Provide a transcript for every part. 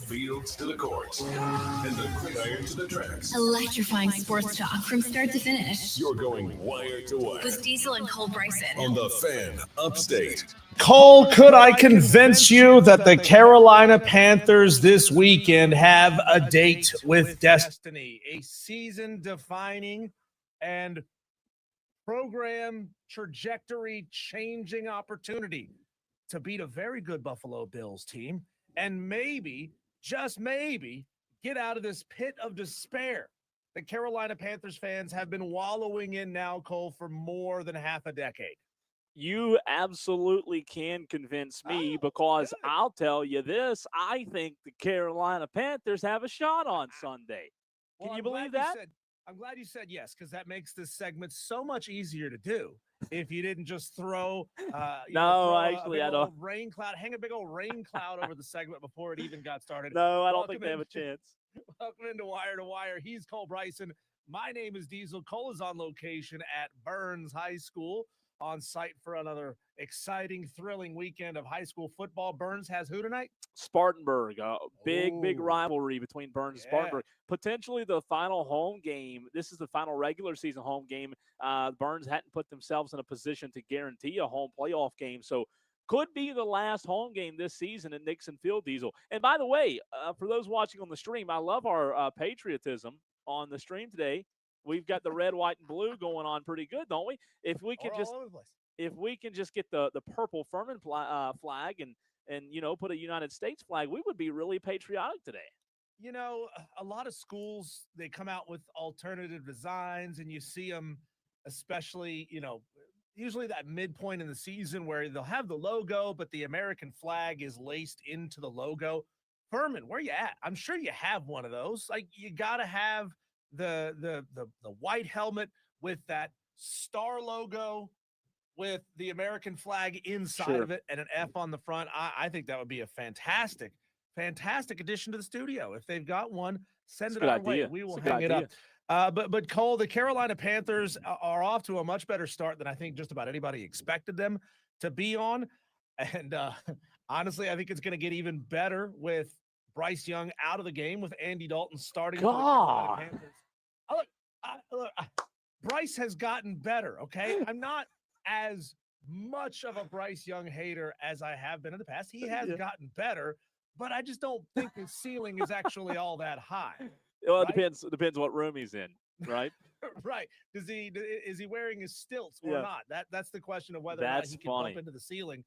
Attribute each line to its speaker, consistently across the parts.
Speaker 1: fields to the courts and the gridiron to the tracks.
Speaker 2: Electrifying sports talk from start to finish.
Speaker 1: You're going wire to wire
Speaker 2: With Diesel and Cole Bryson.
Speaker 1: on the Fan Upstate.
Speaker 3: Cole, could I convince you that the Carolina Panthers this weekend have a date with destiny, a season-defining and program trajectory-changing opportunity to beat a very good Buffalo Bills team and maybe, just maybe, get out of this pit of despair that Carolina Panthers fans have been wallowing in now, Cole, for more than half a decade?
Speaker 4: You absolutely can convince me because
Speaker 3: good.
Speaker 4: I'll tell you this. I think the Carolina Panthers have a shot on Sunday. Can
Speaker 3: Well,
Speaker 4: you
Speaker 3: I'm
Speaker 4: believe
Speaker 3: glad
Speaker 4: that?
Speaker 3: I'm glad you said yes, because that makes this segment so much easier to do if you didn't just throw,
Speaker 4: Actually, I don't.
Speaker 3: Hang a big old rain cloud over the segment before it even got started.
Speaker 4: No, I don't
Speaker 3: Welcome
Speaker 4: think they have a chance.
Speaker 3: Welcome into Wire to Wire. He's Cole Bryson. My name is Diesel. Cole is on location at Burns High School, on site for another exciting, thrilling weekend of high school football. Burns has who tonight?
Speaker 4: Spartanburg, big
Speaker 3: Ooh.
Speaker 4: rivalry between Burns and
Speaker 3: Yeah.
Speaker 4: Spartanburg. Potentially the final home game. This is the final regular season home game. Burns hadn't put themselves in a position to guarantee a home playoff game, so could be the last home game this season at Nixon Field, Diesel. And by the way, for those watching on the stream, I love our patriotism on the stream today. We've got the red, white, and blue going on pretty good, don't we? If we can just get the purple Furman flag and put a United States flag, we would be really patriotic today.
Speaker 3: You know, a lot of schools, they come out with alternative designs, and you see them, especially, usually that midpoint in the season where they'll have the logo, but the American flag is laced into the logo. Furman, where you at? I'm sure you have one of those. Like, you got to have the white helmet with that star logo with the American flag inside of it and an F on the front. I think that would be a fantastic addition to the studio. If they've got one, send it our way. We will hang it up. But Cole, the Carolina Panthers are off to a much better start than I think just about anybody expected them to be on. And honestly, I think it's going to get even better with Bryce Young out of the game, with Andy Dalton starting for the Carolina Panthers. Look, Bryce has gotten better, okay? I'm not as much of a Bryce Young hater as I have been in the past. He has gotten better, but I just don't think his ceiling is actually all that high.
Speaker 4: Well,
Speaker 3: right?
Speaker 4: It depends what room he's in, right?
Speaker 3: Right. Is he wearing his stilts or not? That's the question of whether or not he can bump into the ceiling.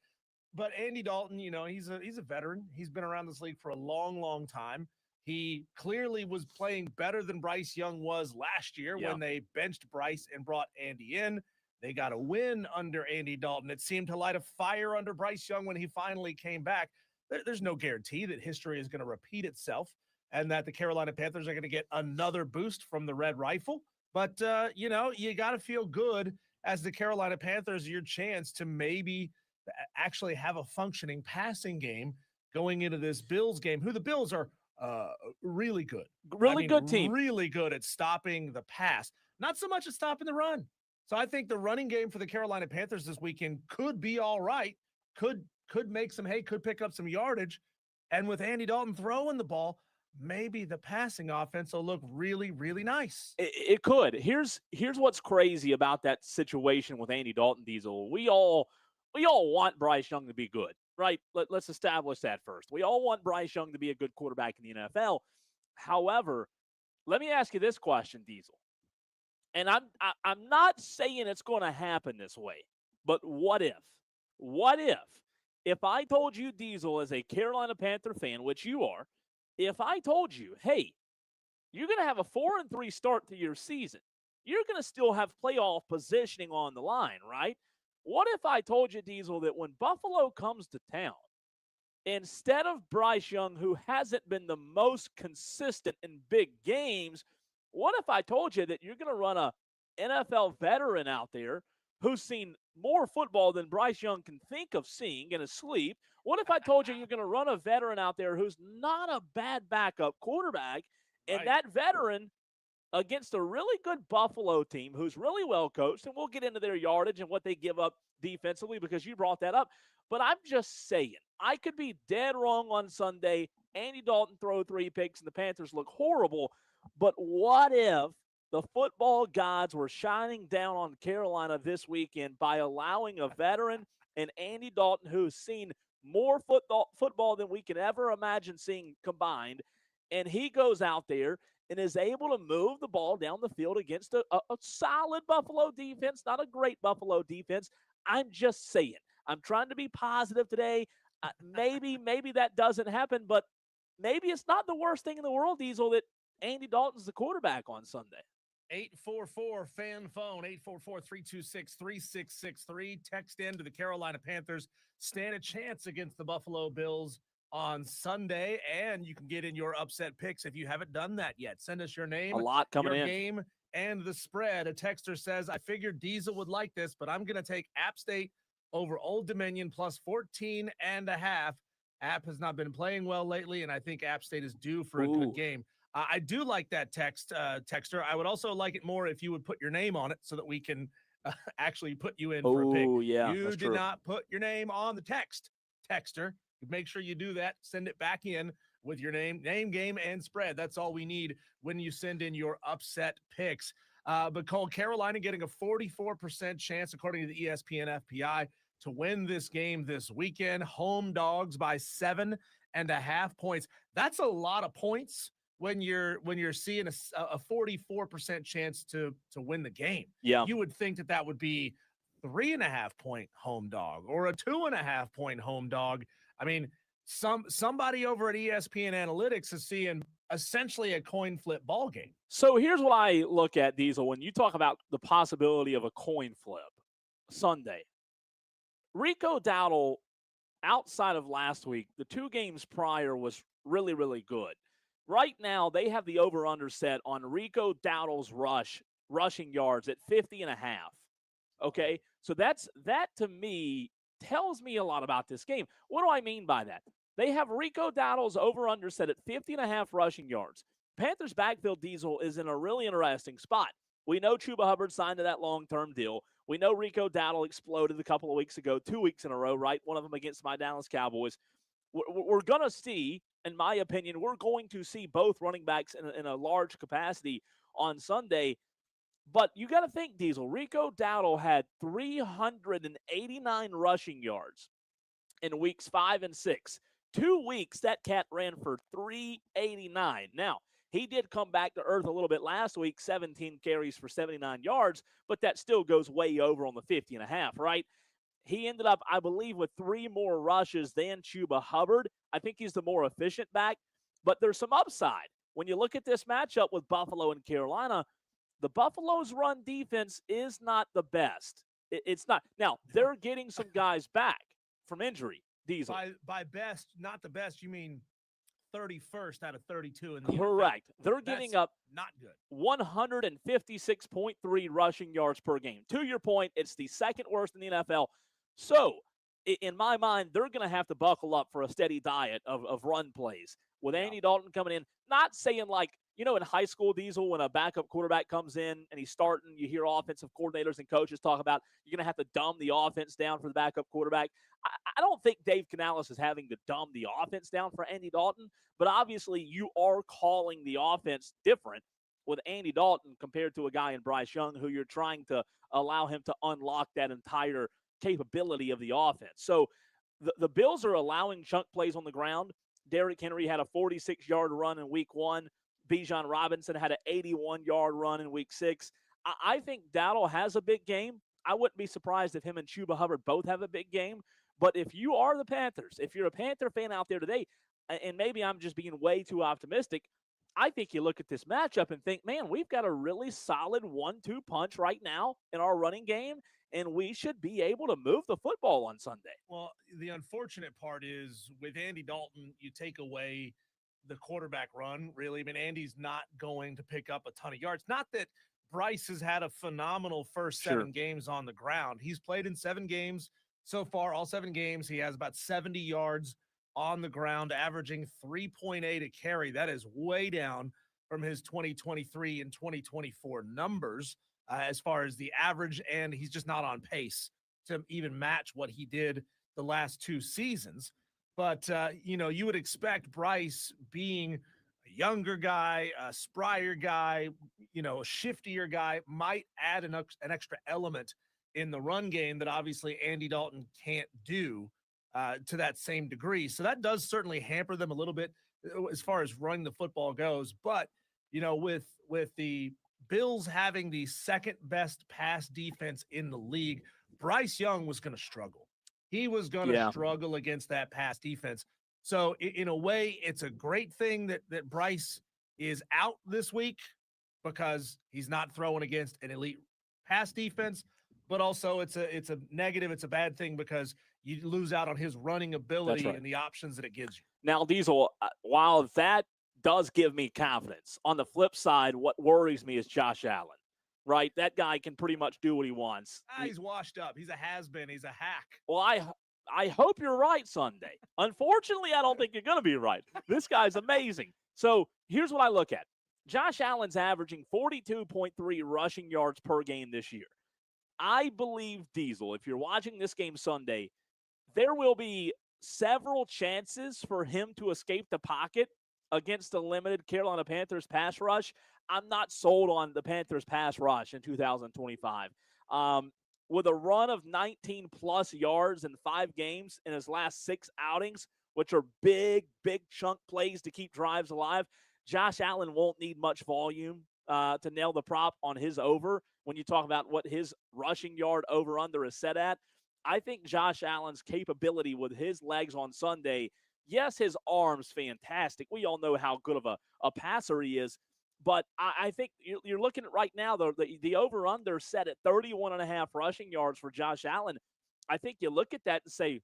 Speaker 3: But Andy Dalton, he's a veteran. He's been around this league for a long, long time. He clearly was playing better than Bryce Young was last year when they benched Bryce and brought Andy in. They got a win under Andy Dalton. It seemed to light a fire under Bryce Young when he finally came back. There's no guarantee that history is going to repeat itself and that the Carolina Panthers are going to get another boost from the Red Rifle. But, you got to feel good as the Carolina Panthers, your chance to maybe actually have a functioning passing game going into this Bills game, who the Bills are really good.
Speaker 4: Good team.
Speaker 3: Really good at stopping the pass. Not so much at stopping the run. So I think the running game for the Carolina Panthers this weekend could be all right, could make some hay, could pick up some yardage. And with Andy Dalton throwing the ball, maybe the passing offense will look really, really nice.
Speaker 4: It could. Here's what's crazy about that situation with Andy Dalton, Diesel. We all want Bryce Young to be good, right? Let's establish that first. We all want Bryce Young to be a good quarterback in the NFL. However, let me ask you this question, Diesel. And I'm not saying it's going to happen this way, but what if? What if I told you, Diesel, as a Carolina Panther fan, which you are, if I told you, hey, you're going to have a 4-3 start to your season, you're going to still have playoff positioning on the line, right? What if I told you, Diesel, that when Buffalo comes to town, instead of Bryce Young, who hasn't been the most consistent in big games, what if I told you that you're going to run a NFL veteran out there who's seen more football than Bryce Young can think of seeing in his sleep? What if I told you you're going to run a veteran out there who's not a bad backup quarterback, and that veteran against a really good Buffalo team who's really well coached, and we'll get into their yardage and what they give up defensively because you brought that up. But I'm just saying, I could be dead wrong on Sunday, Andy Dalton throw 3 picks and the Panthers look horrible. But what if the football gods were shining down on Carolina this weekend by allowing a veteran and Andy Dalton, who's seen more football than we can ever imagine seeing combined, and he goes out there and is able to move the ball down the field against a solid Buffalo defense, not a great Buffalo defense. I'm just saying. I'm trying to be positive today. Maybe that doesn't happen, but maybe it's not the worst thing in the world, Diesel, that Andy Dalton's the quarterback on Sunday.
Speaker 3: 844 fan phone 844-326-3663. Text in to the Carolina Panthers. Stand a chance against the Buffalo Bills on Sunday, and you can get in your upset picks if you haven't done that yet. Send us your name,
Speaker 4: a lot coming
Speaker 3: your
Speaker 4: in,
Speaker 3: game, and the spread. A texter says, I figured Diesel would like this, but I'm going to take App State over Old Dominion plus 14.5. App has not been playing well lately, and I think App State is due for a good game. I do like that texter. I would also like it more if you would put your name on it so that we can actually put you in for a pick.
Speaker 4: Yeah,
Speaker 3: you did not put your name on the texter. Make sure you do that. Send it back in with your name, game, and spread. That's all we need when you send in your upset picks. But Cole, Carolina getting a 44% chance, according to the ESPN FPI, to win this game this weekend. Home dogs by 7.5 points. That's a lot of points when you're seeing a 44% chance to win the game.
Speaker 4: Yeah.
Speaker 3: You would think that would be 3.5 point home dog or a 2.5 point home dog. I mean, somebody over at ESPN Analytics is seeing essentially a coin flip ball game.
Speaker 4: So here's what I look at, Diesel, when you talk about the possibility of a coin flip Sunday. Rico Dowdle, outside of last week, the 2 games prior was really, really good. Right now, they have the over-under set on Rico Dowdle's rushing yards at 50.5. Okay? So that to me tells me a lot about this game. What do I mean by that? They have Rico Dowdle's over-under set at 50.5 rushing yards. Panthers backfield, Diesel, is in a really interesting spot. We know Chuba Hubbard signed to that long-term deal. We know Rico Dowdle exploded a couple of weeks ago, 2 weeks in a row, right? One of them against my Dallas Cowboys. We're going to see, in my opinion, we're going to see both running backs in a large capacity on Sunday. But you got to think, Diesel, Rico Dowdle had 389 rushing yards in weeks 5 and 6. 2 weeks, that cat ran for 389. Now, he did come back to earth a little bit last week, 17 carries for 79 yards, but that still goes way over on the 50.5, right? He ended up, I believe, with 3 more rushes than Chuba Hubbard. I think he's the more efficient back, but there's some upside. When you look at this matchup with Buffalo and Carolina, the Buffalo's run defense is not the best. It's not. Now, they're getting some guys back from injury, Diesel.
Speaker 3: By best, not the best, you mean 31st out of 32 in the
Speaker 4: Correct.
Speaker 3: NFL.
Speaker 4: They're getting up
Speaker 3: not good.
Speaker 4: 156.3 rushing yards per game. To your point, it's the second worst in the NFL. So, in my mind, they're going to have to buckle up for a steady diet of run plays. With Andy Dalton coming in, not saying like, in high school, Diesel, when a backup quarterback comes in and he's starting, you hear offensive coordinators and coaches talk about you're going to have to dumb the offense down for the backup quarterback. I don't think Dave Canales is having to dumb the offense down for Andy Dalton, but obviously you are calling the offense different with Andy Dalton compared to a guy in Bryce Young who you're trying to allow him to unlock that entire capability of the offense. So the Bills are allowing chunk plays on the ground. Derrick Henry had a 46-yard run in week 1. Bijan Robinson had an 81-yard run in week 6. I think Dowdle has a big game. I wouldn't be surprised if him and Chuba Hubbard both have a big game. But if you are the Panthers, if you're a Panther fan out there today, and maybe I'm just being way too optimistic, I think you look at this matchup and think, man, we've got a really solid 1-2 punch right now in our running game, and we should be able to move the football on Sunday.
Speaker 3: Well, the unfortunate part is with Andy Dalton, you take away the quarterback run, really. I mean, Andy's not going to pick up a ton of yards. Not that Bryce has had a phenomenal first 7 games on the ground. He's played in 7 games so far, all 7 games. He has about 70 yards on the ground, averaging 3.8 a carry. That is way down from his 2023 and 2024 numbers as far as the average, and he's just not on pace to even match what he did the last 2 seasons. But, you would expect Bryce being a younger guy, a sprier guy, a shiftier guy might add an extra element in the run game that obviously Andy Dalton can't do to that same degree. So that does certainly hamper them a little bit as far as running the football goes. But, with the Bills having the second best pass defense in the league, Bryce Young was going to struggle. He was going to struggle against that pass defense. So in a way, it's a great thing that Bryce is out this week because he's not throwing against an elite pass defense, but also it's a negative. It's a bad thing because you lose out on his running ability and the options that it gives you.
Speaker 4: Now, Diesel, while that does give me confidence, on the flip side, what worries me is Josh Allen. Right, that guy can pretty much do what he wants.
Speaker 3: He's washed up. He's a has-been. He's a hack.
Speaker 4: Well, I hope you're right Sunday. Unfortunately, I don't think you're going to be right. This guy's amazing. So here's what I look at. Josh Allen's averaging 42.3 rushing yards per game this year. I believe, Diesel, if you're watching this game Sunday, there will be several chances for him to escape the pocket against the limited Carolina Panthers pass rush. I'm not sold on the Panthers pass rush in 2025. With a run of 19-plus yards in 5 games in his last 6 outings, which are big chunk plays to keep drives alive, Josh Allen won't need much volume to nail the prop on his over when you talk about what his rushing yard over-under is set at. I think Josh Allen's capability with his legs on Sunday, yes, his arm's fantastic. We all know how good of a passer he is. But I think you're looking at right now, the over-under set at 31.5 rushing yards for Josh Allen. I think you look at that and say,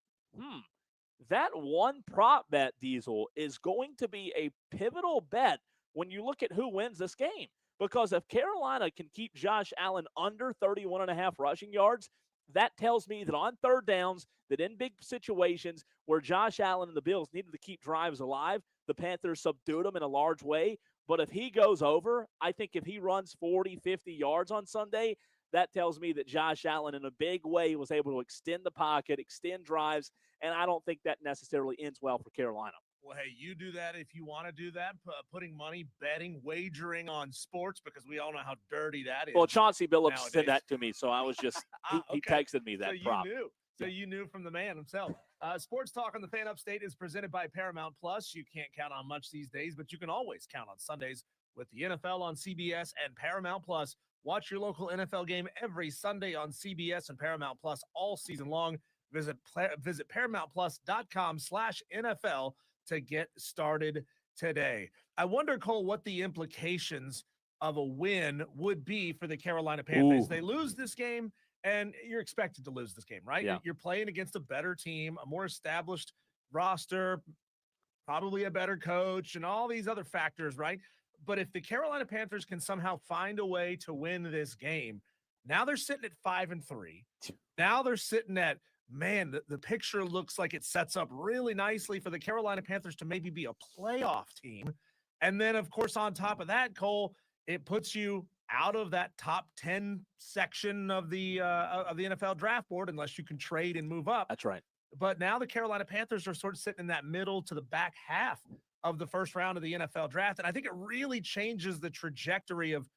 Speaker 4: that one prop bet, Diesel, is going to be a pivotal bet when you look at who wins this game. Because if Carolina can keep Josh Allen under 31.5 rushing yards, that tells me that on third downs, that in big situations where Josh Allen and the Bills needed to keep drives alive, the Panthers subdued them in a large way. But if he goes over, I think if he runs 40, 50 yards on Sunday, that tells me that Josh Allen in a big way was able to extend the pocket, extend drives, and I don't think that necessarily ends well for Carolina.
Speaker 3: Well, hey, you do that if you want to do that, putting money, betting, wagering on sports, because we all know how dirty that is.
Speaker 4: Well, Chauncey Billups
Speaker 3: nowadays.
Speaker 4: Said that to me, so I was just he texted me that prop.
Speaker 3: You knew. So you knew from the man himself. Sports Talk on the Fan Upstate is presented by Paramount Plus. You can't count on much these days, but you can always count on Sundays with the NFL on CBS and Paramount Plus. Watch your local NFL game every Sunday on CBS and Paramount Plus all season long. Visit ParamountPlus.com/NFL to get started today. I wonder, Cole, what the implications of a win would be for the Carolina Panthers. They lose this game, and you're expected to lose this game, right?
Speaker 4: Yeah.
Speaker 3: You're playing against a better team, a more established roster, probably a better coach, and all these other factors, right? But if the Carolina Panthers can somehow find a way to win this game, now they're sitting at 5-3. Now they're sitting at, man, the picture looks like it sets up really nicely for the Carolina Panthers to maybe be a playoff team. And then, of course, on top of that, Cole, it puts you out of that top 10 section of the NFL draft board unless you can trade and move up.
Speaker 4: That's right.
Speaker 3: But now the Carolina Panthers are sort of sitting in that middle to the back half of the first round of the NFL draft. And I think it really changes the trajectory of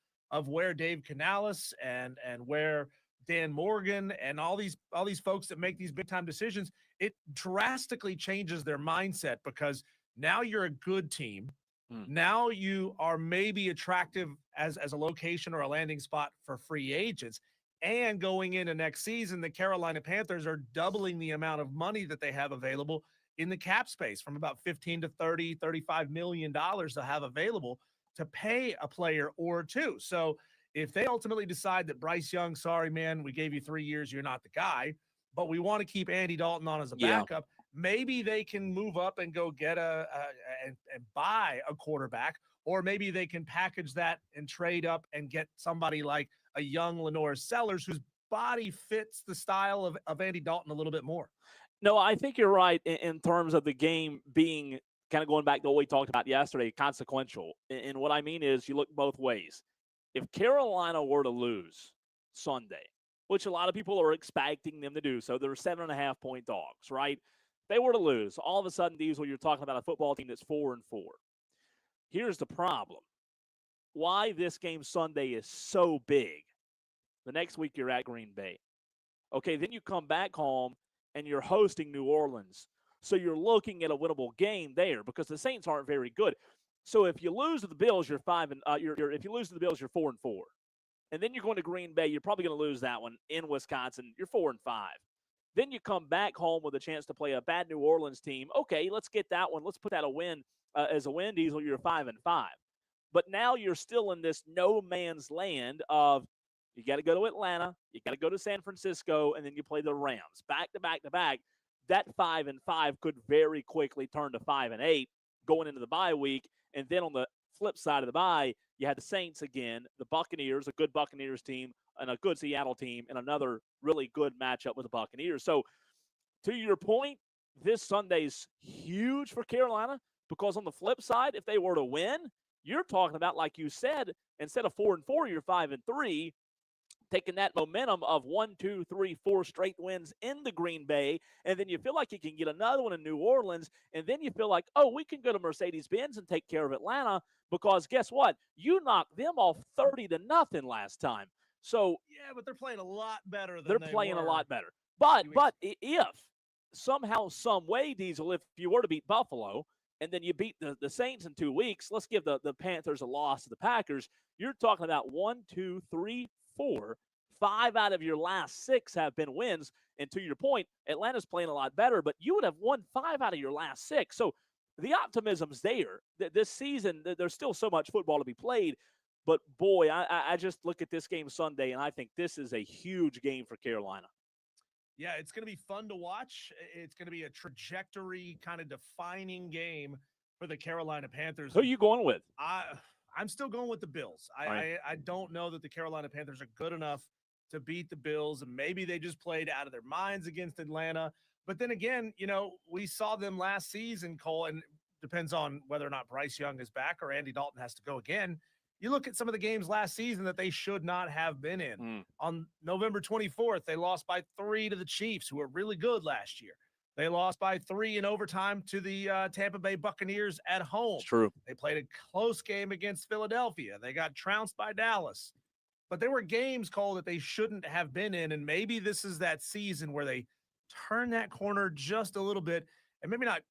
Speaker 3: where Dave Canales and where Dan Morgan and all these folks that make these big time decisions. It drastically changes their mindset because now you're a good team. Now you are maybe attractive as a location or a landing spot for free agents. And going into next season, the Carolina Panthers are doubling the amount of money that they have available in the cap space from about 15 to 30, $35 million to have available to pay a player or two. So if they ultimately decide that Bryce Young, sorry, man, we gave you 3 years, you're not the guy, but we want to keep Andy Dalton on as a backup, maybe they can move up and go get and buy a quarterback, or maybe they can package that and trade up and get somebody like a young Lenore Sellers whose body fits the style of Andy Dalton a little bit more.
Speaker 4: No, I think you're right in terms of the game being kind of going back to what we talked about yesterday, consequential. And what I mean is you look both ways. If Carolina were to lose Sunday, which a lot of people are expecting them to do, so they're 7.5-point dogs, right? they were to lose, all of a sudden, Diesel, you're talking about a football team that's 4-4. Here's the problem. Why this game Sunday is so big. The next week you're at Green Bay. Okay, then you come back home and you're hosting New Orleans. So you're looking at a winnable game there because the Saints aren't very good. So if you lose to the Bills, you're if you lose to the Bills, you're 4-4. And then you're going to Green Bay, you're probably going to lose that one in Wisconsin. You're 4-5. Then you come back home with a chance to play a bad New Orleans team. Okay, let's get that one. Let's put that as a win, Diesel. You're 5-5. But now you're still in this no man's land of you got to go to Atlanta, you got to go to San Francisco, and then you play the Rams back to back to back. That 5-5 could very quickly turn to 5-8 going into the bye week. And then on the flip side of the bye, you had the Saints again, the Buccaneers, a good Buccaneers team, and a good Seattle team, and another really good matchup with the Buccaneers. So to your point, this Sunday's huge for Carolina because on the flip side, if they were to win, you're talking about, like you said, instead of 4-4, you're 5-3, taking that momentum of 1, 2, 3, 4 straight wins in the Green Bay, and then you feel like you can get another one in New Orleans, and then you feel like, oh, we can go to Mercedes-Benz and take care of Atlanta because guess what? You knocked them off 30-0 last time. So
Speaker 3: yeah, but they're playing a lot better than
Speaker 4: they're
Speaker 3: they
Speaker 4: playing
Speaker 3: were.
Speaker 4: a lot better. But if somehow, some way, Diesel, if you were to beat Buffalo and then you beat the Saints in 2 weeks, let's give the Panthers a loss to the Packers. You're talking about 1, 2, 3, 4. 5 out of your last 6 have been wins. And to your point, Atlanta's playing a lot better, but you would have won 5 out of your last 6. So the optimism's there. This season, there's still so much football to be played. But, boy, I just look at this game Sunday, and I think this is a huge game for Carolina.
Speaker 3: Yeah, it's going to be fun to watch. It's going to be a trajectory kind of defining game for the Carolina Panthers.
Speaker 4: Who are you going with?
Speaker 3: I'm still going with the Bills. I don't know that the Carolina Panthers are good enough to beat the Bills, and maybe they just played out of their minds against Atlanta. But then again, we saw them last season, Cole, and depends on whether or not Bryce Young is back or Andy Dalton has to go again. You look at some of the games last season that they should not have been in. On November 24th, they lost by 3 to the Chiefs, who were really good last year. They lost by 3 in overtime to the Tampa Bay Buccaneers at home.
Speaker 4: It's true.
Speaker 3: They played a close game against Philadelphia. They got trounced by Dallas. But there were games, Cole, that they shouldn't have been in, and maybe this is that season where they turn that corner just a little bit and maybe not,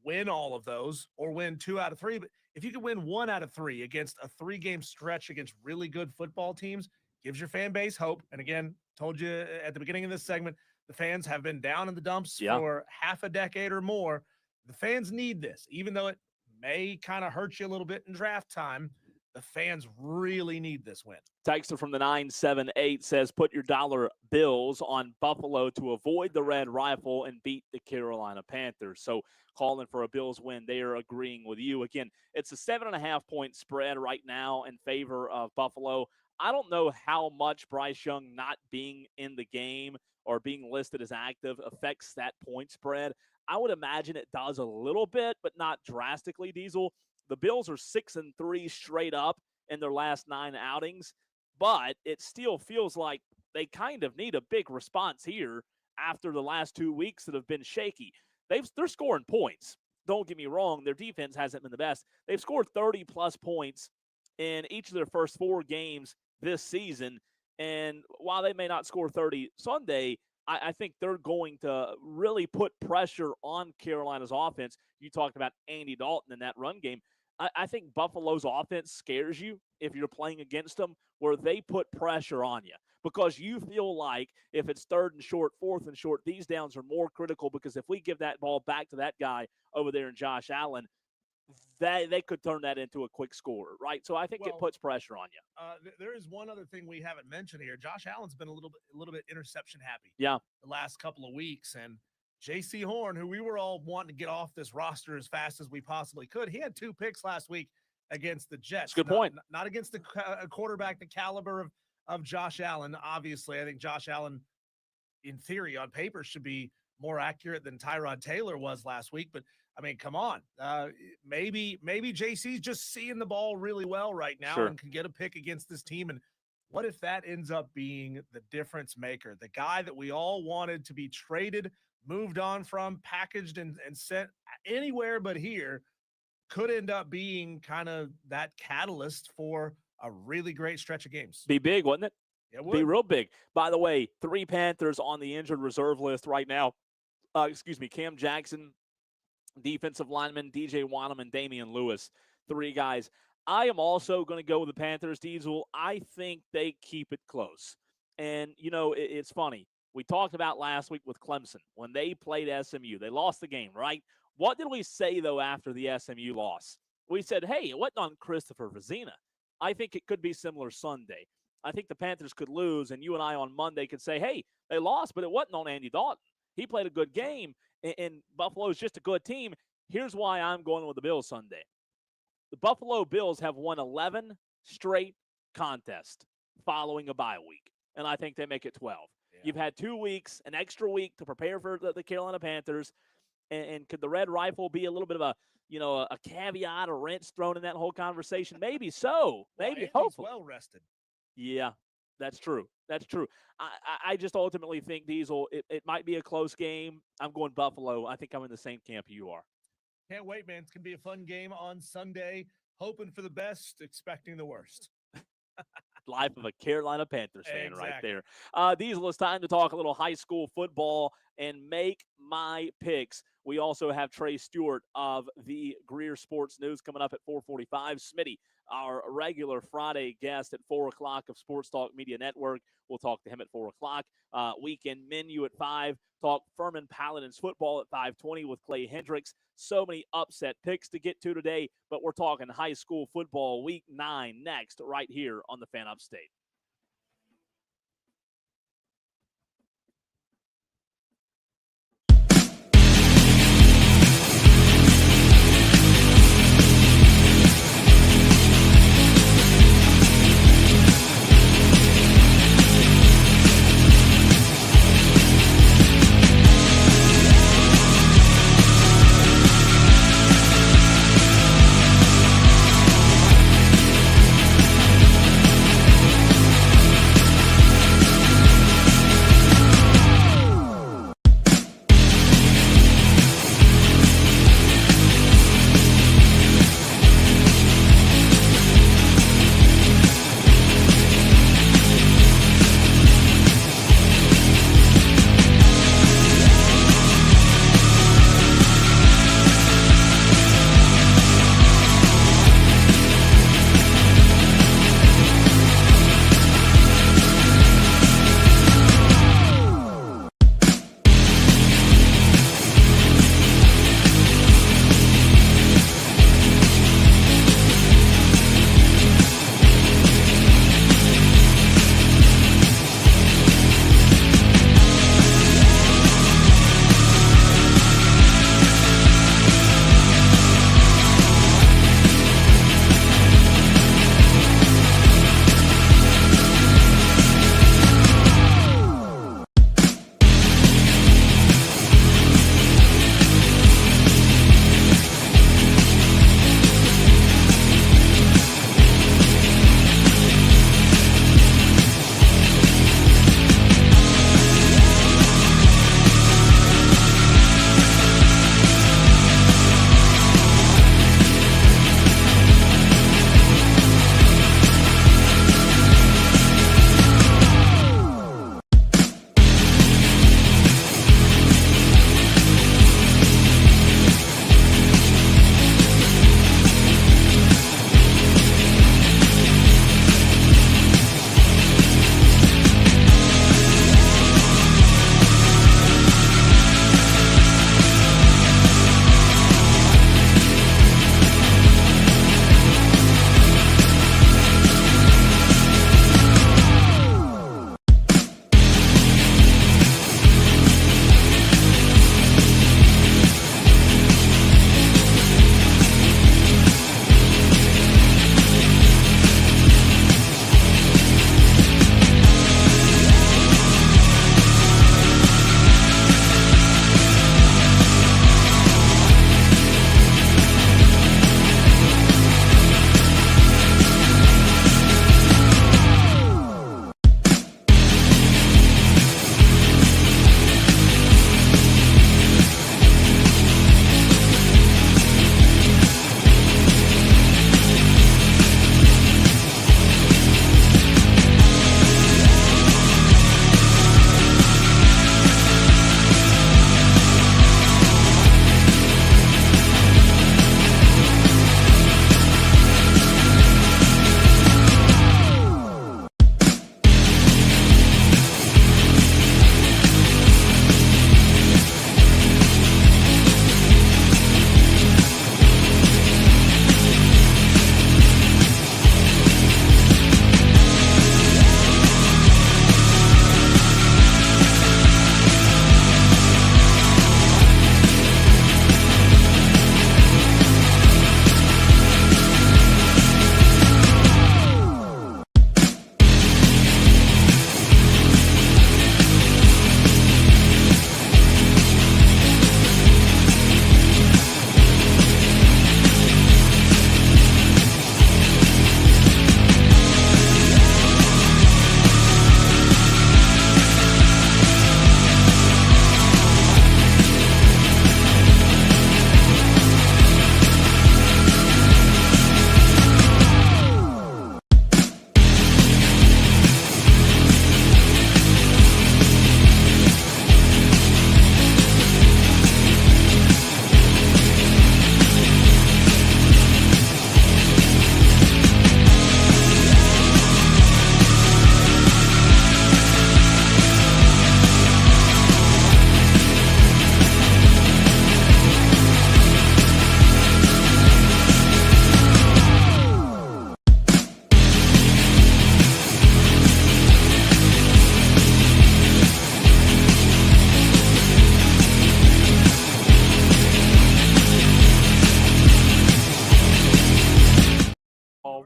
Speaker 3: win all of those or win 2 out of 3, but if you can win 1 out of 3 against a 3-game stretch against really good football teams, gives your fan base hope. And again, told you at the beginning of this segment, the fans have been down in the dumps for half a decade or more. The fans need this, even though it may kind of hurt you a little bit in draft time. The fans really need this win.
Speaker 4: Texter from the 978 says, put your dollar bills on Buffalo to avoid the red rifle and beat the Carolina Panthers. So calling for a Bills win. They are agreeing with you. Again, it's a 7.5-point spread right now in favor of Buffalo. I don't know how much Bryce Young not being in the game or being listed as active affects that point spread. I would imagine it does a little bit, but not drastically, Diesel. The Bills are 6-3 straight up in their last 9 outings, but it still feels like they kind of need a big response here after the last 2 weeks that have been shaky. They're scoring points. Don't get me wrong. Their defense hasn't been the best. They've scored 30-plus points in each of their first 4 games this season. And while they may not score 30 Sunday, I think they're going to really put pressure on Carolina's offense. You talked about Andy Dalton in that run game. I think Buffalo's offense scares you if you're playing against them, where they put pressure on you because you feel like if it's 3rd and short, 4th and short, these downs are more critical because if we give that ball back to that guy over there in Josh Allen, they could turn that into a quick score, right? So I think it puts pressure on you.
Speaker 3: There is one other thing we haven't mentioned here. Josh Allen's been a little bit interception happy.
Speaker 4: Yeah,
Speaker 3: the last couple of weeks, and J.C. Horn, who we were all wanting to get off this roster as fast as we possibly could, he had 2 picks last week against the Jets.
Speaker 4: That's a good point.
Speaker 3: Not against a quarterback the caliber of Josh Allen. Obviously, I think Josh Allen, in theory, on paper, should be more accurate than Tyrod Taylor was last week. But I mean, come on, maybe JC's just seeing the ball really well right now and can get a pick against this team. And what if that ends up being the difference maker, the guy that we all wanted to be traded moved on from, packaged, and sent anywhere but here, could end up being kind of that catalyst for a really great stretch of games.
Speaker 4: Be big, wouldn't it?
Speaker 3: It would.
Speaker 4: Be real big. By the way, 3 Panthers on the injured reserve list right now. Cam Jackson, defensive lineman, DJ Wanham, and Damian Lewis. 3 guys. I am also going to go with the Panthers, Diesel. I think they keep it close. And, it's funny. We talked about last week with Clemson when they played SMU. They lost the game, right? What did we say, though, after the SMU loss? We said, hey, it wasn't on Christopher Vezina. I think it could be similar Sunday. I think the Panthers could lose, and you and I on Monday could say, hey, they lost, but it wasn't on Andy Dalton. He played a good game, and Buffalo's just a good team. Here's why I'm going with the Bills Sunday. The Buffalo Bills have won 11 straight contests following a bye week, and I think they make it 12. Yeah. You've had 2 weeks, an extra week to prepare for the Carolina Panthers, and could the Red Rifle be a little bit of a caveat or wrench thrown in that whole conversation? Maybe so. Maybe, hopefully.
Speaker 3: Well rested.
Speaker 4: Yeah, that's true. That's true. I just ultimately think, Diesel, it might be a close game. I'm going Buffalo. I think I'm in the same camp you are.
Speaker 3: Can't wait, man. It's going to be a fun game on Sunday. Hoping for the best, expecting the worst.
Speaker 4: Life of a Carolina Panthers fan right there. Diesel, it's time to talk a little high school football and make my picks. We also have Trey Stewart of the Greer Sports News coming up at 4:45. Smitty, our regular Friday guest at 4 o'clock of Sports Talk Media Network. We'll talk to him at 4 o'clock. Weekend menu at 5. Talk Furman Paladins football at 5:20 with Clay Hendricks. So many upset picks to get to today, but we're talking high school football week 9 next right here on the Fan Upstate.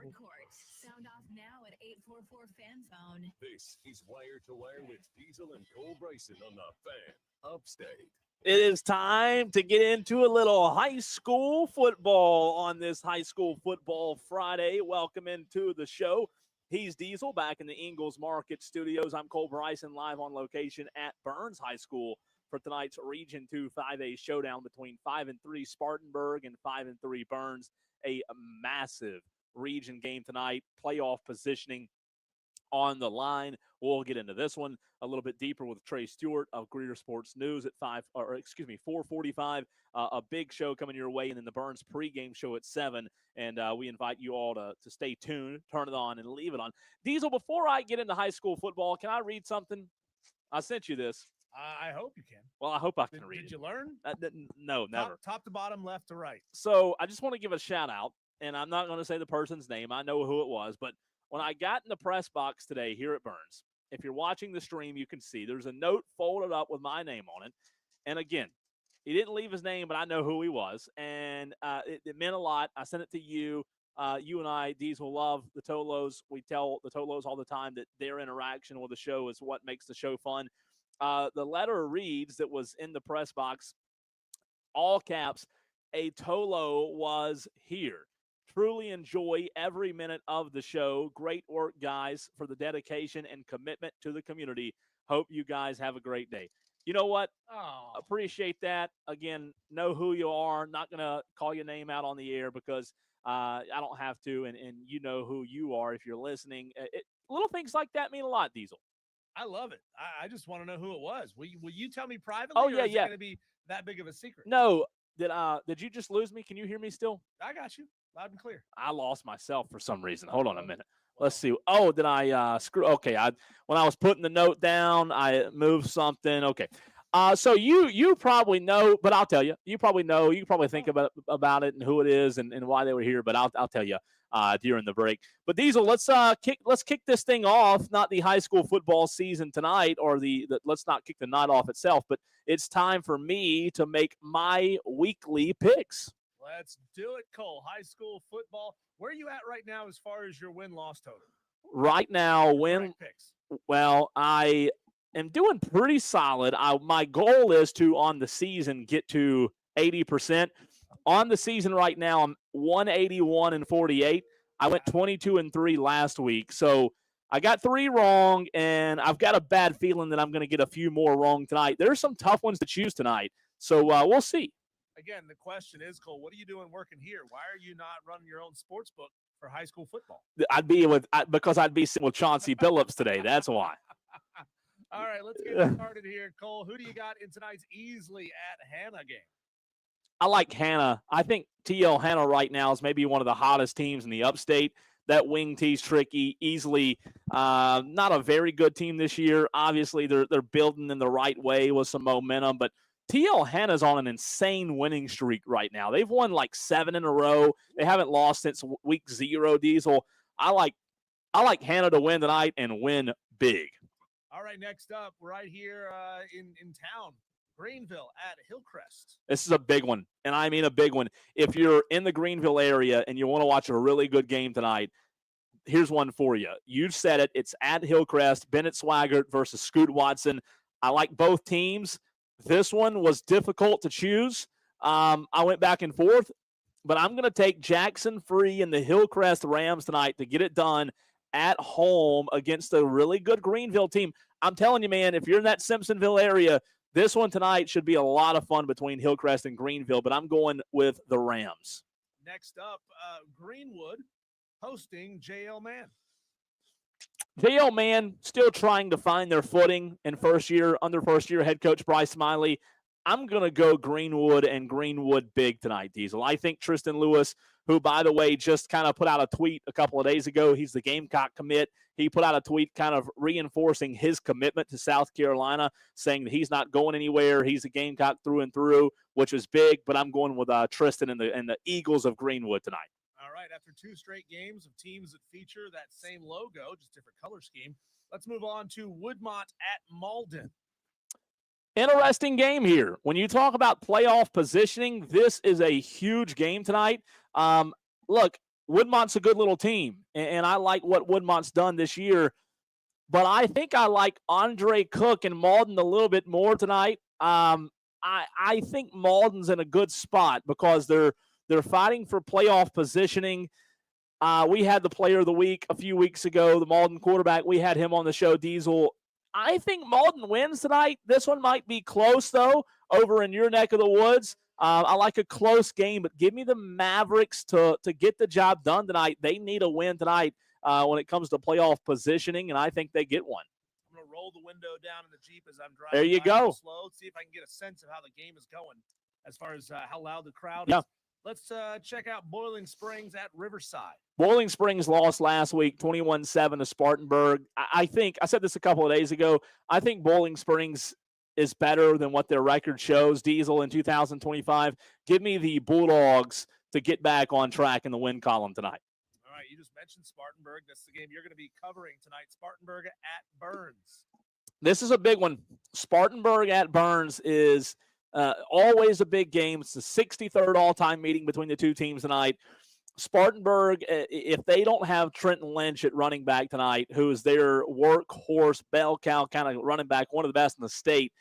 Speaker 2: Court. Sound off now at 844 Fan Zone.
Speaker 1: This is Wire to Wire with Diesel and Cole Bryson on the Fan Upstate.
Speaker 4: It is time to get into a little high school football on this High School Football Friday. Welcome into the show. He's Diesel back in the Ingalls Market Studios. I'm Cole Bryson, live on location at Burns High School for tonight's Region 2 5A showdown between 5-3 Spartanburg and 5-3 Burns. A massive region game tonight, playoff positioning on the line. We'll get into this one a little bit deeper with Trey Stewart of Greer Sports News at 4:45. A big show coming your way, and then the Burns pregame show at 7. And we invite you all to stay tuned, turn it on, and leave it on. Diesel, before I get into high school football, can I read something? I sent you this.
Speaker 3: I hope you can.
Speaker 4: Well, I hope I can read it.
Speaker 3: Did you learn?
Speaker 4: No, never.
Speaker 3: Top to bottom, left to right.
Speaker 4: So I just want to give a shout out, and I'm not going to say the person's name. I know who it was, but when I got in the press box today here at Burns, if you're watching the stream, you can see there's a note folded up with my name on it. And again, he didn't leave his name, but I know who he was. And it meant a lot. I sent it to you. You and I, Diesel, love the Tolos. We tell the Tolos all the time that their interaction with the show is what makes the show fun. The letter reads that was in the press box, all caps, "A Tolo was here. Truly enjoy every minute of the show. Great work, guys, for the dedication and commitment to the community. Hope you guys have a great day." You know what?
Speaker 3: Oh,
Speaker 4: Appreciate that. Again, know who you are. Not going to call your name out on the air because I don't have to, and you know who you are if you're listening. Little things like that mean a lot, Diesel.
Speaker 3: I love it. I just want to know who it was. Will you tell me privately?
Speaker 4: Oh,
Speaker 3: or
Speaker 4: yeah,
Speaker 3: is
Speaker 4: yeah.
Speaker 3: it going to be that big of a secret?
Speaker 4: No, did you just lose me? Can you hear me still?
Speaker 3: I got you loud and clear.
Speaker 4: I lost myself for some reation. Hold on a minute. Let's see. Oh, did I screw? Okay, when I was putting the note down, I moved something. Okay. So you probably know, but I'll tell you. You probably know. You probably think about it and who it is and why they were here. But I'll tell you during the break. But Diesel, let's kick this thing off. Not the high school football season tonight, or let's not kick the night off itself. But it's time for me to make my weekly picks.
Speaker 3: Let's do it, Cole. High school football. Where are you at right now as far as your win-loss total?
Speaker 4: Right now,
Speaker 3: Picks.
Speaker 4: Well, I am doing pretty solid. My goal is to, on the season, get to 80%. On the season right now, I'm 181-48. I went 22-3 last week. So I got 3 wrong, and I've got a bad feeling that I'm going to get a few more wrong tonight. There's some tough ones to choose tonight. So we'll see.
Speaker 3: Again, the question is, Cole, what are you doing working here? Why are you not running your own sports book for high school football?
Speaker 4: Because I'd be sitting with Chauncey Billups today. That's why.
Speaker 3: All right, let's get started here, Cole. Who do you got in tonight's easily at Hannah game?
Speaker 4: I like Hannah. I think TL Hannah right now is maybe one of the hottest teams in the upstate. That wing tee's tricky, easily not a very good team this year. Obviously, they're building in the right way with some momentum, but TL Hannah's on an insane winning streak right now. They've won like 7 in a row. They haven't lost since week 0, Diesel. I like Hannah to win tonight and win big.
Speaker 3: All right, next up, right here in town, Greenville at Hillcrest.
Speaker 4: This is a big one, and I mean a big one. If you're in the Greenville area and you want to watch a really good game tonight, here's one for you. You said it. It's at Hillcrest, Bennett Swaggart versus Scoot Watson. I like both teams. This one was difficult to choose. I went back and forth, but I'm going to take Jackson Free and the Hillcrest Rams tonight to get it done at home against a really good Greenville team. I'm telling you, man, if you're in that Simpsonville area, this one tonight should be a lot of fun between Hillcrest and Greenville, but I'm going with the Rams.
Speaker 3: Next up, Greenwood hosting JL Man.
Speaker 4: JL Man still trying to find their footing in first year head coach Bryce Smiley. I'm going to go Greenwood and Greenwood big tonight, Diesel. I think Tristan Lewis, who, by the way, just kind of put out a tweet a couple of days ago. He's the Gamecock commit. He put out a tweet kind of reinforcing his commitment to South Carolina, saying that he's not going anywhere. He's a Gamecock through and through, which is big, but I'm going with Tristan and the Eagles of Greenwood tonight.
Speaker 3: All right, after 2 straight games of teams that feature that same logo, just different color scheme, let's move on to Woodmont at Malden.
Speaker 4: Interesting game here. When you talk about playoff positioning, this is a huge game tonight. Look, Woodmont's a good little team, and I like what Woodmont's done this year. But I think I like Andre Cook and Malden a little bit more tonight. I think Malden's in a good spot because they're fighting for playoff positioning. We had the player of the week a few weeks ago, the Malden quarterback. We had him on the show, Diesel. I think Malden wins tonight. This one might be close, though, over in your neck of the woods. I like a close game, but give me the Mavericks to get the job done tonight. They need a win tonight when it comes to playoff positioning, and I think they get one.
Speaker 3: I'm going to roll the window down in the Jeep as I'm driving.
Speaker 4: There you go.
Speaker 3: Slow, see if I can get a sense of how the game is going as far as how loud the crowd is.
Speaker 4: Yeah.
Speaker 3: Let's check out Boiling Springs at Riverside.
Speaker 4: Boiling Springs lost last week, 21-7 to Spartanburg. I think, I said this a couple of days ago, I think Boiling Springs is better than what their record shows. Diesel in 2025. Give me the Bulldogs to get back on track in the win column tonight.
Speaker 3: All right, you just mentioned Spartanburg. That's the game you're going to be covering tonight. Spartanburg at Burns.
Speaker 4: This is a big one. Spartanburg at Burns is always a big game. It's the 63rd all-time meeting between the two teams tonight. Spartanburg, if they don't have Trenton Lynch at running back tonight, who is their workhorse, bell cow kind of running back, one of the best in the state,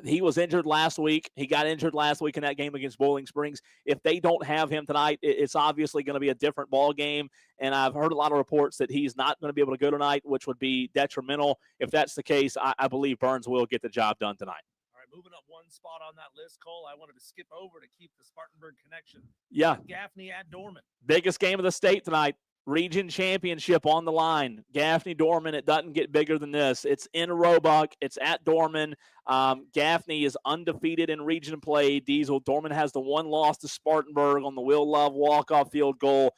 Speaker 4: he was injured last week. He got injured last week in that game against Boiling Springs. If they don't have him tonight, it's obviously going to be a different ball game. And I've heard a lot of reports that he's not going to be able to go tonight, which would be detrimental. If that's the case, I believe Burns will get the job done tonight.
Speaker 3: Moving up one spot on that list, Cole, I wanted to skip over to keep the Spartanburg connection.
Speaker 4: Yeah.
Speaker 3: Gaffney at Dorman. Biggest
Speaker 4: game of the state tonight. Region championship on the line. Gaffney, Dorman, it doesn't get bigger than this. It's in Roebuck. It's at Dorman. Gaffney is undefeated in region play. Diesel, Dorman has the one loss to Spartanburg on the Will Love walk-off field goal.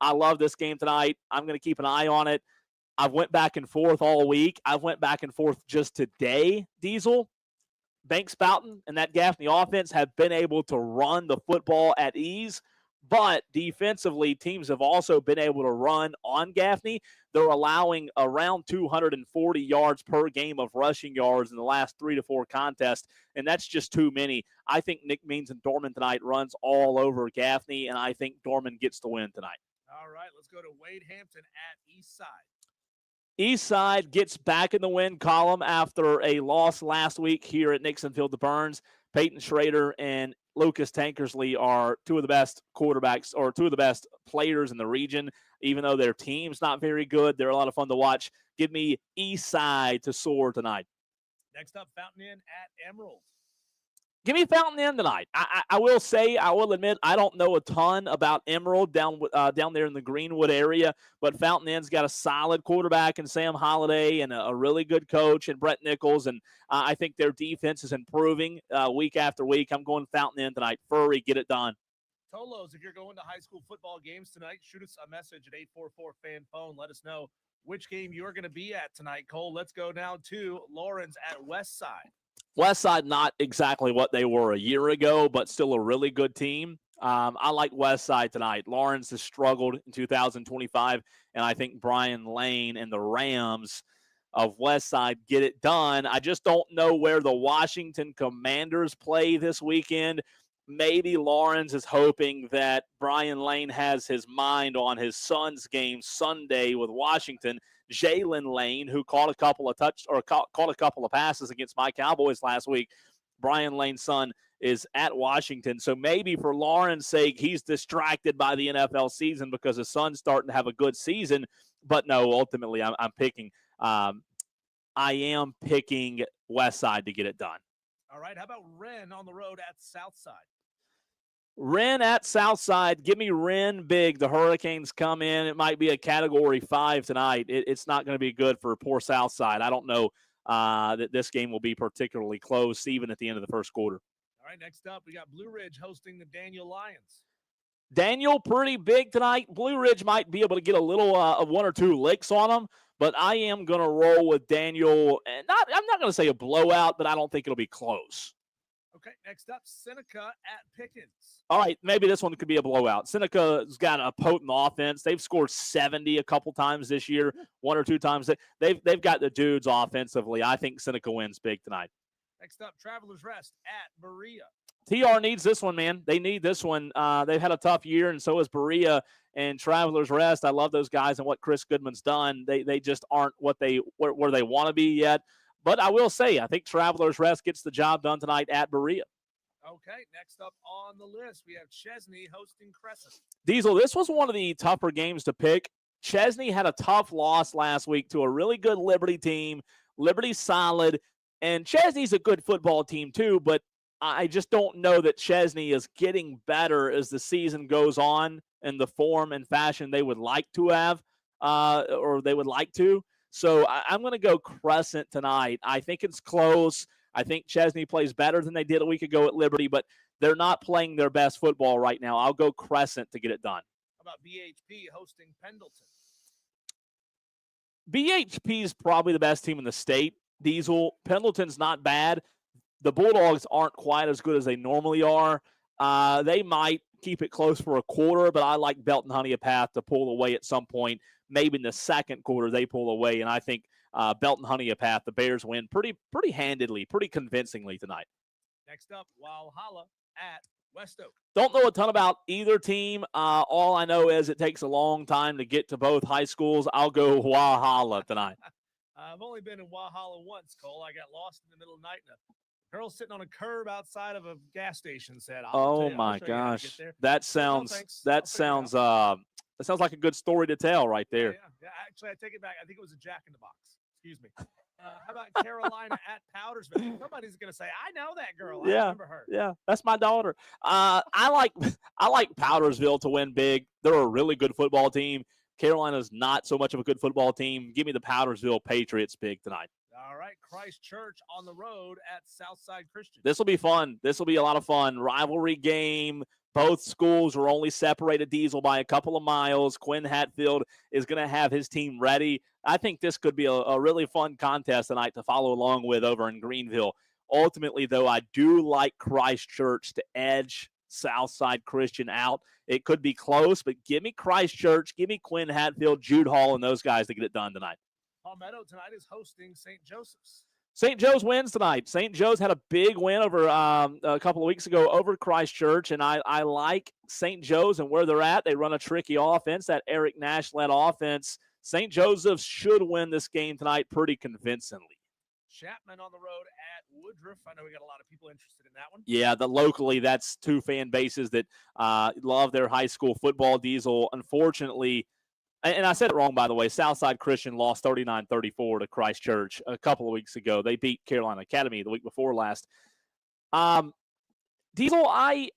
Speaker 4: I love this game tonight. I'm going to keep an eye on it. I've went back and forth all week. I went back and forth just today, Diesel. Banks Boughton and that Gaffney offense have been able to run the football at ease, but defensively, teams have also been able to run on Gaffney. They're allowing around 240 yards per game of rushing yards in the last 3 to 4 contests, and that's just too many. I think Nick Means and Dorman tonight runs all over Gaffney, and I think Dorman gets the win tonight.
Speaker 3: All right, let's go to Wade Hampton at Eastside.
Speaker 4: Eastside gets back in the win column after a loss last week here at Nixon Field to Burns. Peyton Schrader and Lucas Tankersley are two of the best quarterbacks or two of the best players in the region. Even though their team's not very good, they're a lot of fun to watch. Give me Eastside to soar tonight.
Speaker 3: Next up, Fountain Inn at Emerald.
Speaker 4: Give me Fountain Inn tonight. I will say, I will admit, I don't know a ton about Emerald down there in the Greenwood area, but Fountain Inn's got a solid quarterback in Sam Holliday and a really good coach in Brett Nichols, and I think their defense is improving week after week. I'm going Fountain Inn tonight. Furry, get it done.
Speaker 3: Tolos, if you're going to high school football games tonight, shoot us a message at 844-FAN-PHONE. Let us know which game you're going to be at tonight, Cole. Let's go now to Lawrence at Westside.
Speaker 4: Westside, not exactly what they were a year ago, but still a really good team. I like Westside tonight. Lawrence has struggled in 2025, and I think Brian Lane and the Rams of Westside get it done. I just don't know where the Washington Commanders play this weekend. Maybe Lawrence is hoping that Brian Lane has his mind on his son's game Sunday with Washington. Jalen Lane, who caught a couple of passes against my Cowboys last week. Brian Lane's son is at Washington. So maybe for Lawrence's sake, he's distracted by the NFL season because his son's starting to have a good season. But no, ultimately, I am picking Westside to get it done.
Speaker 3: All right. How about Wren on the road at Southside?
Speaker 4: Wren at Southside. Give me Wren big. The Hurricanes come in. It might be a Category 5 tonight. It's not going to be good for poor Southside. I don't know that this game will be particularly close, even at the end of the first quarter.
Speaker 3: All right, next up, we got Blue Ridge hosting the Daniel Lions.
Speaker 4: Daniel, pretty big tonight. Blue Ridge might be able to get a little of one or two licks on them, but I am going to roll with Daniel. And I'm not going to say a blowout, but I don't think it'll be close.
Speaker 3: Okay, next up, Seneca at Pickens.
Speaker 4: All right, maybe this one could be a blowout. Seneca's got a potent offense. They've scored 70 a couple times this year, one or two times. They've got the dudes offensively. I think Seneca wins big tonight.
Speaker 3: Next up, Travelers Rest at Berea.
Speaker 4: TR needs this one, man. They need this one. They've had a tough year, and so has Berea and Travelers Rest. I love those guys and what Chris Goodman's done. They just aren't where they want to be yet. But I will say, I think Travelers Rest gets the job done tonight at Berea.
Speaker 3: Okay, next up on the list, we have Chesney hosting Crescent.
Speaker 4: Diesel, this was one of the tougher games to pick. Chesney had a tough loss last week to a really good Liberty team. Liberty's solid, and Chesney's a good football team too, but I just don't know that Chesney is getting better as the season goes on in the form and fashion they would like to have, or they would like to. So I'm going to go Crescent tonight. I think it's close. I think Chesney plays better than they did a week ago at Liberty, but they're not playing their best football right now. I'll go Crescent to get it done.
Speaker 3: How about BHP hosting Pendleton?
Speaker 4: BHP is probably the best team in the state. Diesel, Pendleton's not bad. The Bulldogs aren't quite as good as they normally are. They might keep it close for a quarter, but I like Belton Honeypath to pull away at some point. Maybe in the second quarter they pull away, and I think Belton Honeypath, the Bears win pretty handedly, pretty convincingly tonight.
Speaker 3: Next up, Walhalla at West Oak.
Speaker 4: Don't know a ton about either team. All I know is it takes a long time to get to both high schools. I'll go Walhalla tonight.
Speaker 3: I've only been in Walhalla once, Cole. I got lost in the middle of the night and a girl sitting on a curb outside of a gas station said,
Speaker 4: "Oh my gosh, that sounds like a good story to tell right there."
Speaker 3: Yeah. Actually, I take it back. I think it was a Jack in the Box. Excuse me. How about Carolina at Powdersville? Somebody's gonna say, "I know that girl. I remember her."
Speaker 4: Yeah, that's my daughter. I like Powdersville to win big. They're a really good football team. Carolina's not so much of a good football team. Give me the Powdersville Patriots big tonight.
Speaker 3: All right, Christchurch on the road at Southside Christian.
Speaker 4: This will be fun. This will be a lot of fun. Rivalry game. Both schools are only separated, Diesel, by a couple of miles. Quinn Hatfield is going to have his team ready. I think this could be a really fun contest tonight to follow along with over in Greenville. Ultimately, though, I do like Christchurch to edge Southside Christian out. It could be close, but give me Christchurch, give me Quinn Hatfield, Jude Hall, and those guys to get it done tonight.
Speaker 3: Palmetto tonight is hosting St. Joseph's.
Speaker 4: St. Joe's wins tonight. St. Joe's had a big win over a couple of weeks ago over Christchurch, and I like St. Joe's and where they're at. They run a tricky offense, that Eric Nash-led offense. St. Joseph's should win this game tonight pretty convincingly.
Speaker 3: Chapman on the road at Woodruff. I know we got a lot of people interested in that one.
Speaker 4: Yeah, locally, that's two fan bases that love their high school football. Diesel, unfortunately, and I said it wrong, by the way, Southside Christian lost 39-34 to Christchurch a couple of weeks ago. They beat Carolina Academy the week before last. Diesel, I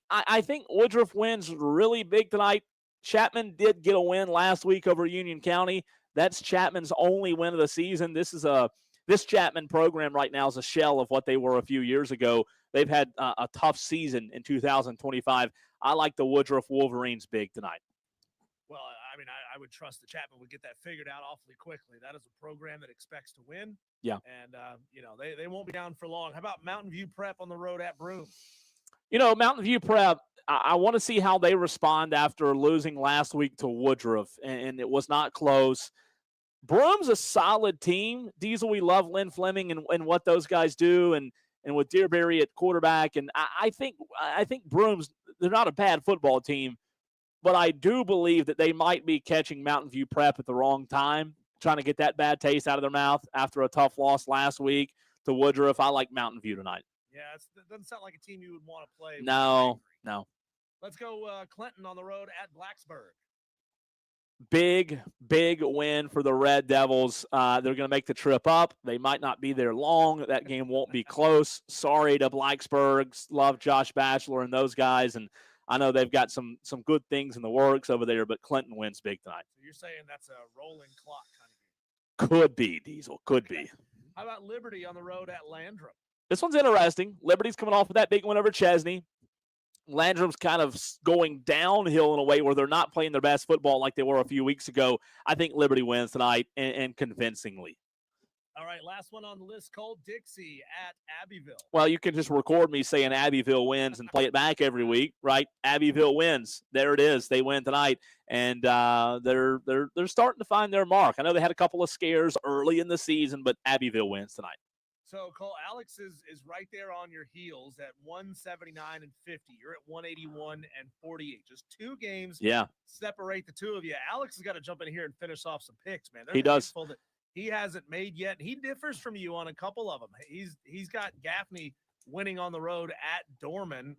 Speaker 4: think Woodruff wins really big tonight. Chapman did get a win last week over Union County. That's Chapman's only win of the season. This Chapman program right now is a shell of what they were a few years ago. They've had a tough season in 2025. I like the Woodruff Wolverines big tonight.
Speaker 3: Well, I mean, I would trust that Chapman would get that figured out awfully quickly. That is a program that expects to win.
Speaker 4: Yeah.
Speaker 3: And, they won't be down for long. How about Mountain View Prep on the road at Broome?
Speaker 4: Mountain View Prep, I want to see how they respond after losing last week to Woodruff, and it was not close. Broome's a solid team. Diesel, we love Lynn Fleming and what those guys do, and with Dearberry at quarterback. And I think Broome's, they're not a bad football team, but I do believe that they might be catching Mountain View Prep at the wrong time, trying to get that bad taste out of their mouth after a tough loss last week to Woodruff. I like Mountain View tonight.
Speaker 3: Yeah, it doesn't sound like a team you would want to play.
Speaker 4: No.
Speaker 3: Let's go Clinton on the road at Blacksburg.
Speaker 4: Big win for the Red Devils. They're going to make the trip up. They might not be there long. That game won't be close. Sorry to Blacksburg. Love Josh Batchelor and those guys, and I know they've got some good things in the works over there, but Clinton wins big tonight.
Speaker 3: So you're saying that's a rolling clock kind of game?
Speaker 4: Could be, Diesel. Could be.
Speaker 3: How about Liberty on the road at Landrum?
Speaker 4: This one's interesting. Liberty's coming off of that big win over Chesney. Landrum's kind of going downhill in a way where they're not playing their best football like they were a few weeks ago. I think Liberty wins tonight and convincingly.
Speaker 3: All right, last one on the list, Cole. Dixie at Abbeville.
Speaker 4: Well, you can just record me saying Abbeville wins and play it back every week, right? Abbeville wins. There it is. They win tonight, and they're starting to find their mark. I know they had a couple of scares early in the season, but Abbeville wins tonight.
Speaker 3: So, Cole, Alex is right there on your heels at 179 and 50. You're at 181 and 48. Just 2 games separate the two of you. Alex has got to jump in here and finish off some picks, man.
Speaker 4: He does.
Speaker 3: That he hasn't made yet. He differs from you on a couple of them. He's got Gaffney winning on the road at Dorman.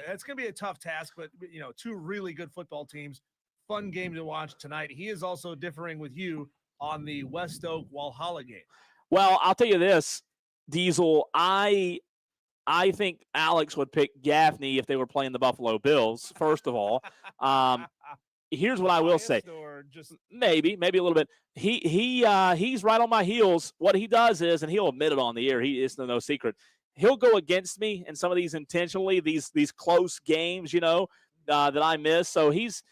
Speaker 3: It's going to be a tough task, but, 2 really good football teams. Fun game to watch tonight. He is also differing with you on the West Oak Walhalla game.
Speaker 4: Well, I'll tell you this, Diesel, I think Alex would pick Gaffney if they were playing the Buffalo Bills, first of all. Here's what I will say.
Speaker 3: Or just
Speaker 4: maybe a little bit. He's right on my heels. What he does is, and he'll admit it on the air, it's no secret, he'll go against me in some of these intentionally, these close games, that I miss. So he's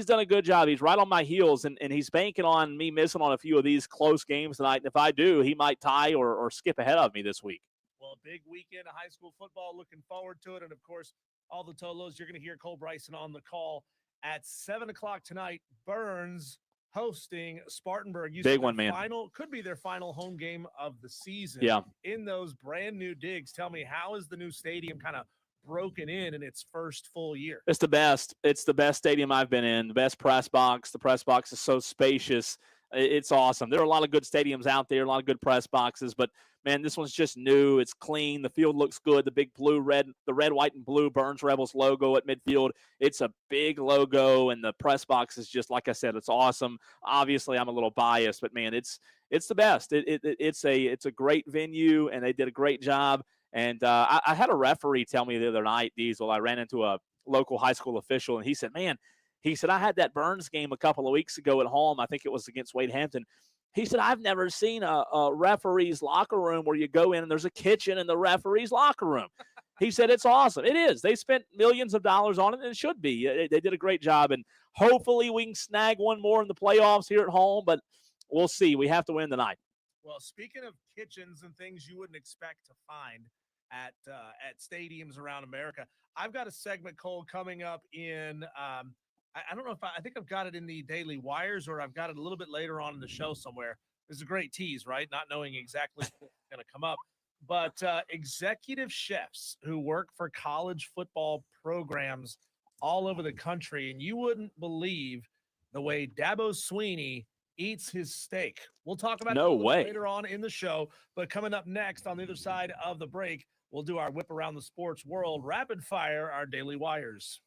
Speaker 4: done a good job. He's right on my heels, and he's banking on me missing on a few of these close games tonight. And if I do, he might tie or skip ahead of me this week.
Speaker 3: Well, big weekend of high school football. Looking forward to it. And, of course, all the Tolos, you're going to hear Cole Bryson on the call at 7 o'clock tonight. Burns hosting Spartanburg.
Speaker 4: Big one, man.
Speaker 3: Could be their final home game of the season.
Speaker 4: Yeah.
Speaker 3: In those brand new digs. Tell me, how is the new stadium kind of broken in its first full year?
Speaker 4: It's the best. It's the best stadium I've been in. The best press box. The press box is so spacious. It's awesome. There are a lot of good stadiums out there, a lot of good press boxes, but man, this one's just new. It's clean. The field looks good. The big the red, white, and blue Burns Rebels logo at midfield. It's a big logo, and the press box is just, like I said, it's awesome. Obviously, I'm a little biased, but man, it's the best. It's a great venue, and they did a great job. And I had a referee tell me the other night, Diesel, I ran into a local high school official, and he said, I had that Burns game a couple of weeks ago at home. I think it was against Wade Hampton. He said, I've never seen a referee's locker room where you go in and there's a kitchen in the referee's locker room. He said, it's awesome. It is. They spent millions of dollars on it, and it should be. They did a great job, and hopefully we can snag one more in the playoffs here at home, but we'll see. We have to win tonight.
Speaker 3: Well, speaking of kitchens and things you wouldn't expect to find at stadiums around America, I've got a segment, Cole, coming up in I don't know if I think I've got it in the Daily Wires, or I've got it a little bit later on in the show somewhere. It's a great tease, right? Not knowing exactly what's going to come up. But executive chefs who work for college football programs all over the country, and you wouldn't believe the way Dabo Sweeney eats his steak. We'll talk about it later on in the show. But coming up next on the other side of the break, we'll do our whip around the sports world, rapid fire, our Daily Wires.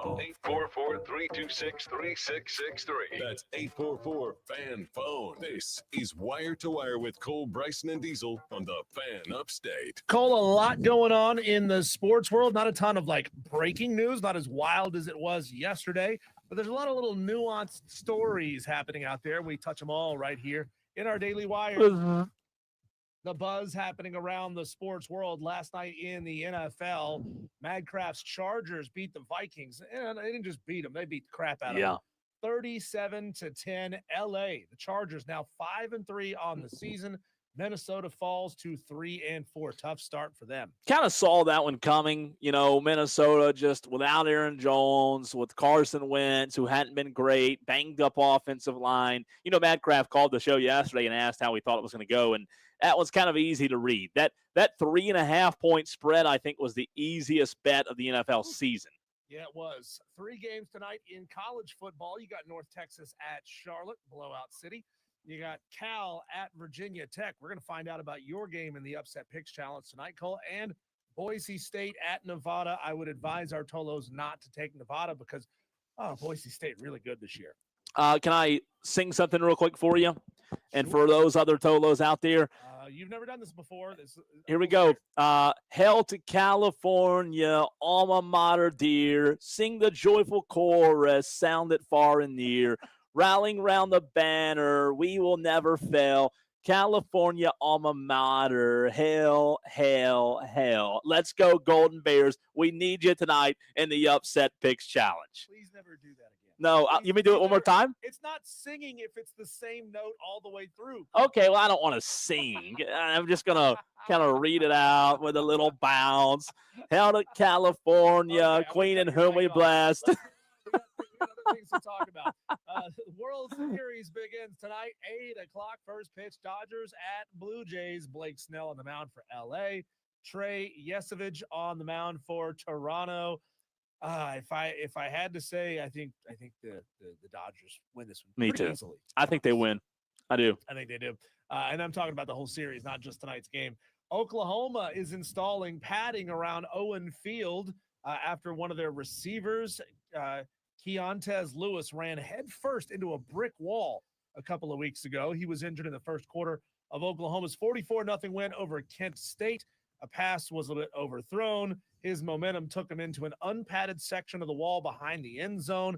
Speaker 1: Call 844-326-3663. That's 844-FAN-PHONE. This is Wire to Wire with Cole, Bryson, and Diesel on the Fan Upstate.
Speaker 3: Cole, a lot going on in the sports world. Not a ton of breaking news, not as wild as it was yesterday, but there's a lot of little nuanced stories happening out there. We touch them all right here in our Daily Wire. The buzz happening around the sports world last night in the NFL. Madcraft's Chargers beat the Vikings, and they didn't just beat them; they beat the crap out of them. 37-10. LA. The Chargers now 5-3 on the season. Minnesota falls to 3-4. Tough start for them.
Speaker 4: Kind of saw that one coming. Minnesota just without Aaron Jones, with Carson Wentz, who hadn't been great, banged up offensive line. Madcraft called the show yesterday and asked how we thought it was going to go, and that was kind of easy to read. That 3.5-point spread, I think, was the easiest bet of the NFL season.
Speaker 3: Yeah, it was. 3 games tonight in college football. You got North Texas at Charlotte, blowout city. You got Cal at Virginia Tech. We're going to find out about your game in the Upset Picks Challenge tonight, Cole. And Boise State at Nevada. I would advise our Tolos not to take Nevada because, Boise State really good this year.
Speaker 4: Can I sing something real quick for you? And for those other Tolos out there?
Speaker 3: You've never done this before.
Speaker 4: Here we go. Hail to California, alma mater dear. Sing the joyful chorus, sound it far and near. Rallying round the banner, we will never fail. California alma mater, hail, hail, hail. Let's go, Golden Bears. We need you tonight in the Upset Picks Challenge.
Speaker 3: Please never do that again.
Speaker 4: No, you may do it one more time?
Speaker 3: It's not singing if it's the same note all the way through.
Speaker 4: Okay, well, I don't want to sing. I'm just going to kind of read it out with a little bounce. Hail to California, Queen in whom we blessed.
Speaker 3: We got other things to talk about. The World Series begins tonight, 8 o'clock. First pitch, Dodgers at Blue Jays. Blake Snell on the mound for L.A. Trey Yesovich on the mound for Toronto. If I had to say, I think the Dodgers win this one.
Speaker 4: Me too.
Speaker 3: Easily.
Speaker 4: I think they win. I do.
Speaker 3: I think they do. And I'm talking about the whole series, not just tonight's game. Oklahoma is installing padding around Owen Field after one of their receivers, Keontez Lewis, ran headfirst into a brick wall a couple of weeks ago. He was injured in the first quarter of Oklahoma's 44-0 win over Kent State. A pass was a bit overthrown. His momentum took him into an unpadded section of the wall behind the end zone,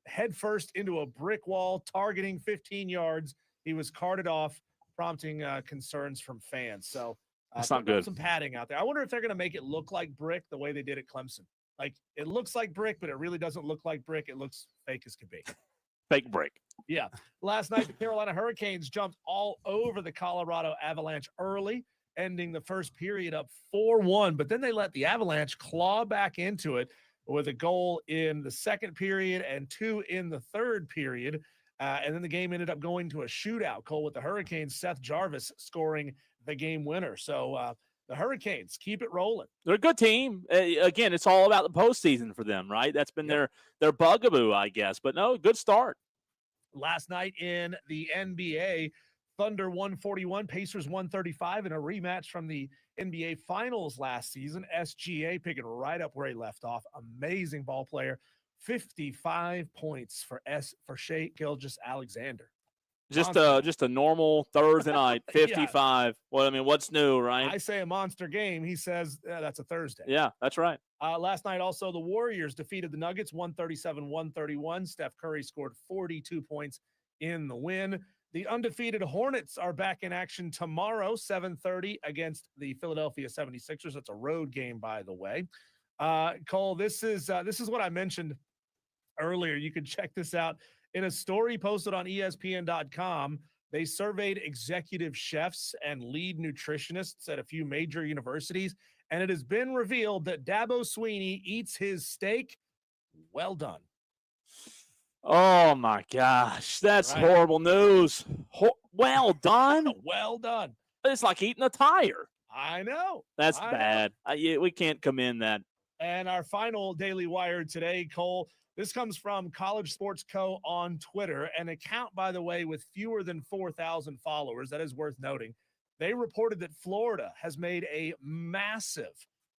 Speaker 3: headfirst into a brick wall, targeting 15 yards. He was carted off, prompting concerns from fans. So
Speaker 4: that's not good.
Speaker 3: Some padding out there. I wonder if they're going to make it look like brick the way they did at Clemson. Like, it looks like brick, but it really doesn't look like brick. It looks fake as can be.
Speaker 4: Fake brick.
Speaker 3: Yeah. Last night, the Carolina Hurricanes jumped all over the Colorado Avalanche early, ending the first period up 4-1. But then they let the Avalanche claw back into it with a goal in the second period and 2 in the third period. And then the game ended up going to a shootout, Cole, with the Hurricanes, Seth Jarvis scoring the game winner. So the Hurricanes keep it rolling.
Speaker 4: They're a good team. Again, it's all about the postseason for them, right? That's been their bugaboo, I guess. But no, good start.
Speaker 3: Last night in the NBA, Thunder 141, Pacers 135 in a rematch from the NBA Finals last season. SGA picking right up where he left off. Amazing ball player. 55 points for Shai Gilgeous-Alexander.
Speaker 4: Just a normal Thursday night, 55. Yeah. Well, I mean, what's new, right?
Speaker 3: I say a monster game. He says that's a Thursday.
Speaker 4: Yeah, that's right.
Speaker 3: Last night, also, the Warriors defeated the Nuggets 137-131. Steph Curry scored 42 points in the win. The undefeated Hornets are back in action tomorrow, 7:30 against the Philadelphia 76ers. That's a road game, by the way. Cole, this is what I mentioned earlier. You can check this out in a story posted on ESPN.com. They surveyed executive chefs and lead nutritionists at a few major universities, and it has been revealed that Dabo Swinney eats his steak well done.
Speaker 4: Oh, my gosh. That's horrible news. Well done?
Speaker 3: Well done.
Speaker 4: It's like eating a tire.
Speaker 3: I know.
Speaker 4: That's bad. We can't commend that.
Speaker 3: And our final Daily Wire today, Cole, this comes from College Sports Co. on Twitter, an account, by the way, with fewer than 4,000 followers. That is worth noting. They reported that Florida has made a massive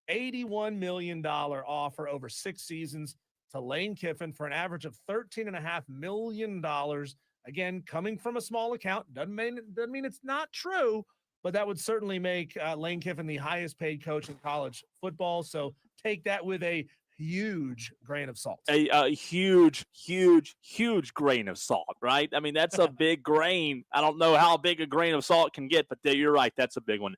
Speaker 3: $81 million offer over 6 seasons to Lane Kiffin for an average of $13.5 million. Again, coming from a small account doesn't mean it's not true, but that would certainly make Lane Kiffin the highest paid coach in college football. So take that with a huge grain of salt.
Speaker 4: A huge, huge, huge grain of salt, right? I mean, that's a big grain. I don't know how big a grain of salt can get, but you're right. That's a big one.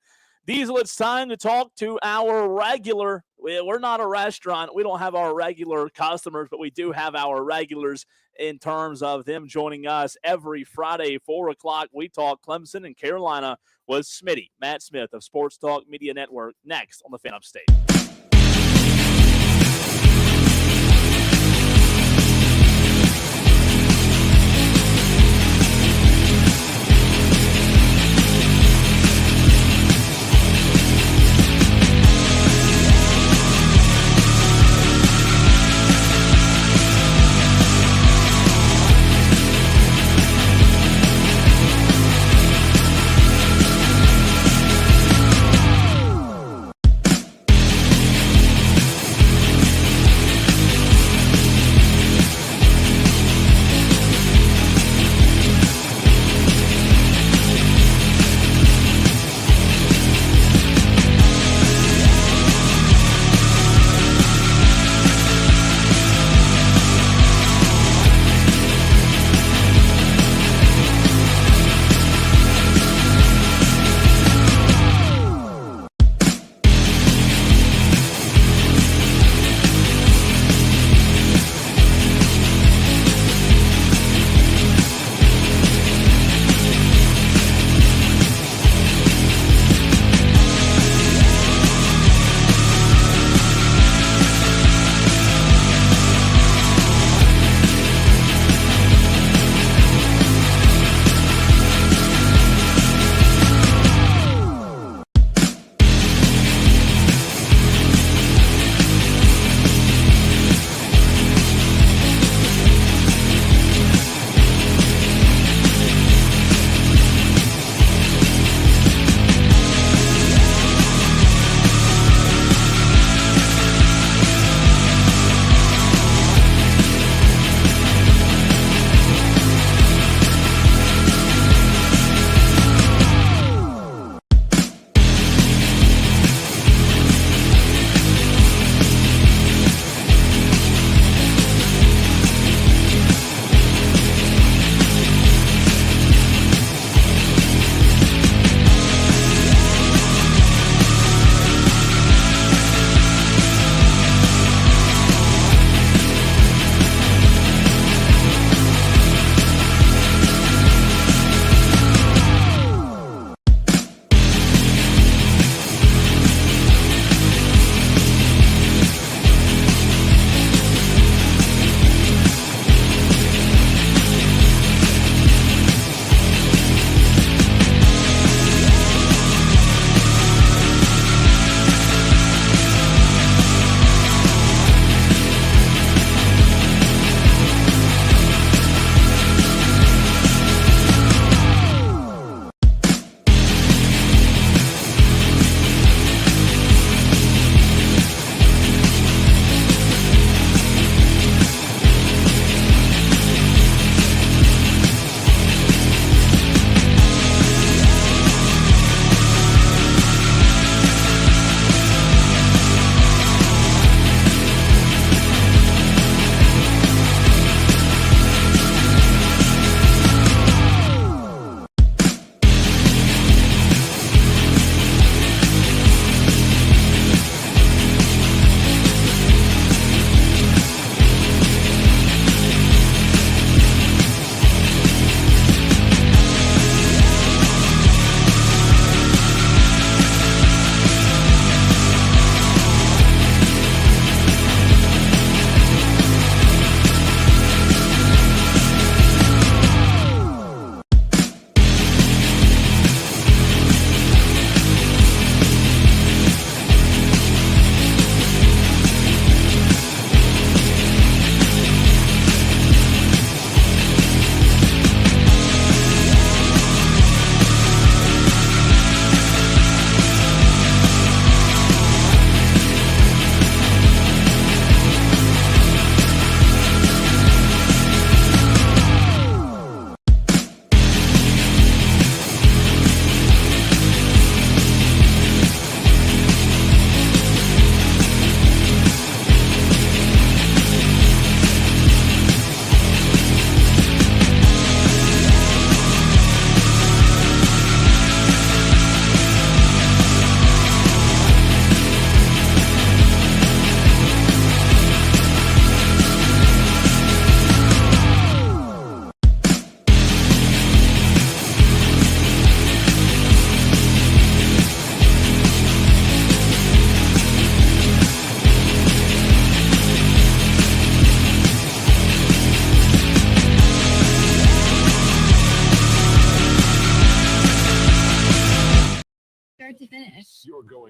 Speaker 4: Diesel, it's time to talk to our regular. We're not a restaurant. We don't have our regular customers, but we do have our regulars in terms of them joining us every Friday, 4 o'clock. We talk Clemson and Carolina with Smitty, Matt Smith of Sports Talk Media Network, next on the Fan Upstate.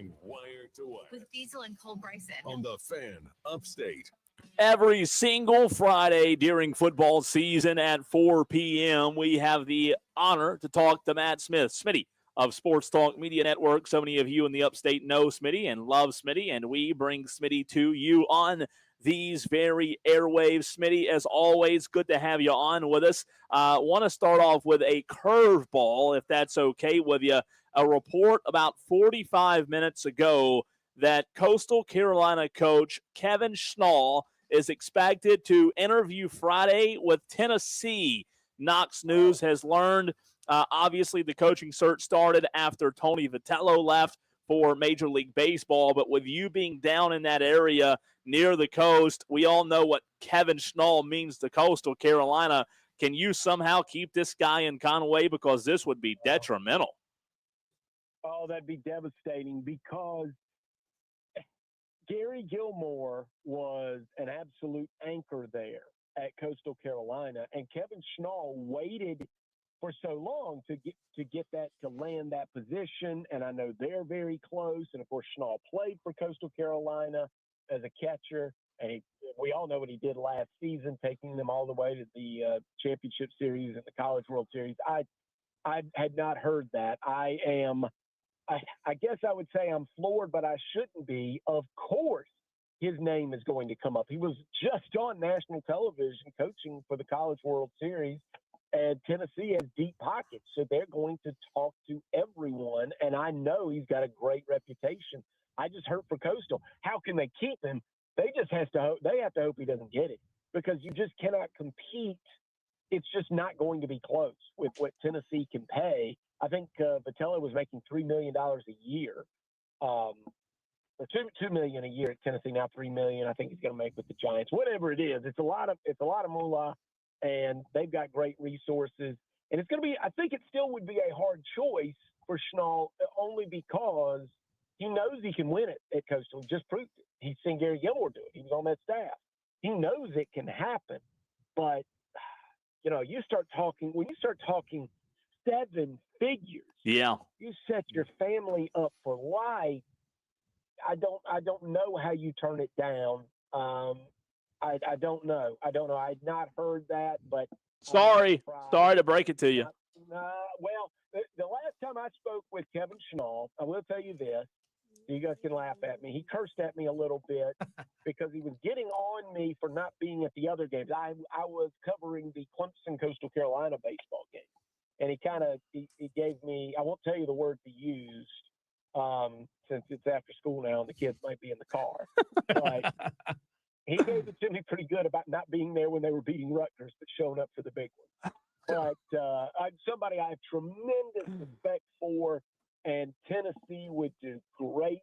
Speaker 1: going wire to wire
Speaker 2: with Diesel and Cole Bryson.
Speaker 1: on the Fan Upstate.
Speaker 4: Every single Friday during football season at 4 p.m., we have the honor to talk to Matt Smith, Smitty of Sports Talk Media Network. So many of you in the upstate know Smitty and love Smitty, and we bring Smitty to you on these very airwaves. Smitty, as always, good to have you on with us. Want to start off with a curveball, if that's okay with you. A report about 45 minutes ago that Coastal Carolina coach Kevin Schnall is expected to interview Friday with Tennessee. Knox News has learned, obviously, the coaching search started after Tony Vitello left for Major League Baseball. But with you being down in that area near the coast, we all know what Kevin Schnall means to Coastal Carolina. Can you somehow keep this guy in Conway? Because this would be detrimental.
Speaker 5: Oh, that'd be devastating because Gary Gilmore was an absolute anchor there at Coastal Carolina, and Kevin Schnall waited for so long to get that, to land that position. And I know they're very close. And of course, Schnall played for Coastal Carolina as a catcher, and we all know what he did last season, taking them all the way to the championship series and the College World Series. I had not heard that. I guess I would say I'm floored, but I shouldn't be. Of course, his name is going to come up. He was just on national television coaching for the College World Series, and Tennessee has deep pockets, so they're going to talk to everyone, and I know he's got a great reputation. I just hurt for Coastal. How can they keep him? They have to hope he doesn't get it, because you just cannot compete. It's just not going to be close with what Tennessee can pay. I think Vitello was making $3 million a year, or $2 million a year at Tennessee. Now $3 million. I think he's going to make with the Giants. Whatever it is, it's a lot of moolah, and they've got great resources. And it's going to be. I think it still would be a hard choice for Schnall, only because he knows he can win it at Coastal. He just proved it. He's seen Gary Gilmore do it. He was on that staff. He knows it can happen, but when you start talking 7 figures.
Speaker 4: Yeah.
Speaker 5: You set your family up for life. I don't know how you turn it down. I don't know. I had not heard that, but
Speaker 4: Sorry to break it to you.
Speaker 5: Well, the last time I spoke with Kevin Schnall, I will tell you this. You guys can laugh at me. He cursed at me a little bit because he was getting on me for not being at the other games. I was covering the Clemson Coastal Carolina baseball game. And he gave me, I won't tell you the word he used since it's after school now and the kids might be in the car. But he gave it to me pretty good about not being there when they were beating Rutgers, but showing up for the big one. But somebody I have tremendous respect for, and Tennessee would do great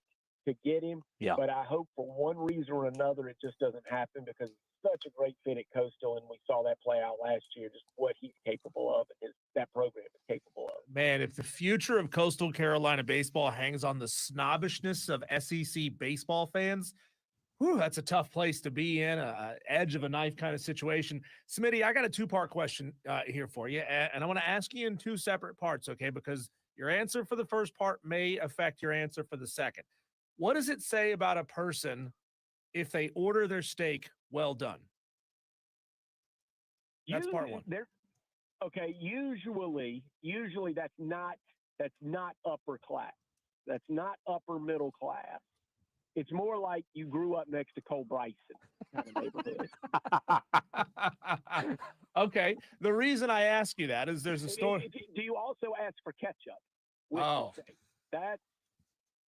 Speaker 5: to get him.
Speaker 4: Yeah.
Speaker 5: But I hope for one reason or another it just doesn't happen, because it's such a great fit at Coastal, and we saw that play out last year, just what he's capable of and that program is capable of.
Speaker 3: Man, if the future of Coastal Carolina baseball hangs on the snobbishness of SEC baseball fans, that's a tough place to be in, a edge of a knife kind of situation. Smitty, I got a 2-part question here for you, and I want to ask you in 2 separate parts, okay? Because your answer for the first part may affect your answer for the second. What does it say about a person if they order their steak well done? That's part one.
Speaker 5: Okay, usually that's not upper class. That's not upper middle class. It's more like you grew up next to Cole Bryson kind of neighborhood.
Speaker 3: Okay. The reason I ask you that is there's a story.
Speaker 5: Do you also ask for ketchup?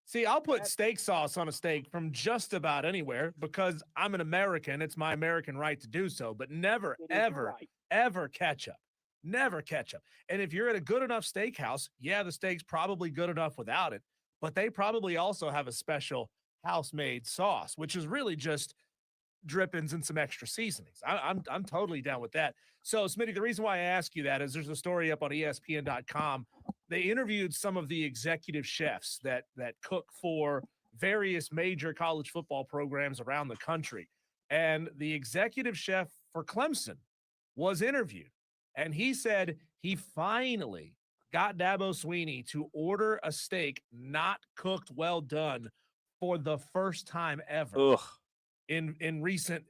Speaker 3: See, I'll put steak sauce on a steak from just about anywhere because I'm an American. It's my American right to do so, but never, ever ketchup. Never ketchup. And if you're at a good enough steakhouse, the steak's probably good enough without it, but they probably also have a special house-made sauce, which is really just drippings and some extra seasonings. I'm totally down with that. So, Smitty, the reason why I ask you that is there's a story up on ESPN.com. They interviewed some of the executive chefs that cook for various major college football programs around the country. And the executive chef for Clemson was interviewed. And he said he finally got Dabo Swinney to order a steak not cooked well done for the first time ever
Speaker 4: Ugh.
Speaker 3: in recent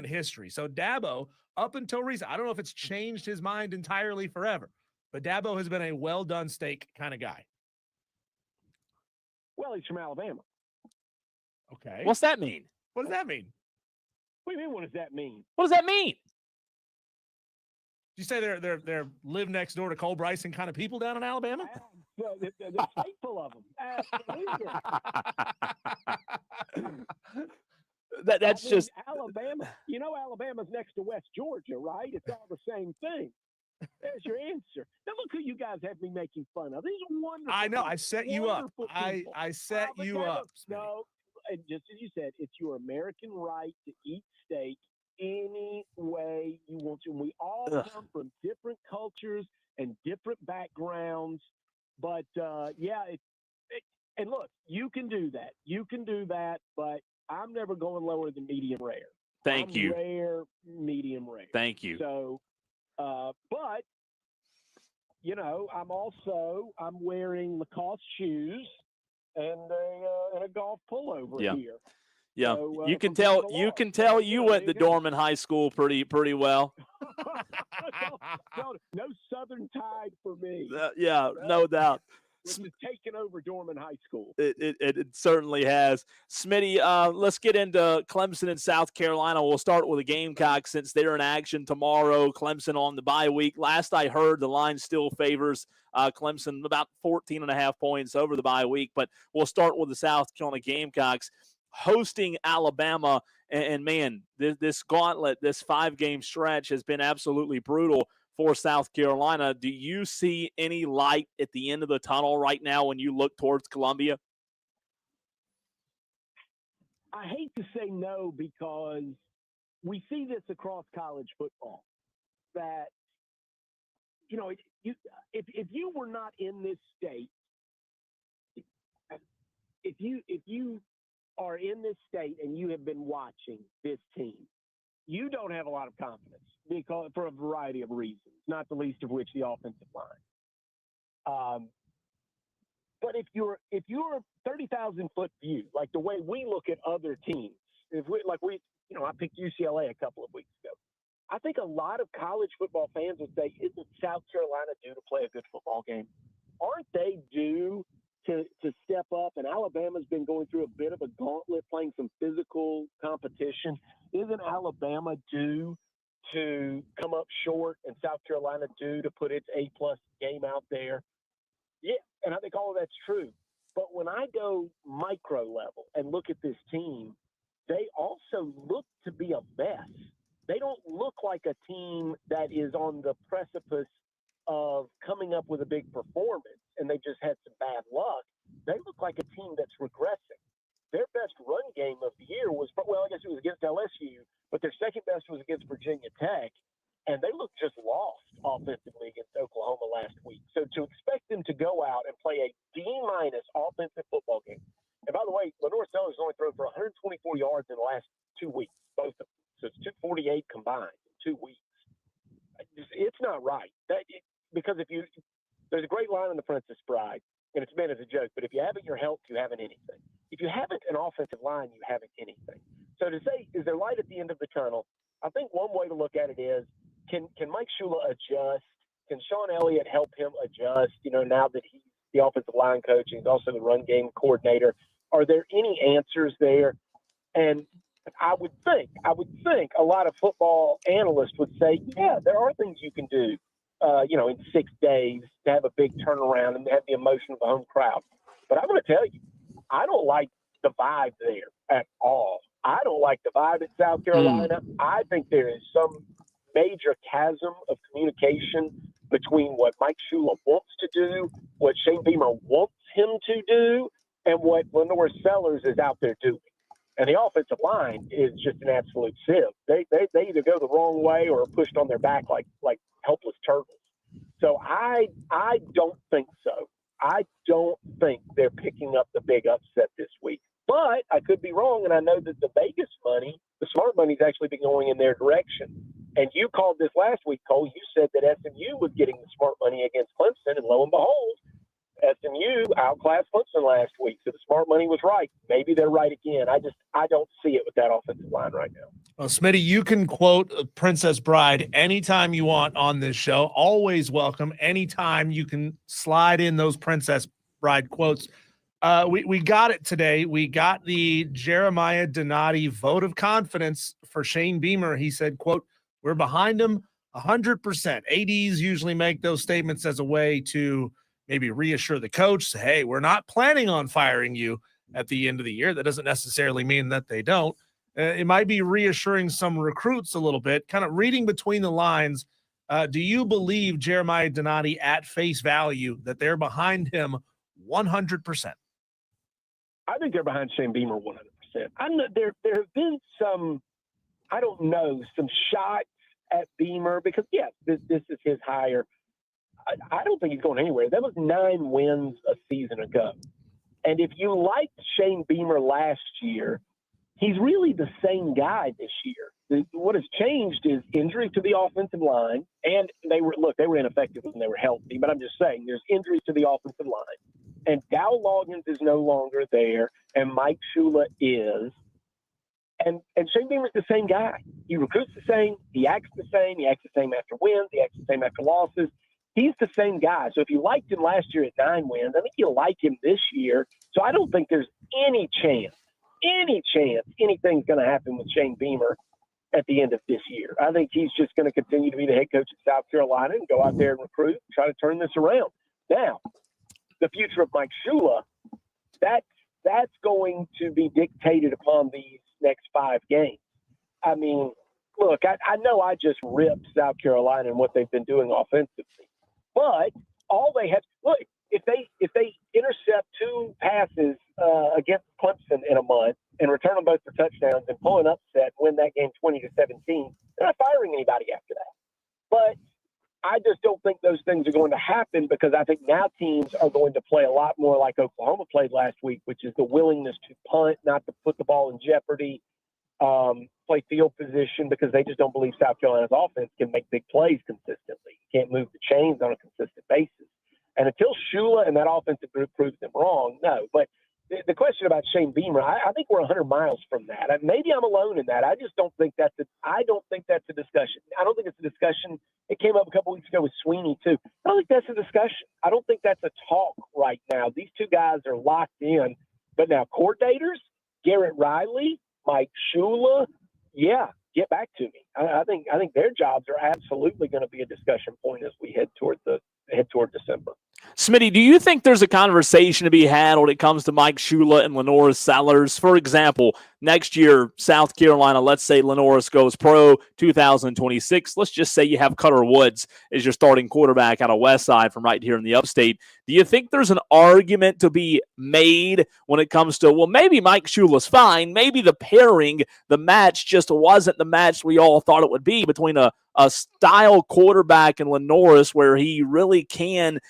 Speaker 3: history. So Dabo, up until recent, I don't know if it's changed his mind entirely forever, but Dabo has been a well done steak kind of guy.
Speaker 5: Well, he's from Alabama.
Speaker 3: Okay.
Speaker 4: What's that mean?
Speaker 3: What does that mean?
Speaker 5: What do you mean? What does that mean?
Speaker 4: What does that mean?
Speaker 3: Did you say they're live next door to Cole Bryson kind of people down in Alabama?
Speaker 5: There's a state full of them.
Speaker 4: That's just
Speaker 5: Alabama. You know, Alabama's next to West Georgia, right? It's all the same thing. There's your answer. Now look who you guys have me making fun of. These are wonderful.
Speaker 3: I know. I set you up.
Speaker 5: People.
Speaker 3: I set you up.
Speaker 5: No, and just as you said, it's your American right to eat steak any way you want to. And we all come from different cultures and different backgrounds. But yeah, and look, you can do that. You can do that, but I'm never going lower than medium rare.
Speaker 4: Thank you.
Speaker 5: Rare, medium rare.
Speaker 4: Thank you.
Speaker 5: So, but you know, I'm wearing Lacoste shoes and a golf pullover here.
Speaker 4: Yeah,
Speaker 5: So,
Speaker 4: you can tell. You can tell you went to Dorman High School pretty well.
Speaker 5: no Southern Tide for me.
Speaker 4: Yeah, no doubt.
Speaker 5: It's taken over Dorman High School.
Speaker 4: It certainly has. Smitty, let's get into Clemson and South Carolina. We'll start with the Gamecocks since they're in action tomorrow. Clemson on the bye week. Last I heard, the line still favors Clemson about 14.5 points over the bye week. But we'll start with the South Carolina Gamecocks hosting Alabama. And man, this gauntlet, this 5-game stretch has been absolutely brutal for South Carolina. Do you see any light at the end of the tunnel right now when you look towards Columbia?
Speaker 5: I hate to say no because we see this across college football that, you know, if you were not in this state, if you are in this state and you have been watching this team, you don't have a lot of confidence because for a variety of reasons, not the least of which the offensive line. But if you're 30,000-foot view, like the way we look at other teams, I picked UCLA a couple of weeks ago. I think a lot of college football fans would say, isn't South Carolina due to play a good football game? Aren't they due to step up? And Alabama's been going through a bit of a gauntlet, playing some physical competition. Isn't Alabama due to come up short and South Carolina due to put its A-plus game out there? Yeah, and I think all of that's true. But when I go micro level and look at this team, they also look to be a mess. They don't look like a team that is on the precipice of coming up with a big performance and they just had some bad luck. They look like a team that's regressing. Their best run game of the year was, well, I guess it was against LSU, but their second best was against Virginia Tech, and they looked just lost offensively against Oklahoma last week. So to expect them to go out and play a D-minus offensive football game, and by the way, Lenore Sellers has only thrown for 124 yards in the last 2 weeks, both of them. So it's 248 combined in 2 weeks. It's not right. Because there's a great line in The Princess Bride, and it's meant as a joke, but if you haven't your health, you haven't anything. If you haven't an offensive line, you haven't anything. So to say, is there light at the end of the tunnel? I think one way to look at it is, can Mike Shula adjust? Can Sean Elliott help him adjust, now that he's the offensive line coach and he's also the run game coordinator? Are there any answers there? And I would think a lot of football analysts would say, yeah, there are things you can do, in 6 days to have a big turnaround and have the emotion of the home crowd. But I'm going to tell you, I don't like the vibe there at all. I don't like the vibe at South Carolina. I think there is some major chasm of communication between what Mike Shula wants to do, what Shane Beamer wants him to do, and what Lenore Sellers is out there doing. And the offensive line is just an absolute sieve. They either go the wrong way or are pushed on their back like helpless turtles. So I don't think so. I don't think they're picking up the big upset this week. But I could be wrong, and I know that the Vegas money, the smart money, has actually been going in their direction. And you called this last week, Cole. You said that SMU was getting the smart money against Clemson, and lo and behold, SMU outclassed Clemson last week. So the smart money was right. Maybe they're right again. I don't see it with that offensive line right now.
Speaker 3: Well, Smitty, you can quote Princess Bride anytime you want on this show. Always welcome. Anytime you can slide in those Princess Bride quotes. We got it today. We got the Jeremiah Donati vote of confidence for Shane Beamer. He said, quote, "We're behind him 100%. ADs usually make those statements as a way to maybe reassure the coach. Say, hey, we're not planning on firing you at the end of the year. That doesn't necessarily mean that they don't. It might be reassuring some recruits a little bit, kind of reading between the lines. Do you believe Jeremiah Donati at face value that they're behind him 100%?
Speaker 5: I think they're behind Shane Beamer 100%. There have been some, I don't know, some shots at Beamer because, yes, this is his hire. I don't think he's going anywhere. That was 9 wins a season ago. And if you liked Shane Beamer last year, he's really the same guy this year. What has changed is injury to the offensive line, and they were ineffective when they were healthy, but I'm just saying there's injuries to the offensive line. And Dow Loggins is no longer there, and Mike Shula is. And Shane Beamer's the same guy. He recruits the same. He acts the same. He acts the same after wins. He acts the same after losses. He's the same guy. So if you liked him last year at 9 wins, I think you'll like him this year. So I don't think there's any chance anything's going to happen with Shane Beamer at the end of this year. I think he's just going to continue to be the head coach of South Carolina and go out there and recruit, try to turn this around. Now, the future of Mike Shula, that's going to be dictated upon these next 5 games. I mean, look, I know I just ripped South Carolina and what they've been doing offensively, but all they have – look, if they intercept 2 passes against Clemson in a month and return them both for touchdowns and pull an upset, win that game 20-17, they're not firing anybody after that. But I just don't think those things are going to happen because I think now teams are going to play a lot more like Oklahoma played last week, which is the willingness to punt, not to put the ball in jeopardy, play field position because they just don't believe South Carolina's offense can make big plays consistently. You can't move the chains on a consistent basis. And until Shula and that offensive group proves them wrong, no. But the question about Shane Beamer, I think we're 100 miles from that. Maybe I'm alone in that. I just don't think that's a discussion. I don't think it's a discussion. It came up a couple weeks ago with Sweeney too. I don't think that's a discussion. I don't think that's a talk right now. These 2 guys are locked in. But now coordinators, Garrett Riley, Mike Shula, yeah, get back to me. I think their jobs are absolutely going to be a discussion point as we head toward December.
Speaker 4: Smitty, do you think there's a conversation to be had when it comes to Mike Shula and Lenoris Sellers? For example, next year, South Carolina, let's say Lenoris goes pro 2026. Let's just say you have Cutter Woods as your starting quarterback out of Westside from right here in the upstate. Do you think there's an argument to be made when it comes to, well, maybe Mike Shula's fine. Maybe the pairing, the match just wasn't the match we all thought it would be between a style quarterback and Lenoris where he really can,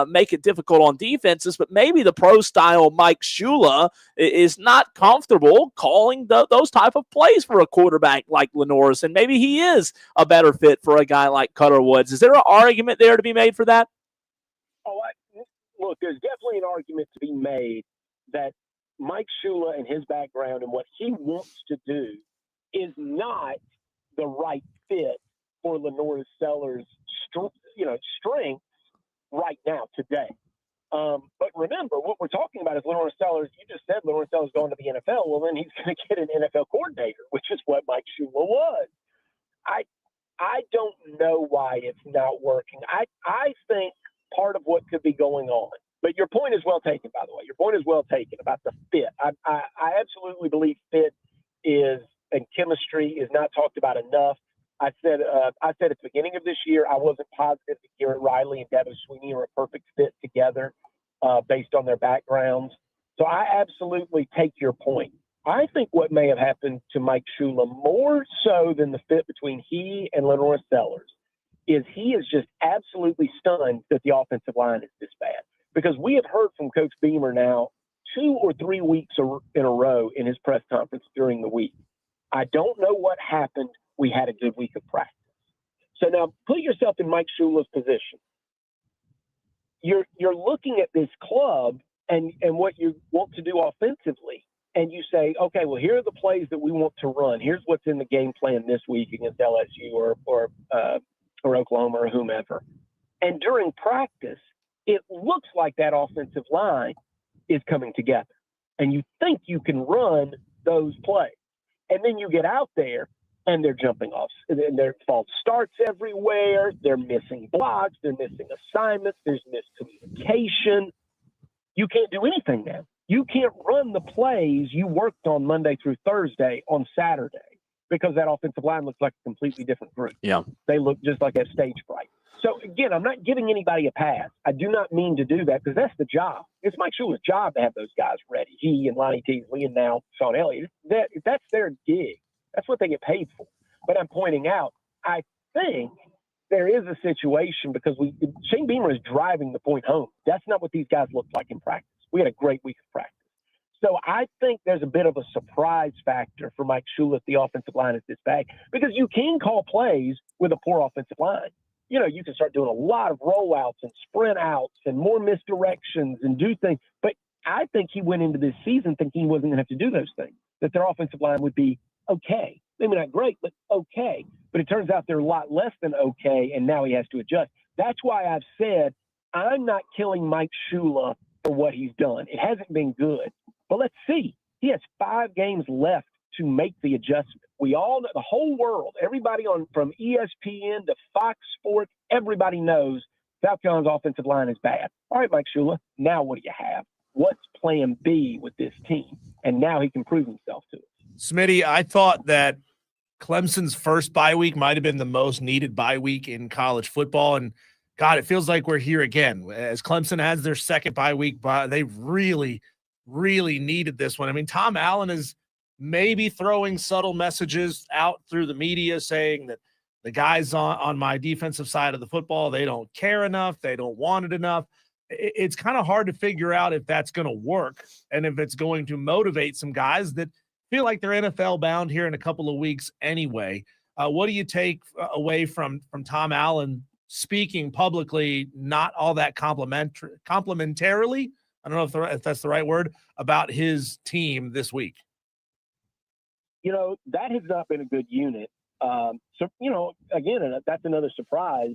Speaker 4: make it difficult on defenses, but maybe the pro style Mike Shula is not comfortable calling those type of plays for a quarterback like Lenoris, and maybe he is a better fit for a guy like Cutter Woods. Is there an argument there to be made for that?
Speaker 5: Look, there's definitely an argument to be made that Mike Shula and his background and what he wants to do is not the right fit for Lenoris Sellers' strengths right now, today. But remember, what we're talking about is Lenoris Sellers. You just said Lenoris Sellers going to the NFL. Well, then he's going to get an NFL coordinator, which is what Mike Shula was. I don't know why it's not working. I think part of what could be going on. But your point is well taken, by the way. Your point is well taken about the fit. I absolutely believe fit is and chemistry is not talked about enough. I said at the beginning of this year, I wasn't positive that Garrett Riley and Dabo Sweeney are a perfect fit together based on their backgrounds. So I absolutely take your point. I think what may have happened to Mike Shula more so than the fit between he and Lenoris Sellers is he is just absolutely stunned that the offensive line is this bad. Because we have heard from Coach Beamer now 2 or 3 weeks in a row in his press conference during the week. I don't know what happened. we had a good week of practice. So now put yourself in Mike Shula's position. You're looking at this club and what you want to do offensively, and you say, okay, well, here are the plays that we want to run. Here's what's in the game plan this week against LSU or Oklahoma or whomever. And during practice, it looks like that offensive line is coming together, and you think you can run those plays. And then you get out there, and they're jumping off. There are false starts everywhere. They're missing blocks. They're missing assignments. There's miscommunication. You can't do anything now. You can't run the plays you worked on Monday through Thursday on Saturday because that offensive line looks like a completely different group.
Speaker 4: Yeah.
Speaker 5: They look just like a stage fright. So, again, I'm not giving anybody a pass. I do not mean to do that because that's the job. It's Mike Shula's job to have those guys ready. He and Lonnie Teasley and now Sean Elliott. That's their gig. That's what they get paid for. But I'm pointing out, I think there is a situation because Shane Beamer is driving the point home. That's not what these guys looked like in practice. We had a great week of practice. So I think there's a bit of a surprise factor for Mike Shula if the offensive line is this bad because you can call plays with a poor offensive line. You know, you can start doing a lot of rollouts and sprint outs and more misdirections and do things. But I think he went into this season thinking he wasn't going to have to do those things, that their offensive line would be okay. Maybe not great, but okay. But it turns out they're a lot less than okay, and now he has to adjust. That's why I've said I'm not killing Mike Shula for what he's done. It hasn't been good. But let's see. He has 5 games left to make the adjustment. We all know, the whole world, everybody from ESPN to Fox Sports, everybody knows South Carolina's offensive line is bad. All right, Mike Shula, now what do you have? What's plan B with this team? And now he can prove himself to us.
Speaker 3: Smitty, I thought that Clemson's first bye week might have been the most needed bye week in college football. And, God, it feels like we're here again. As Clemson has their second bye week, they really, really needed this one. I mean, Tom Allen is maybe throwing subtle messages out through the media saying that the guys on my defensive side of the football, they don't care enough. They don't want it enough. It's kind of hard to figure out if that's going to work and if it's going to motivate some guys that feel like they're NFL bound here in a couple of weeks anyway. What do you take away from Tom Allen speaking publicly, not all that complimentarily? I don't know if that's the right word, about his team this week.
Speaker 5: You know, that has not been a good unit. So, you know, again, that's another surprise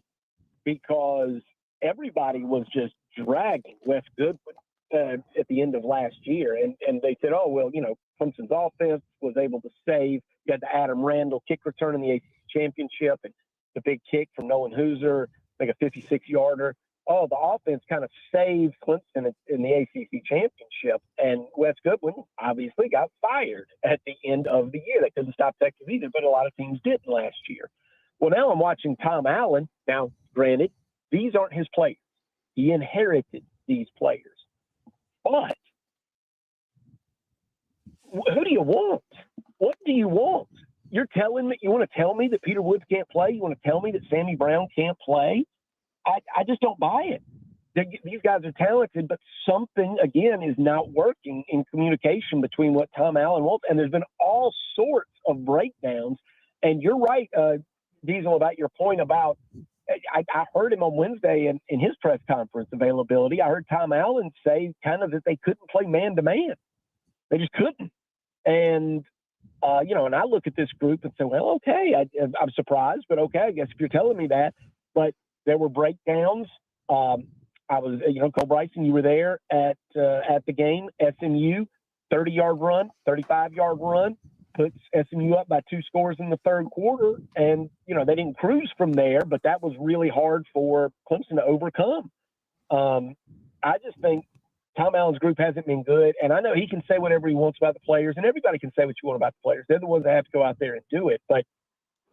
Speaker 5: because everybody was just dragging Wes Goodwin at the end of last year. And they said, oh, well, you know, Clemson's offense was able to save. You had the Adam Randall kick return in the ACC championship and the big kick from Nolan Hooser, like a 56-yarder. Oh, the offense kind of saved Clemson in the ACC championship. And Wes Goodwin obviously got fired at the end of the year. They couldn't stop Texas either, but a lot of teams did last year. Well, now I'm watching Tom Allen. Now, granted, these aren't his players. He inherited these players. But who do you want? What do you want? You're telling me you want to tell me that Peter Woods can't play? You want to tell me that Sammy Brown can't play? I just don't buy it. These guys are talented, but something, again, is not working in communication between what Tom Allen wants. And there's been all sorts of breakdowns. And you're right, Diesel, about your point about I heard him on Wednesday in his press conference availability. I heard Tom Allen say kind of that they couldn't play man-to-man. They just couldn't. And, you know, and I look at this group and say, well, okay, I'm surprised, but okay, I guess if you're telling me that. But there were breakdowns. I was, you know, Cole Bryson, you were there at the game. SMU, 30-yard run, 35-yard run, puts SMU up by 2 scores in the third quarter. And, you know, they didn't cruise from there, but that was really hard for Clemson to overcome. I just think Tom Allen's group hasn't been good. And I know he can say whatever he wants about the players, and everybody can say what you want about the players. They're the ones that have to go out there and do it. But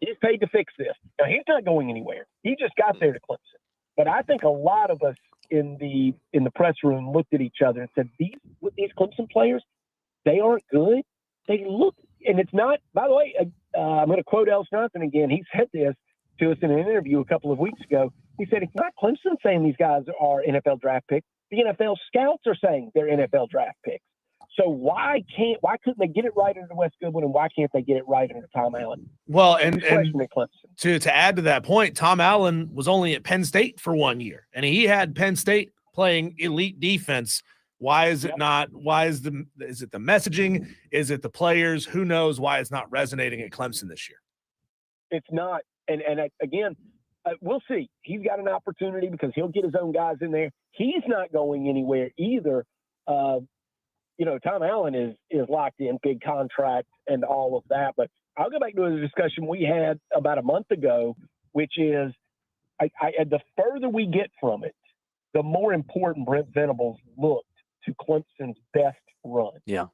Speaker 5: he's paid to fix this. Now, he's not going anywhere. He just got there to Clemson. But I think a lot of us in the press room looked at each other and said, these Clemson players, they aren't good. They look, and it's not, by the way, I'm going to quote Ellis Johnson again. He said this to us in an interview a couple of weeks ago. He said, it's not Clemson saying these guys are NFL draft picks. The NFL scouts are saying they're NFL draft picks. So why couldn't they get it right under Wes Goodwin, and why can't they get it right under Tom Allen?
Speaker 3: Well,
Speaker 5: Who's freshman at Clemson?
Speaker 3: to add to that point, Tom Allen was only at Penn State for 1 year, and he had Penn State playing elite defense. Why is it not? Why is it the messaging? Is it the players? Who knows why it's not resonating at Clemson this year?
Speaker 5: It's not. And again, we'll see. He's got an opportunity because he'll get his own guys in there. He's not going anywhere either. Tom Allen is locked in, big contract and all of that. But I'll go back to the discussion we had about a month ago, which is the further we get from it, the more important Brent Venables looked to Clemson's best run.
Speaker 4: Yeah.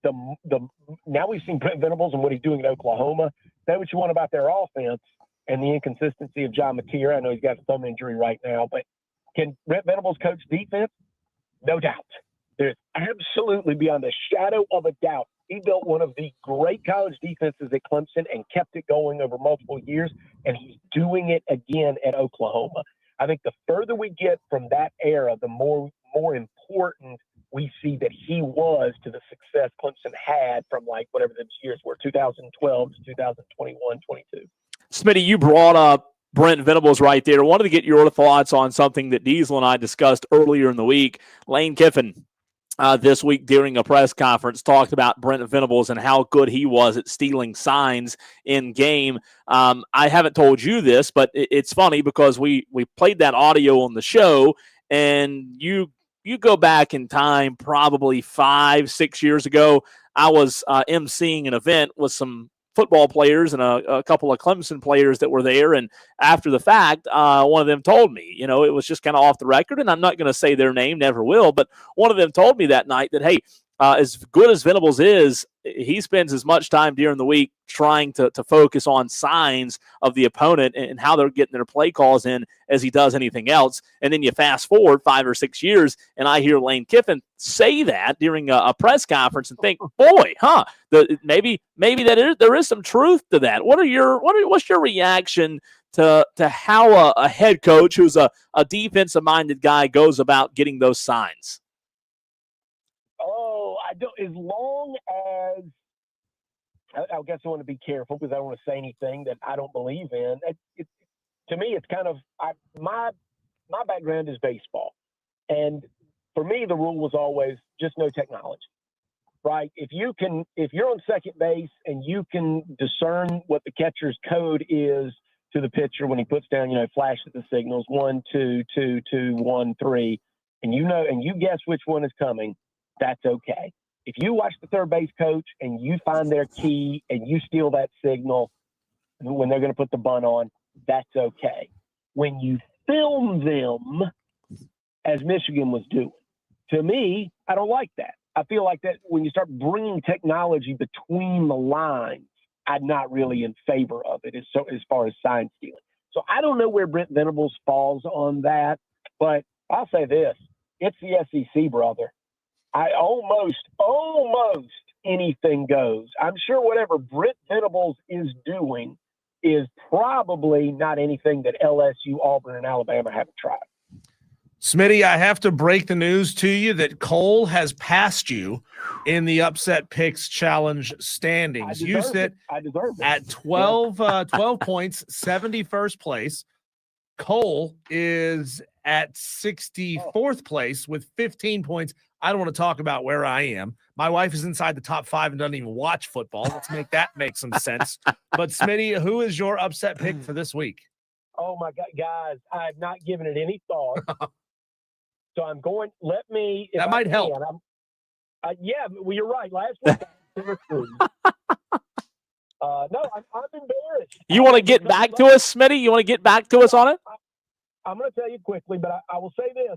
Speaker 5: Now we've seen Brent Venables and what he's doing at Oklahoma. Say what you want about their offense and the inconsistency of John Mateer. I know he's got a thumb injury right now, but can Brent Venables coach defense? No doubt. There's absolutely, beyond a shadow of a doubt, he built one of the great college defenses at Clemson and kept it going over multiple years, and he's doing it again at Oklahoma. I think the further we get from that era, the more important we see that he was to the success Clemson had from like whatever those years were, 2012 to 2021, 22.
Speaker 4: Smitty, you brought up Brent Venables right there. I wanted to get your thoughts on something that Diesel and I discussed earlier in the week. Lane Kiffin this week during a press conference talked about Brent Venables and how good he was at stealing signs in game. I haven't told you this, but it's funny because we played that audio on the show, and you go back in time probably 5-6 years ago. I was emceeing an event with some football players and a couple of Clemson players that were there. And after the fact, one of them told me, it was just kind of off the record, and I'm not going to say their name, never will, but one of them told me that night that, hey, as good as Venables is, he spends as much time during the week trying to focus on signs of the opponent and how they're getting their play calls in as he does anything else. And then you fast forward 5 or 6 years, and I hear Lane Kiffin say that during a press conference and think, boy, maybe there is some truth to that. What's your reaction to how a head coach who's a defensive-minded guy goes about getting those signs?
Speaker 5: I don't. As long as I guess I want to be careful because I don't want to say anything that I don't believe in. To me, it's kind of my background is baseball, and for me, the rule was always just no technology. Right? If you're on second base and you can discern what the catcher's code is to the pitcher when he puts down, flashes the signals 1, 2, 2, 2, 1, 3, and you guess which one is coming. That's okay. If you watch the third base coach and you find their key and you steal that signal when they're going to put the bunt on, that's okay. When you film them, as Michigan was doing, to me, I don't like that. I feel like that when you start bringing technology between the lines, I'm not really in favor of it as far as sign stealing. So I don't know where Brent Venables falls on that, but I'll say this. It's the SEC, brother. Almost anything goes. I'm sure whatever Brent Venables is doing is probably not anything that LSU, Auburn, and Alabama haven't tried.
Speaker 3: Smitty, I have to break the news to you that Cole has passed you in the Upset Picks Challenge standings. You sit at 12 points, 71st place. Cole is at 64th place with 15 points. I don't want to talk about where I am. My wife is inside the top 5 and doesn't even watch football. Let's make that make some sense. But Smitty, who is your upset pick for this week?
Speaker 5: Oh my God, guys, I have not given it any thought. So I'm going, that
Speaker 3: might help.
Speaker 5: Yeah, well, you're right. Last week, no, I'm embarrassed.
Speaker 4: You want to get back to us, Smitty? You want to get back to us on it?
Speaker 5: I'm going to tell you quickly, but I will say this.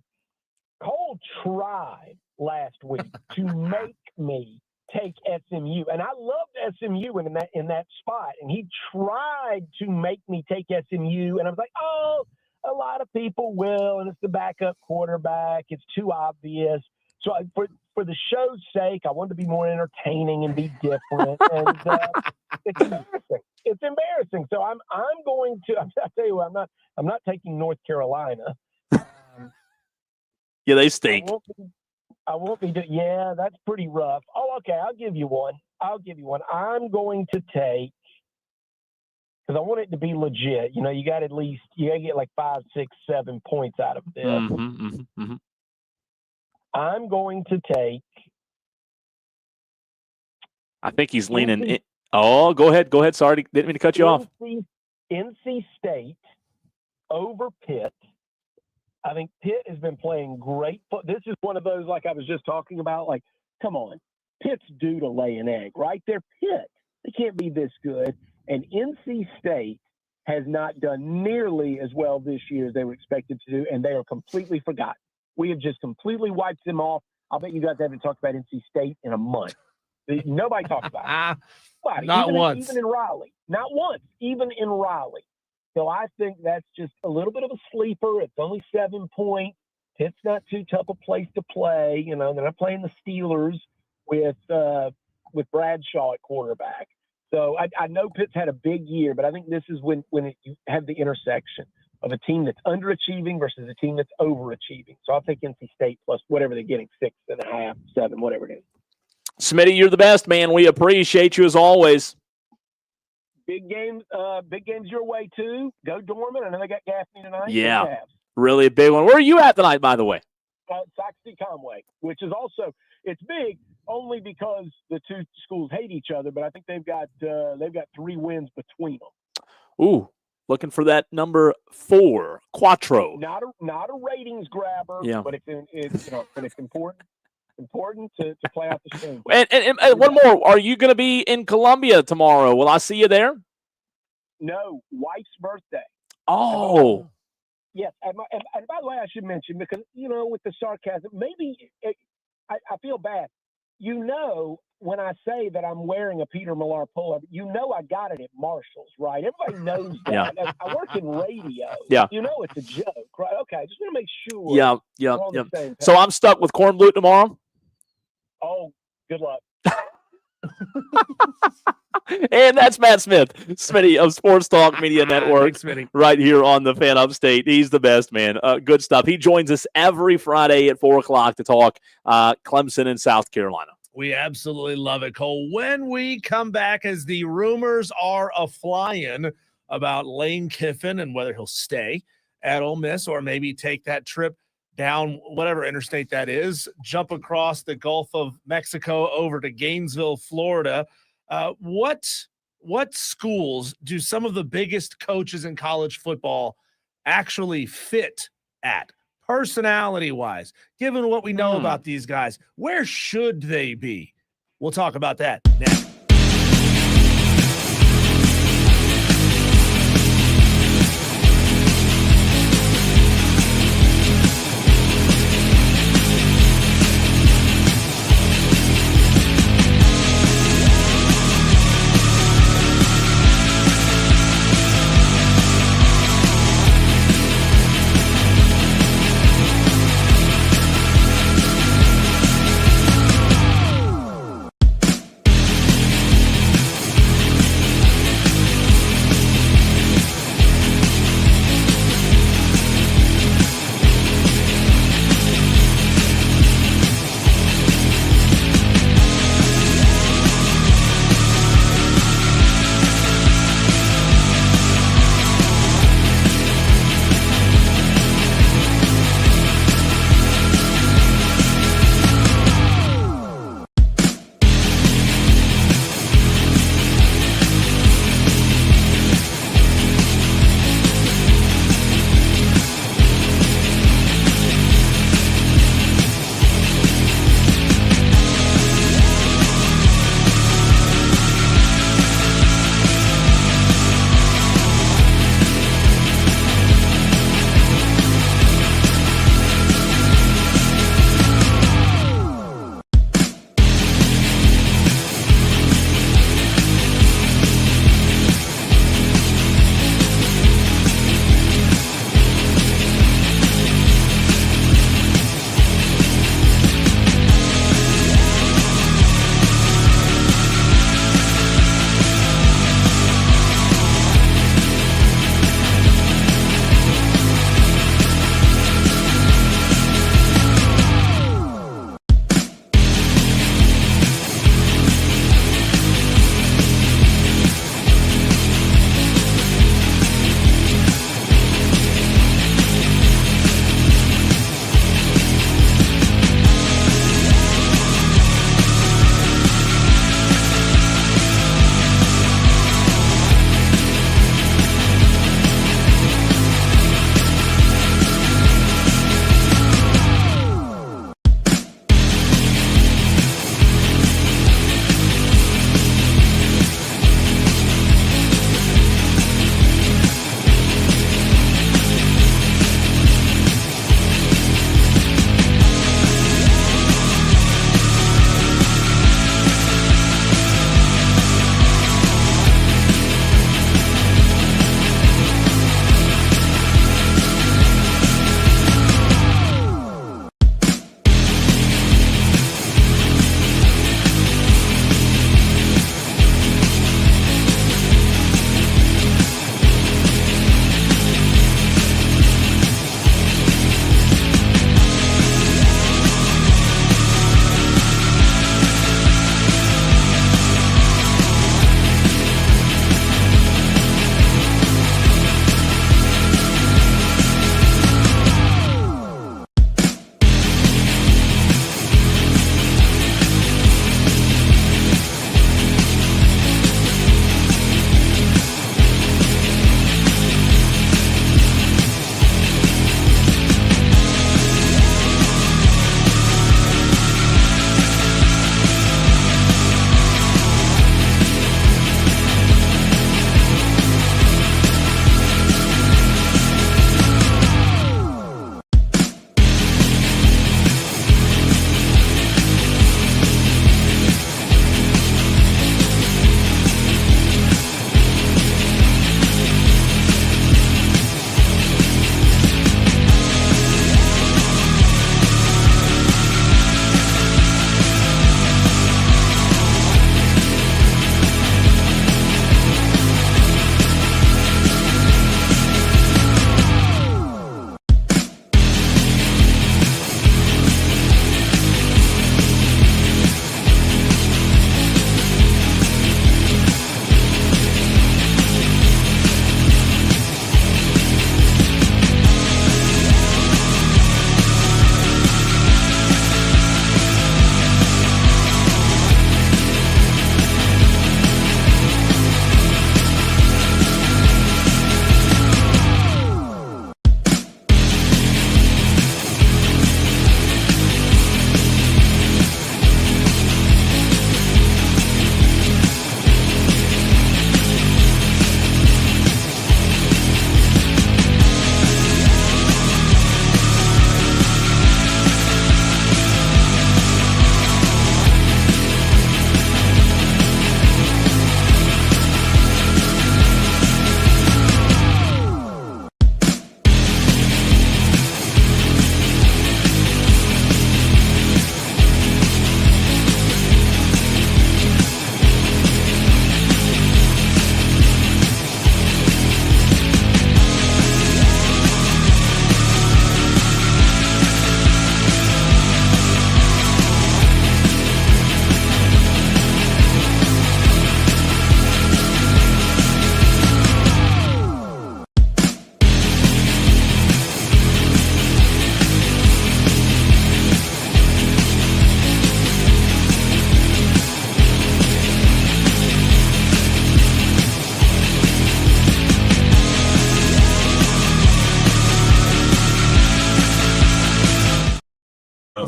Speaker 5: Cole tried last week to make me take SMU, and I loved SMU in that spot, and he tried to make me take SMU, and I was like, oh, a lot of people will, and it's the backup quarterback. It's too obvious. So for the show's sake, I wanted to be more entertaining and be different, and it's embarrassing. It's embarrassing. So I'm going to. I tell you what, I'm not taking North Carolina.
Speaker 4: Yeah, they stink.
Speaker 5: I won't be doing. Yeah, that's pretty rough. Oh, okay. I'll give you one. I'm going to take, because I want it to be legit. You know, you got to get like 5, 6, 7 points out of this. I'm going to take.
Speaker 4: I think he's leaning in. Oh, go ahead. Sorry, didn't mean to cut you off.
Speaker 5: NC State over Pitt. I think Pitt has been playing great. This is one of those, like I was just talking about, like, come on. Pitt's due to lay an egg, right? They're Pitt. They can't be this good. And NC State has not done nearly as well this year as they were expected to do, and they are completely forgotten. We have just completely wiped them off. I'll bet you guys haven't talked about NC State in a month. Nobody talks about it.
Speaker 3: Not once.
Speaker 5: Even in Raleigh. Not once. Even in Raleigh. So I think that's just a little bit of a sleeper. It's only 7 points. Pitt's not too tough a place to play. You know, they're not playing the Steelers with Bradshaw at quarterback. So I know Pitt's had a big year, but I think this is when you have the intersection of a team that's underachieving versus a team that's overachieving. So I'll take NC State plus whatever they're getting, 6.5, 7, whatever it is.
Speaker 4: Smitty, you're the best, man. We appreciate you as always.
Speaker 5: Big games your way too. Go Dorman. I know they got Gaffney tonight.
Speaker 4: Yeah, really a big one. Where are you at tonight, by the way?
Speaker 5: Saxony Conway, which is also, it's big only because the two schools hate each other, but I think they've got 3 wins between them.
Speaker 4: Ooh, looking for that number 4, Quattro.
Speaker 5: Not a ratings grabber,
Speaker 4: yeah.
Speaker 5: But it's important to play out the game.
Speaker 4: And one more. Are you going to be in Columbia tomorrow? Will I see you there?
Speaker 5: No, wife's birthday.
Speaker 4: Oh.
Speaker 5: Yes, and by the way, I should mention, because, with the sarcasm, maybe I feel bad. When I say that I'm wearing a Peter Millar pullover, I got it at Marshall's, right? Everybody knows that.
Speaker 4: Yeah.
Speaker 5: I work in radio.
Speaker 4: Yeah.
Speaker 5: It's a joke, right? Okay, I just want to make sure.
Speaker 4: Yeah. So I'm stuck with corn blue tomorrow?
Speaker 5: Oh, good luck.
Speaker 4: And that's Matt Smith, Smitty of Sports Talk Media Network,
Speaker 3: Thanks,
Speaker 4: right here on the Fan Upstate. He's the best, man. Good stuff. He joins us every Friday at 4 o'clock to talk Clemson and South Carolina.
Speaker 3: We absolutely love it, Cole. When we come back, as the rumors are a-flying about Lane Kiffin and whether he'll stay at Ole Miss or maybe take that trip down whatever interstate that is, jump across the Gulf of Mexico over to Gainesville, Florida. What schools do some of the biggest coaches in college football actually fit at, personality-wise? Given what we know about these guys, where should they be? We'll talk about that next.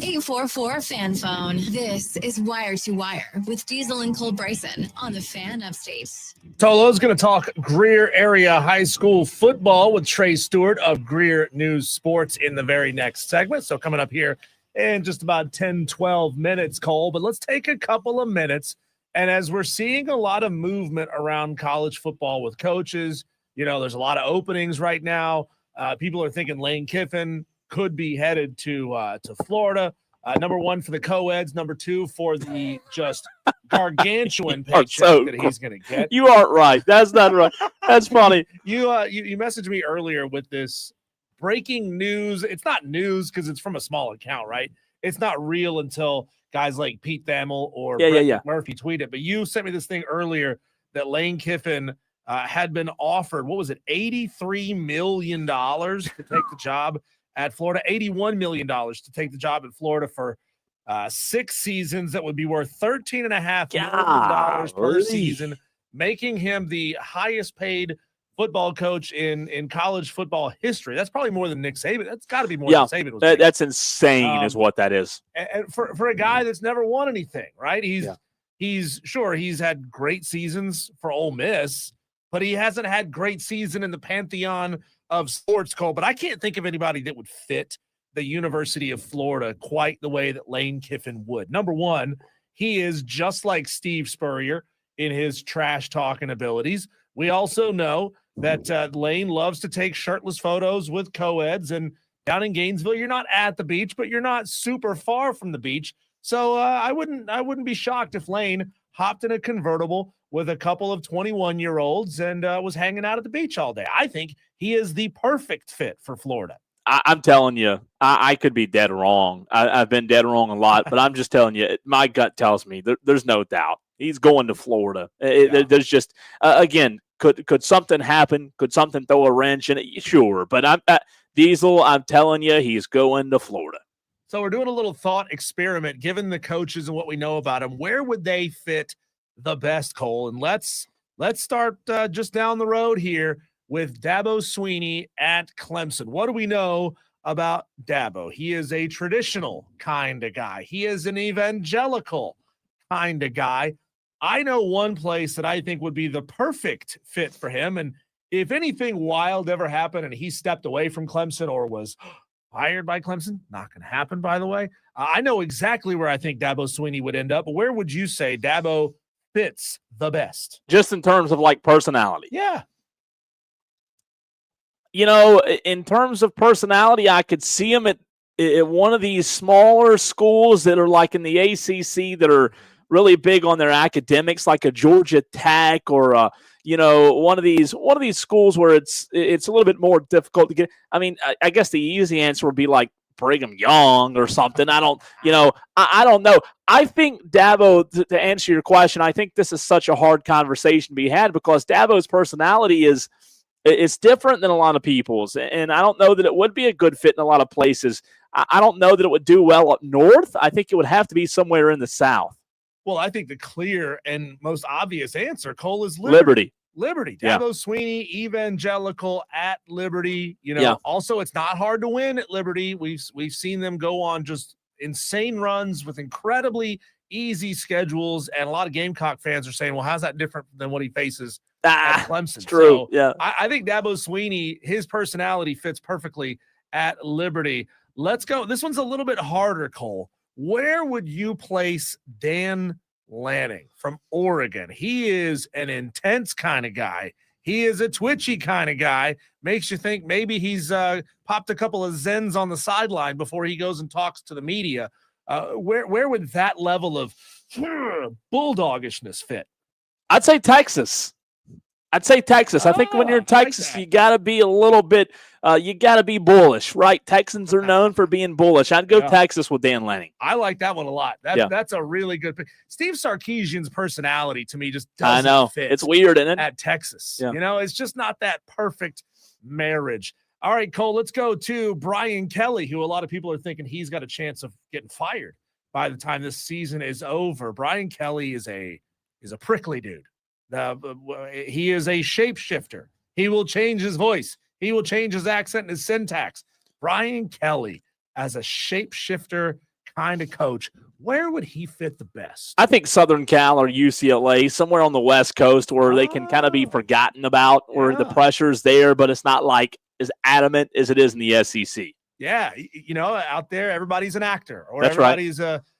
Speaker 2: 844 Fan Phone. This is Wire to Wire with Diesel and Cole Bryson on the Fan Upstate.
Speaker 3: Tolo's going to talk Greer area high school football with Trey Stewart of Greer News Sports in the very next segment. So coming up here in just about 10, 12 minutes, Cole. But let's take a couple of minutes. And as we're seeing a lot of movement around college football with coaches, there's a lot of openings right now. People are thinking Lane Kiffin could be headed to Florida. Number one for the co-eds, number two for the just gargantuan paycheck that he's going to get.
Speaker 4: You aren't right. That's not right. That's funny.
Speaker 3: You messaged me earlier with this breaking news. It's not news because it's from a small account, right? It's not real until guys like Pete Thamel or Brett Murphy tweet it. But you sent me this thing earlier that Lane Kiffin had been offered, what was it, $83 million to take the job at Florida, $81 million to take the job at Florida for 6 seasons. That would be worth $13.5 million per season, making him the highest paid football coach in college football history. That's probably more than Nick Saban. That's got to be more than Saban was.
Speaker 4: That's insane is what that is.
Speaker 3: And for a guy that's never won anything, right? He's had great seasons for Ole Miss, but he hasn't had great season in the pantheon of sports, Cole. But I can't think of anybody that would fit the University of Florida quite the way that Lane Kiffin would. Number one, he is just like Steve Spurrier in his trash talking abilities. We also know that Lane loves to take shirtless photos with co-eds, and down in Gainesville, you're not at the beach, but you're not super far from the beach. So I wouldn't be shocked if Lane hopped in a convertible with a couple of 21-year-olds and was hanging out at the beach all day. I think he is the perfect fit for Florida.
Speaker 4: I'm telling you, I could be dead wrong. I've been dead wrong a lot, but I'm just telling you, my gut tells me there's no doubt he's going to Florida. There's just, again, could something happen? Could something throw a wrench in it? Sure, but Diesel, I'm telling you, he's going to Florida.
Speaker 3: So we're doing a little thought experiment, given the coaches and what we know about them. Where would they fit the best, Cole? And let's start just down the road here with Dabo Swinney at Clemson. What do we know about Dabo? He is a traditional kind of guy. He is an evangelical kind of guy. I know one place that I think would be the perfect fit for him. And if anything wild ever happened and he stepped away from Clemson or was hired by Clemson, not going to happen, by the way. I know exactly where I think Dabo Swinney would end up, but where would you say Dabo fits the best?
Speaker 4: Just in terms of like personality.
Speaker 3: Yeah.
Speaker 4: In terms of personality, I could see him at one of these smaller schools that are like in the ACC that are really big on their academics, like a Georgia Tech or one of these schools where it's a little bit more difficult to get. I mean, I guess the easy answer would be like Brigham Young or something. I don't know. I think Dabo, to answer your question, I think this is such a hard conversation to be had because Dabo's personality it's different than a lot of people's, and I don't know that it would be a good fit in a lot of places. I don't know that it would do well up north. I think it would have to be somewhere in the South.
Speaker 3: Well, I think the clear and most obvious answer, Cole, is Liberty. Dabo Swinney, evangelical at Liberty. Also it's not hard to win at Liberty. We've seen them go on just insane runs with incredibly easy schedules, and a lot of Gamecock fans are saying, well, how's that different than what he faces at Clemson?
Speaker 4: It's true.
Speaker 3: So I think Dabo Swinney, his personality fits perfectly at Liberty. Let's go. This one's a little bit harder, Cole. Where would you place Dan Lanning from Oregon? He is an intense kind of guy. He is a twitchy kind of guy. Makes you think maybe he's popped a couple of Zens on the sideline before he goes and talks to the media. Where would that level of bulldogishness fit?
Speaker 4: I'd say Texas. I think when you're in Texas, you got to be a little bit, you got to be bullish, right? Texans are known for being bullish. I'd go Texas with Dan Lanning.
Speaker 3: I like that one a lot. That's a really good pick. Steve Sarkisian's personality to me just doesn't fit.
Speaker 4: It's weird, isn't it?
Speaker 3: At Texas. Yeah. It's just not that perfect marriage. All right, Cole, let's go to Brian Kelly, who a lot of people are thinking he's got a chance of getting fired by the time this season is over. Brian Kelly is a prickly dude. He is a shapeshifter. He will change his voice. He will change his accent and his syntax. Brian Kelly as a shapeshifter kind of coach, where would he fit the best?
Speaker 4: I think Southern Cal or UCLA, somewhere on the West Coast where they can kind of be forgotten about, where the pressure's there, but it's not like as adamant as it is in the SEC.
Speaker 3: Yeah, out there, everybody's an actor, or
Speaker 4: That's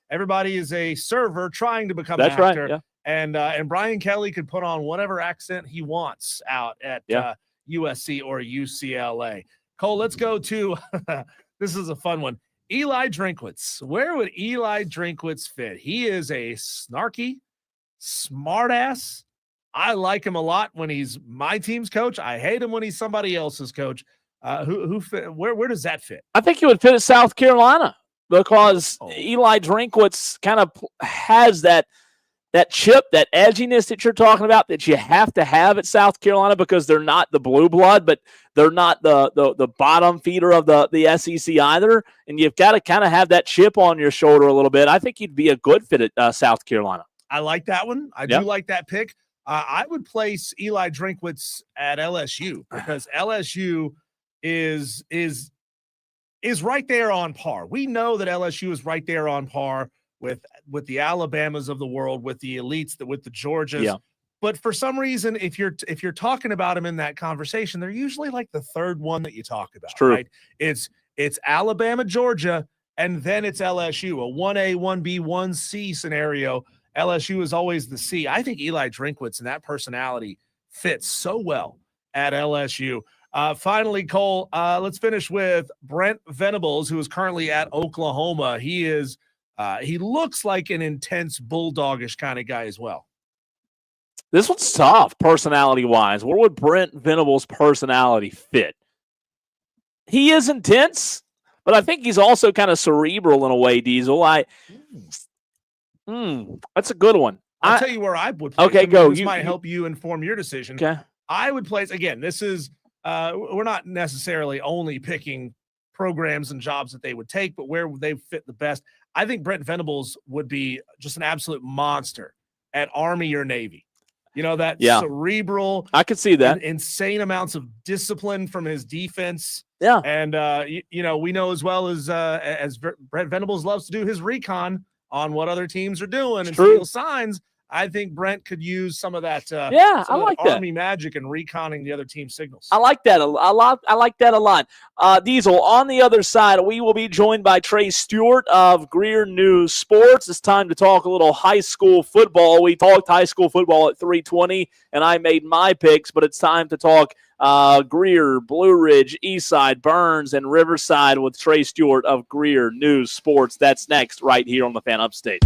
Speaker 3: everybody is a server trying to become
Speaker 4: That's
Speaker 3: an actor.
Speaker 4: right. Yeah.
Speaker 3: And Brian Kelly could put on whatever accent he wants out at USC or UCLA. Cole, let's go to this is a fun one. Eli Drinkwitz. Where would Eli Drinkwitz fit? He is a snarky, smartass. I like him a lot when he's my team's coach. I hate him when he's somebody else's coach. Who fit? Where does that fit?
Speaker 4: I think he would fit at South Carolina because Eli Drinkwitz kind of has that chip, that edginess that you're talking about that you have to have at South Carolina because they're not the blue blood, but they're not the bottom feeder of the SEC either. And you've got to kind of have that chip on your shoulder a little bit. I think he'd be a good fit at South Carolina.
Speaker 3: I like that one. I do like that pick. I would place Eli Drinkwitz at LSU because LSU is right there on par. We know that LSU is right there on par with the Alabamas of the world, with the elites, with the Georgias.
Speaker 4: Yeah.
Speaker 3: But for some reason, if you're talking about them in that conversation, they're usually like the third one that you talk about.
Speaker 4: It's true.
Speaker 3: Right? It's Alabama, Georgia, and then it's LSU, a 1A, 1B, 1C scenario. LSU is always the C. I think Eli Drinkwitz and that personality fits so well at LSU. Finally, Cole, let's finish with Brent Venables, who is currently at Oklahoma. He looks like an intense bulldogish kind of guy as well.
Speaker 4: This one's tough personality-wise. Where would Brent Venables' personality fit? He is intense, but I think he's also kind of cerebral in a way, Diesel. That's a good one.
Speaker 3: I'll tell you where I would place
Speaker 4: okay,
Speaker 3: him.
Speaker 4: go.
Speaker 3: This might help you inform your decision.
Speaker 4: Okay.
Speaker 3: I would place, again, this is we're not necessarily only picking programs and jobs that they would take, but where they fit the best. I think Brent Venables would be just an absolute monster at Army or Navy. That cerebral.
Speaker 4: I could see that.
Speaker 3: Insane amounts of discipline from his defense.
Speaker 4: Yeah.
Speaker 3: And, we know as well as Brent Venables loves to do his recon on what other teams are doing and steal signs. I think Brent could use some of that.
Speaker 4: I like that
Speaker 3: Army magic and reconning the other team's signals.
Speaker 4: I like that a lot. I like that a lot. Diesel, on the other side, we will be joined by Trey Stewart of Greer News Sports. It's time to talk a little high school football. We talked high school football at 3:20, and I made my picks, but it's time to talk Greer, Blue Ridge, Eastside, Burns, and Riverside with Trey Stewart of Greer News Sports. That's next right here on the Fan Upstate.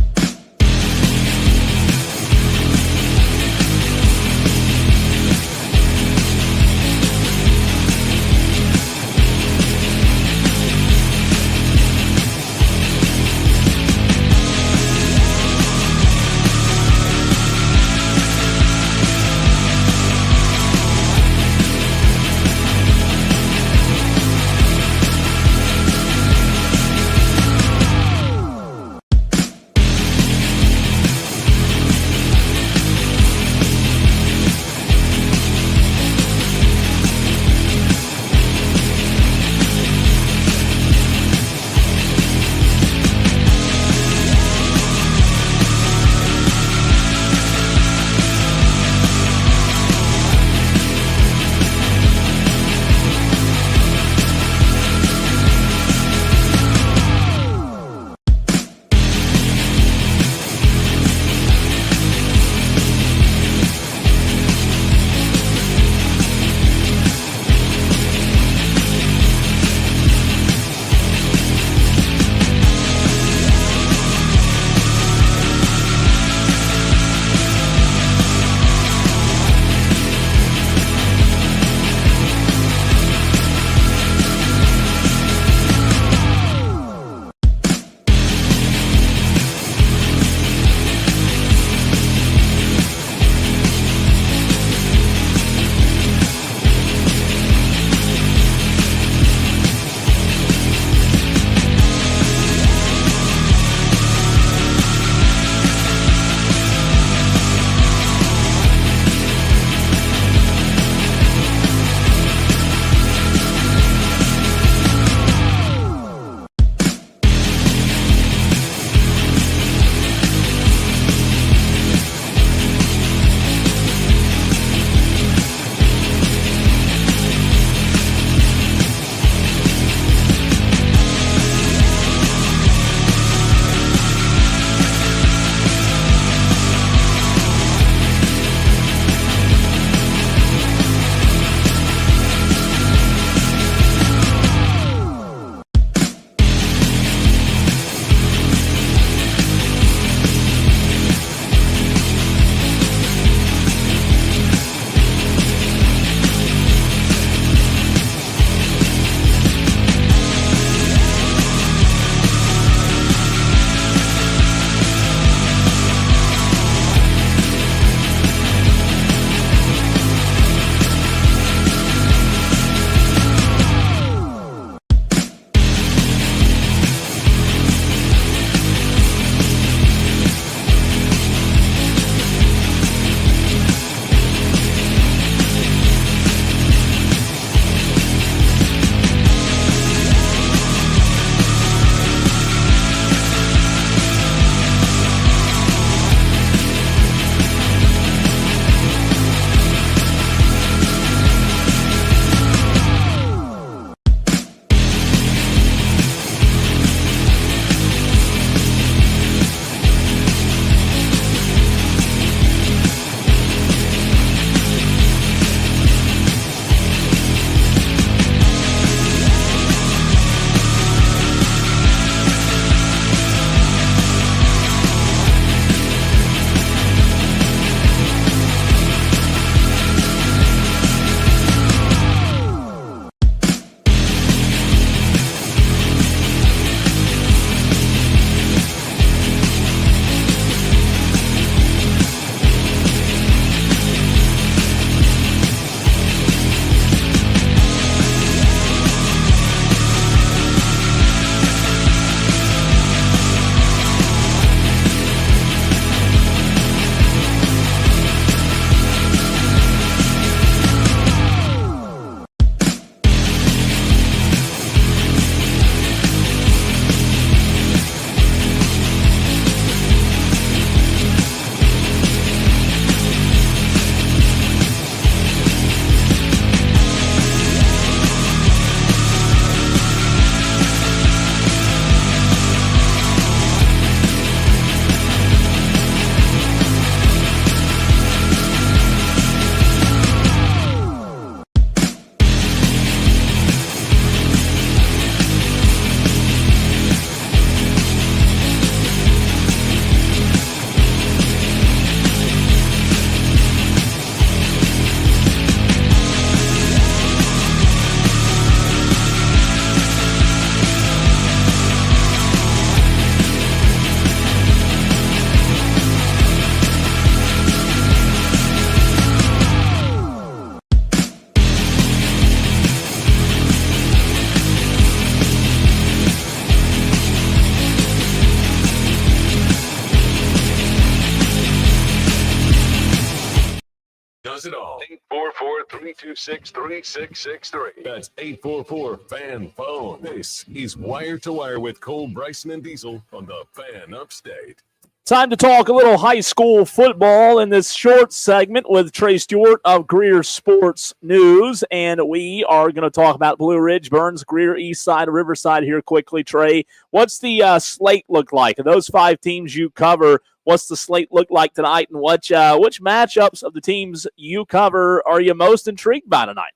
Speaker 1: 844-326-3663. That's 844-FAN-PHONE. This is Wire to Wire with Cole, Bryson, and Diesel on the Fan Upstate.
Speaker 4: Time to talk a little high school football in this short segment with Trey Stewart of Greer Sports News. And we are going to talk about Blue Ridge, Burns, Greer, Eastside, Riverside here quickly. Trey, what's the slate look like? Of those 5 teams you cover, what's the slate look like tonight? And which matchups of the teams you cover are you most intrigued by tonight?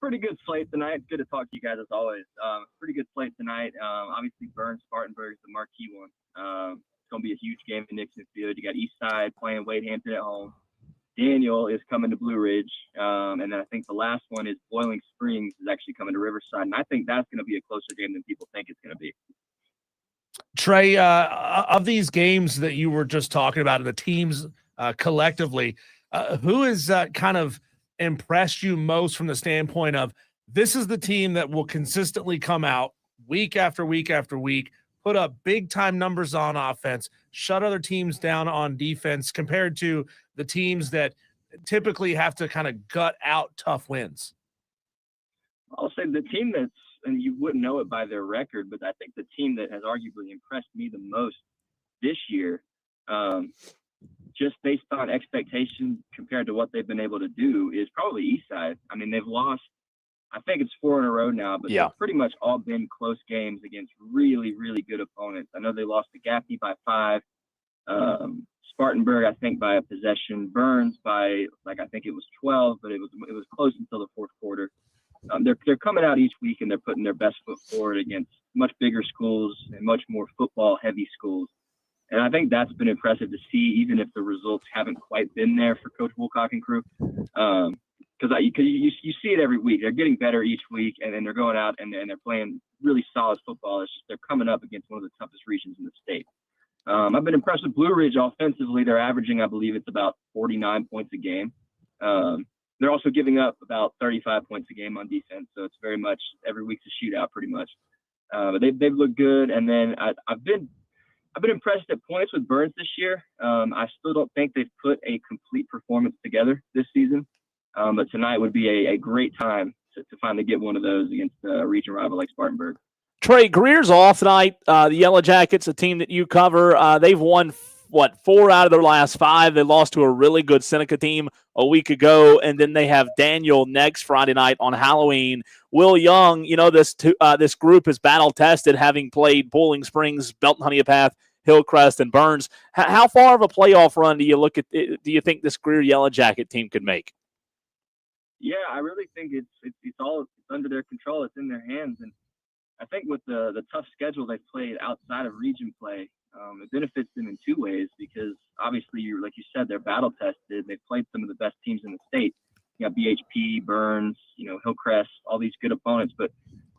Speaker 6: Pretty good slate tonight. Good to talk to you guys as always. Pretty good slate tonight. Obviously, Burns, Spartanburg is the marquee one. It's going to be a huge game in Nixon Field. You got Eastside playing Wade Hampton at home. Daniel is coming to Blue Ridge. And then I think the last one is Boiling Springs is actually coming to Riverside. And I think that's going to be a closer game than people think it's going to be.
Speaker 3: Trey, of these games that you were just talking about, the teams collectively, who has kind of impressed you most from the standpoint of this is the team that will consistently come out week after week after week, put up big-time numbers on offense, shut other teams down on defense compared to the teams that typically have to kind of gut out tough wins?
Speaker 6: I'll say the team that's, and you wouldn't know it by their record, but I think the team that has arguably impressed me the most this year, just based on expectations compared to what they've been able to do, is probably Eastside. I mean, they've lost, I think it's 4 in a row now, but they've pretty much all been close games against really, really good opponents. I know they lost to Gaffney by 5, Spartanburg, I think, by a possession, Burns by, I think it was 12, but it was close until the fourth quarter. They're coming out each week and they're putting their best foot forward against much bigger schools and much more football-heavy schools. And I think that's been impressive to see, even if the results haven't quite been there for Coach Woolcock and crew. Because you see it every week. They're getting better each week, and then they're going out and they're playing really solid football. It's just they're coming up against one of the toughest regions in the state. I've been impressed with Blue Ridge offensively. They're averaging, I believe it's about 49 points a game. They're also giving up about 35 points a game on defense, so it's very much every week's a shootout pretty much. But they've looked good, and then I've been impressed at points with Burns this year. I still don't think they've put a complete performance together this season, but tonight would be a great time to finally get one of those against a region rival like Spartanburg.
Speaker 4: Trey, Greer's off tonight. The Yellow Jackets, a team that you cover, they've won, 4 out of their last 5. They lost to a really good Seneca team a week ago, and then they have Daniel next Friday night on Halloween. Will Young, this group is battle-tested, having played Boiling Springs, Belton Honeypath, Hillcrest, and Burns. How far of a playoff run do you think this Greer Yellow Jacket team could make?
Speaker 6: Yeah, I really think it's all under their control. It's in their hands, and I think with the tough schedule they've played outside of region play, it benefits them in 2 ways, because obviously, like you said, they're battle tested. They've played some of the best teams in the state. You got BHP, Burns, Hillcrest, all these good opponents, but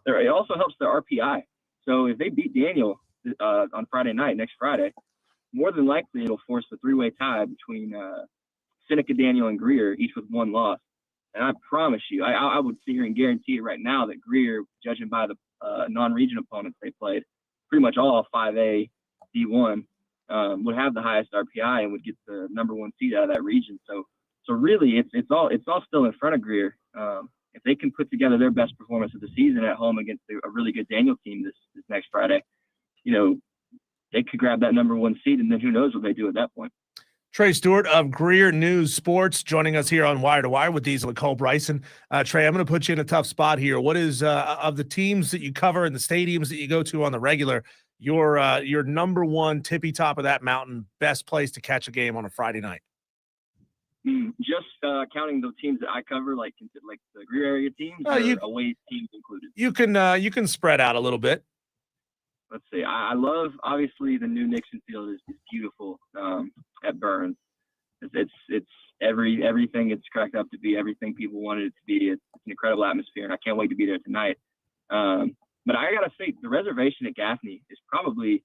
Speaker 6: it also helps their RPI. So if they beat Daniel on Friday night, next Friday, more than likely it'll force a 3-way tie between Seneca, Daniel, and Greer, each with 1 loss. And I promise you, I would sit here and guarantee it right now that Greer, judging by the non-region opponents they played, pretty much all 5A D1, would have the highest RPI and would get the number 1 seed out of that region. So really, it's all still in front of Greer. If they can put together their best performance of the season at home against a really good Daniel team this next Friday, they could grab that number 1 seed, and then who knows what they do at that point.
Speaker 3: Trey Stewart of Greer News Sports joining us here on Wire to Wire with Diesel and Cole Bryson. Trey, I'm going to put you in a tough spot here. What is of the teams that you cover and the stadiums that you go to on the regular, your number 1 tippy top of that mountain, best place to catch a game on a Friday night?
Speaker 6: Just counting the teams that I cover, like the Greer area teams, or away teams included. You
Speaker 3: can spread out a little bit.
Speaker 6: Let's see. I love, obviously, the new Nixon Field is beautiful at Burns. It's everything it's cracked up to be, everything people wanted it to be. It's an incredible atmosphere, and I can't wait to be there tonight. But I gotta say, the reservation at Gaffney is probably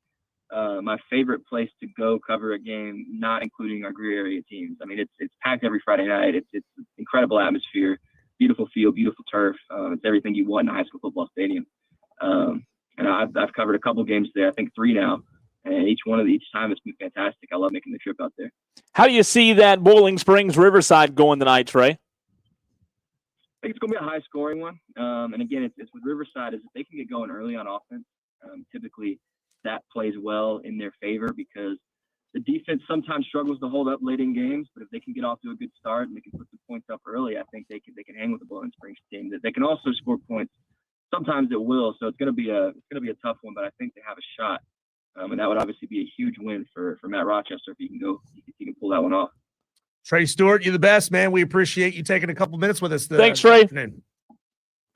Speaker 6: my favorite place to go cover a game, not including our Greer area teams. I mean, it's packed every Friday night. It's an incredible atmosphere, beautiful field, beautiful turf. It's everything you want in a high school football stadium. And I've covered a couple games there, I think 3 now, and each time it's been fantastic. I love making the trip out there.
Speaker 4: How do you see that Boiling Springs Riverside going tonight, Trey?
Speaker 6: think it's going to be a high-scoring one. And again, it's with Riverside is if they can get going early on offense, typically that plays well in their favor because the defense sometimes struggles to hold up late in games. But if they can get off to a good start and they can put some points up early, I think they can hang with the Bowling Springs team. They can also score points. Sometimes it will. So it's going to be a tough one, but I think they have a shot. And that would obviously be a huge win for Matt Rochester if he can pull that one off.
Speaker 3: Trey Stewart, you're the best, man. We appreciate you taking a couple minutes with us.
Speaker 4: Thanks, Trey.
Speaker 3: Afternoon.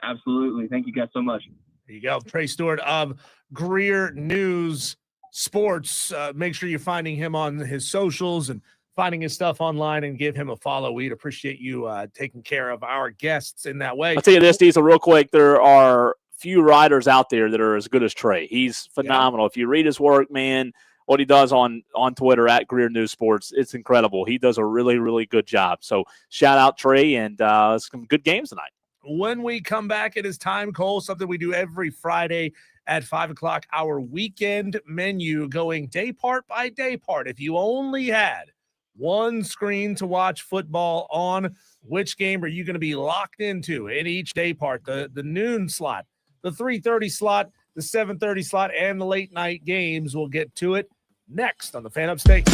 Speaker 6: Absolutely. Thank you guys so much.
Speaker 3: There you go. Trey Stewart of Greer News Sports. Make sure you're finding him on his socials and finding his stuff online and give him a follow. We'd appreciate you taking care of our guests in that way.
Speaker 4: I'll tell you this, Diesel, real quick. There are few writers out there that are as good as Trey. He's phenomenal. Yeah. If you read his work, man, what he does on Twitter at Greer News Sports, it's incredible. He does a really, really good job. So shout out Trey, and some good games tonight.
Speaker 3: When we come back, it is time, Cole, something we do every Friday at 5 o'clock, our weekend menu going day part by day part. If you only had one screen to watch football on, which game are you going to be locked into in each day part? The noon slot, the 3:30 slot, the 7:30 slot, and the late night games. We'll get to it next on the Fan Upstate.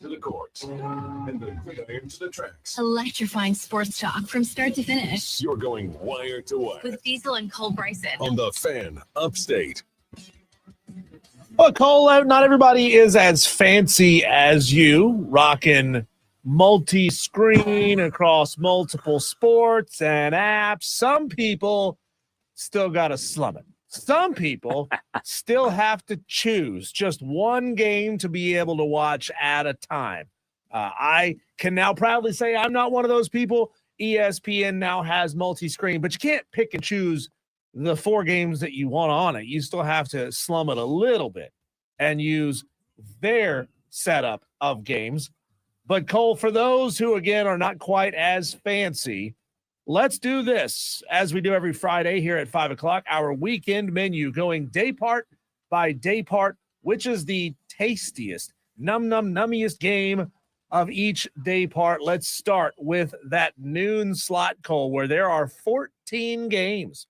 Speaker 1: to the courts and the gridiron to the tracks.
Speaker 2: Electrifying sports talk from start to finish.
Speaker 1: You're going wire to wire
Speaker 2: With Diesel and Cole Bryson.
Speaker 1: on the Fan Upstate.
Speaker 3: Well, Cole, not everybody is as fancy as you, rocking multi-screen across multiple sports and apps. Some people still got to slum it. Some people still have to choose just one game to be able to watch at a time. I can now proudly say I'm not one of those people. ESPN now has multi-screen, but you can't pick and choose the 4 games that you want on it. You still have to slum it a little bit and use their setup of games. But Cole, for those who, again, are not quite as fancy, let's do this as we do every Friday here at 5 o'clock, our weekend menu going day part by day part, which is the tastiest, nummiest game of each day part. Let's start with that noon slot, Cole, where there are 14 games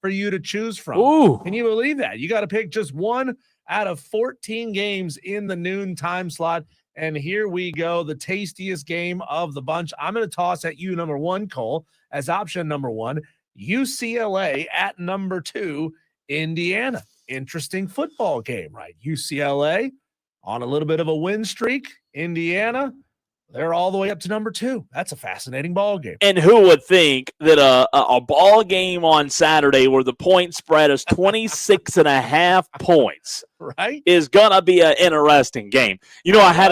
Speaker 3: for you to choose from.
Speaker 4: Ooh.
Speaker 3: Can you believe that? You got to pick just one out of 14 games in the noon time slot. And here we go, the tastiest game of the bunch. I'm going to toss at you number 1, Cole, as option number 1, UCLA at number 2, Indiana. Interesting football game, right? UCLA on a little bit of a win streak. Indiana, they're all the way up to number 2. That's a fascinating ball game.
Speaker 4: And who would think that a ball game on Saturday where the point spread is 26.5 points,
Speaker 3: right,
Speaker 4: is gonna be an interesting game. You know, I had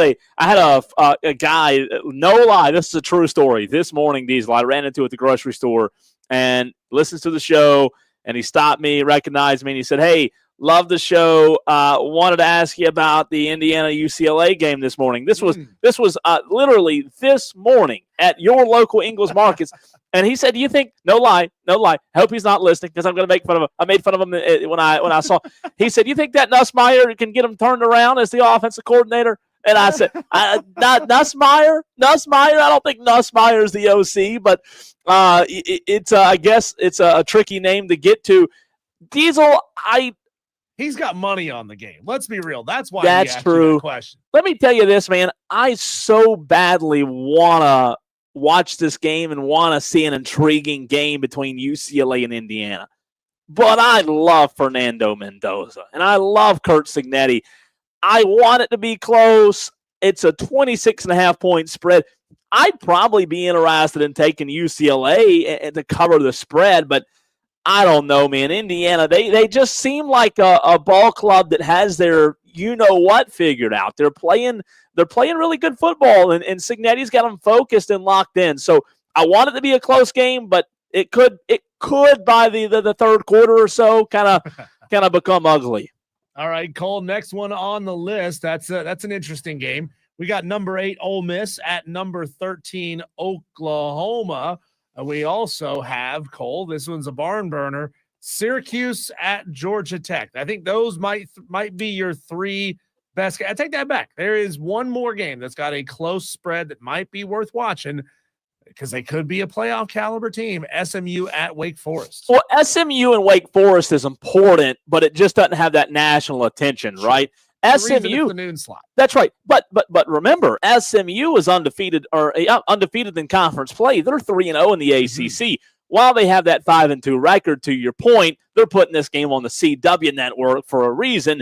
Speaker 4: a guy. No lie, this is a true story. This morning, Diesel, I ran into at the grocery store and listens to the show, and he stopped me, recognized me, and he said, "Hey, love the show. Wanted to ask you about the Indiana UCLA game this morning." This was literally this morning at your local Ingles Markets. And he said, "Do you think?" No lie. I hope he's not listening because I'm going to make fun of him. I made fun of him when I saw. He said, "You think that Nussmeier can get him turned around as the offensive coordinator?" And I said, "Not Nussmeier. I don't think Nussmeier is the OC, but it's I guess it's a tricky name to get to." Diesel,
Speaker 3: He's got money on the game. Let's be real. That's why
Speaker 4: that's
Speaker 3: he asked
Speaker 4: true.
Speaker 3: You that question.
Speaker 4: Let me tell you this, man. I so badly want to watch this game and want to see an intriguing game between UCLA and Indiana. But I love Fernando Mendoza, and I love Kurt Signetti. I want it to be close. It's a 26.5 point spread. I'd probably be interested in taking UCLA to cover the spread, but I don't know, man. Indiana, they just seem like a ball club that has their you-know-what figured out. They're playing really good football, and Signetti's got them focused and locked in. So I want it to be a close game, but it could by the third quarter or so kind of become ugly.
Speaker 3: All right, Cole, next one on the list. That's an interesting game. We got number 8 Ole Miss at number 13 Oklahoma. We also have, Cole, this one's a barn burner, Syracuse at Georgia Tech. I think those might be your 3 best. I take that back. There is one more game that's got a close spread that might be worth watching because they could be a playoff caliber team, SMU at Wake Forest.
Speaker 4: Well, SMU and Wake Forest is important, but it just doesn't have that national attention, right? SMU,
Speaker 3: the noon slot.
Speaker 4: That's right. But remember, SMU is undefeated in conference play. They're 3-0 in the ACC. While they have that 5-2 record, to your point, they're putting this game on the CW network for a reason.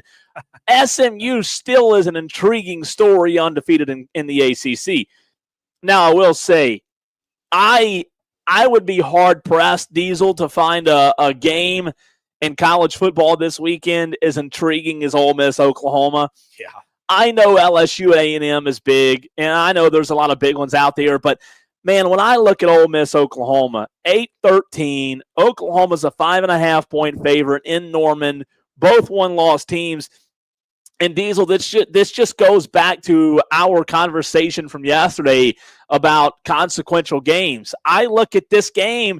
Speaker 4: SMU still is an intriguing story, undefeated in the ACC. Now, I will say, I would be hard pressed, Diesel, to find a game in college football this weekend as intriguing as Ole Miss, Oklahoma.
Speaker 3: Yeah.
Speaker 4: I know LSU A&M is big, and I know there's a lot of big ones out there, but man, when I look at Ole Miss, Oklahoma, 8-13, Oklahoma's a 5.5 point favorite in Norman, both one-loss teams. And Diesel, this just goes back to our conversation from yesterday about consequential games. I look at this game,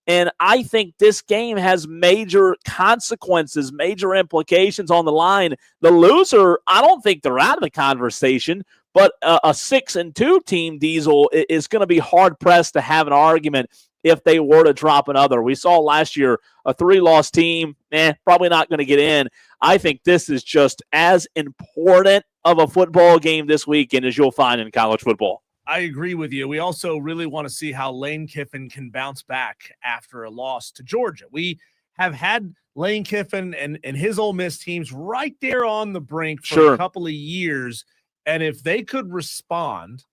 Speaker 4: and I think this game has major consequences, major implications on the line. The loser, I don't think they're out of the conversation, but a 6-2 team, Diesel, is going to be hard-pressed to have an argument if they were to drop another. We saw last year a 3-loss team, probably not going to get in. I think this is just as important of a football game this weekend as you'll find in college football.
Speaker 3: I agree with you. We also really want to see how Lane Kiffin can bounce back after a loss to Georgia. We have had Lane Kiffin and his Ole Miss teams right there on the brink for a couple of years. And if they could respond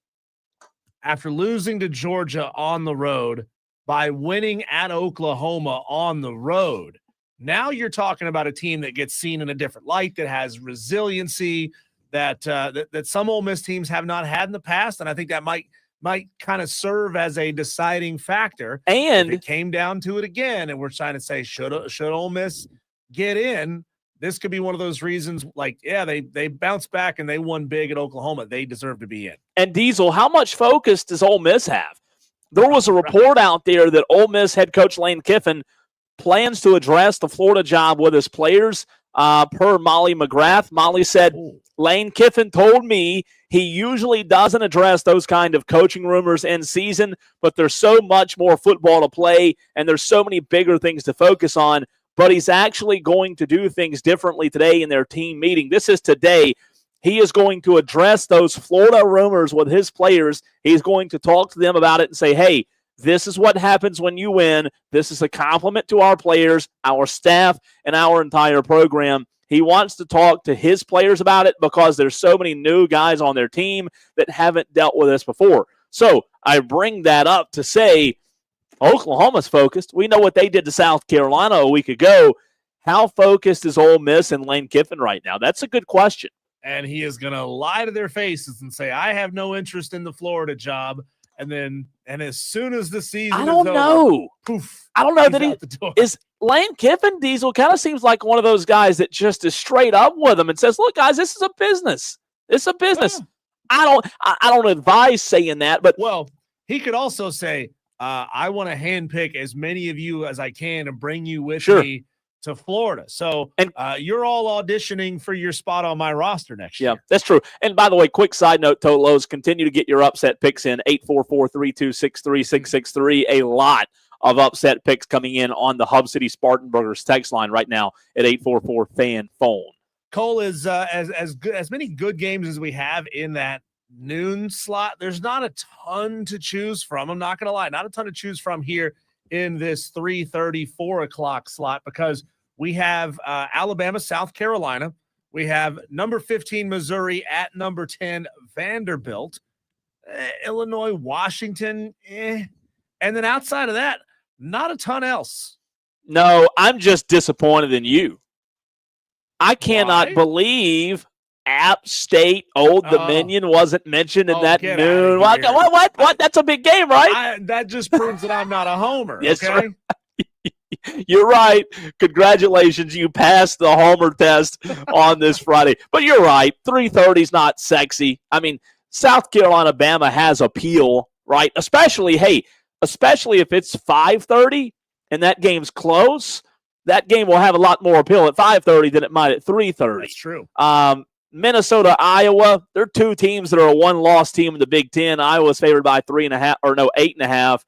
Speaker 3: after losing to Georgia on the road by winning at Oklahoma on the road, now you're talking about a team that gets seen in a different light, that has resiliency, that some Ole Miss teams have not had in the past, and I think that might kind of serve as a deciding factor.
Speaker 4: And
Speaker 3: if it came down to it again, and we're trying to say should Ole Miss get in, this could be one of those reasons. Like, yeah, they bounced back and they won big at Oklahoma. They deserve to be in.
Speaker 4: And Diesel, how much focus does Ole Miss have? There was a report out there that Ole Miss head coach Lane Kiffin plans to address the Florida job with his players. Per Molly McGrath, Molly said, Lane Kiffin told me he usually doesn't address those kind of coaching rumors in season, but there's so much more football to play and there's so many bigger things to focus on, but he's actually going to do things differently today in their team meeting. This is today. He is going to address those Florida rumors with his players. He's going to talk to them about it and say, hey, this is what happens when you win. This is a compliment to our players, our staff, and our entire program. He wants to talk to his players about it because there's so many new guys on their team that haven't dealt with this before. So I bring that up to say Oklahoma's focused. We know what they did to South Carolina a week ago. How focused is Ole Miss and Lane Kiffin right now? That's a good question.
Speaker 3: And he is going to lie to their faces and say, I have no interest in the Florida job. And as soon as the season is over, poof,
Speaker 4: I don't know that is Lane Kiffin. Diesel kind of seems like one of those guys that just is straight up with him and says, look, guys, this is a business. It's a business. Yeah. I don't advise saying that, but
Speaker 3: he could also say, I want to handpick as many of you as I can and bring you with me to Florida. So you're all auditioning for your spot on my roster next year.
Speaker 4: Yeah, that's true. And by the way, quick side note, Tolos, continue to get your upset picks in, 844-326-3663. A lot of upset picks coming in on the Hub City Spartanburgers text line right now at 844-FAN-PHONE.
Speaker 3: Cole, is as many good games as we have in that noon slot, there's not a ton to choose from. I'm not going to lie, not a ton to choose from here in this 3:30, 4 o'clock slot, because we have Alabama, South Carolina. We have number 15, Missouri at number 10, Vanderbilt, Illinois, Washington. And then outside of that, not a ton else.
Speaker 4: No, I'm just disappointed in you. I cannot believe App State, Old Dominion wasn't mentioned in that noon. What? That's a big game, right?
Speaker 3: That just proves that I'm not a homer.
Speaker 4: Yes,
Speaker 3: okay?
Speaker 4: Right. You're right. Congratulations. You passed the homer test on this Friday. But you're right. 3:30 is not sexy. I mean, South Carolina, Bama has appeal, right? Especially if it's 5:30 and that game's close, that game will have a lot more appeal at 5:30 than it might at 3:30.
Speaker 3: That's true.
Speaker 4: Minnesota, Iowa, they're two teams that are a one-loss team in the Big Ten. Iowa's favored by 8.5.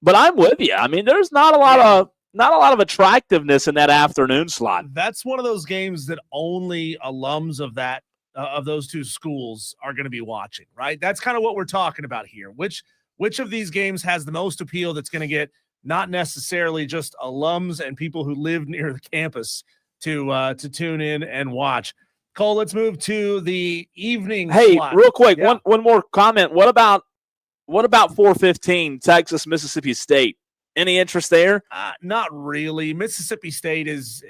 Speaker 4: But I'm with you. I mean, there's not a lot of attractiveness in that afternoon slot.
Speaker 3: That's one of those games that only alums of those two schools are going to be watching, right? That's kind of what we're talking about here. Which of these games has the most appeal that's going to get not necessarily just alums and people who live near the campus to tune in and watch. Cole, let's move to the evening slot.
Speaker 4: Real quick, one more comment. What about 4:15, Texas, Mississippi State? Any interest there?
Speaker 3: Not really. Mississippi State is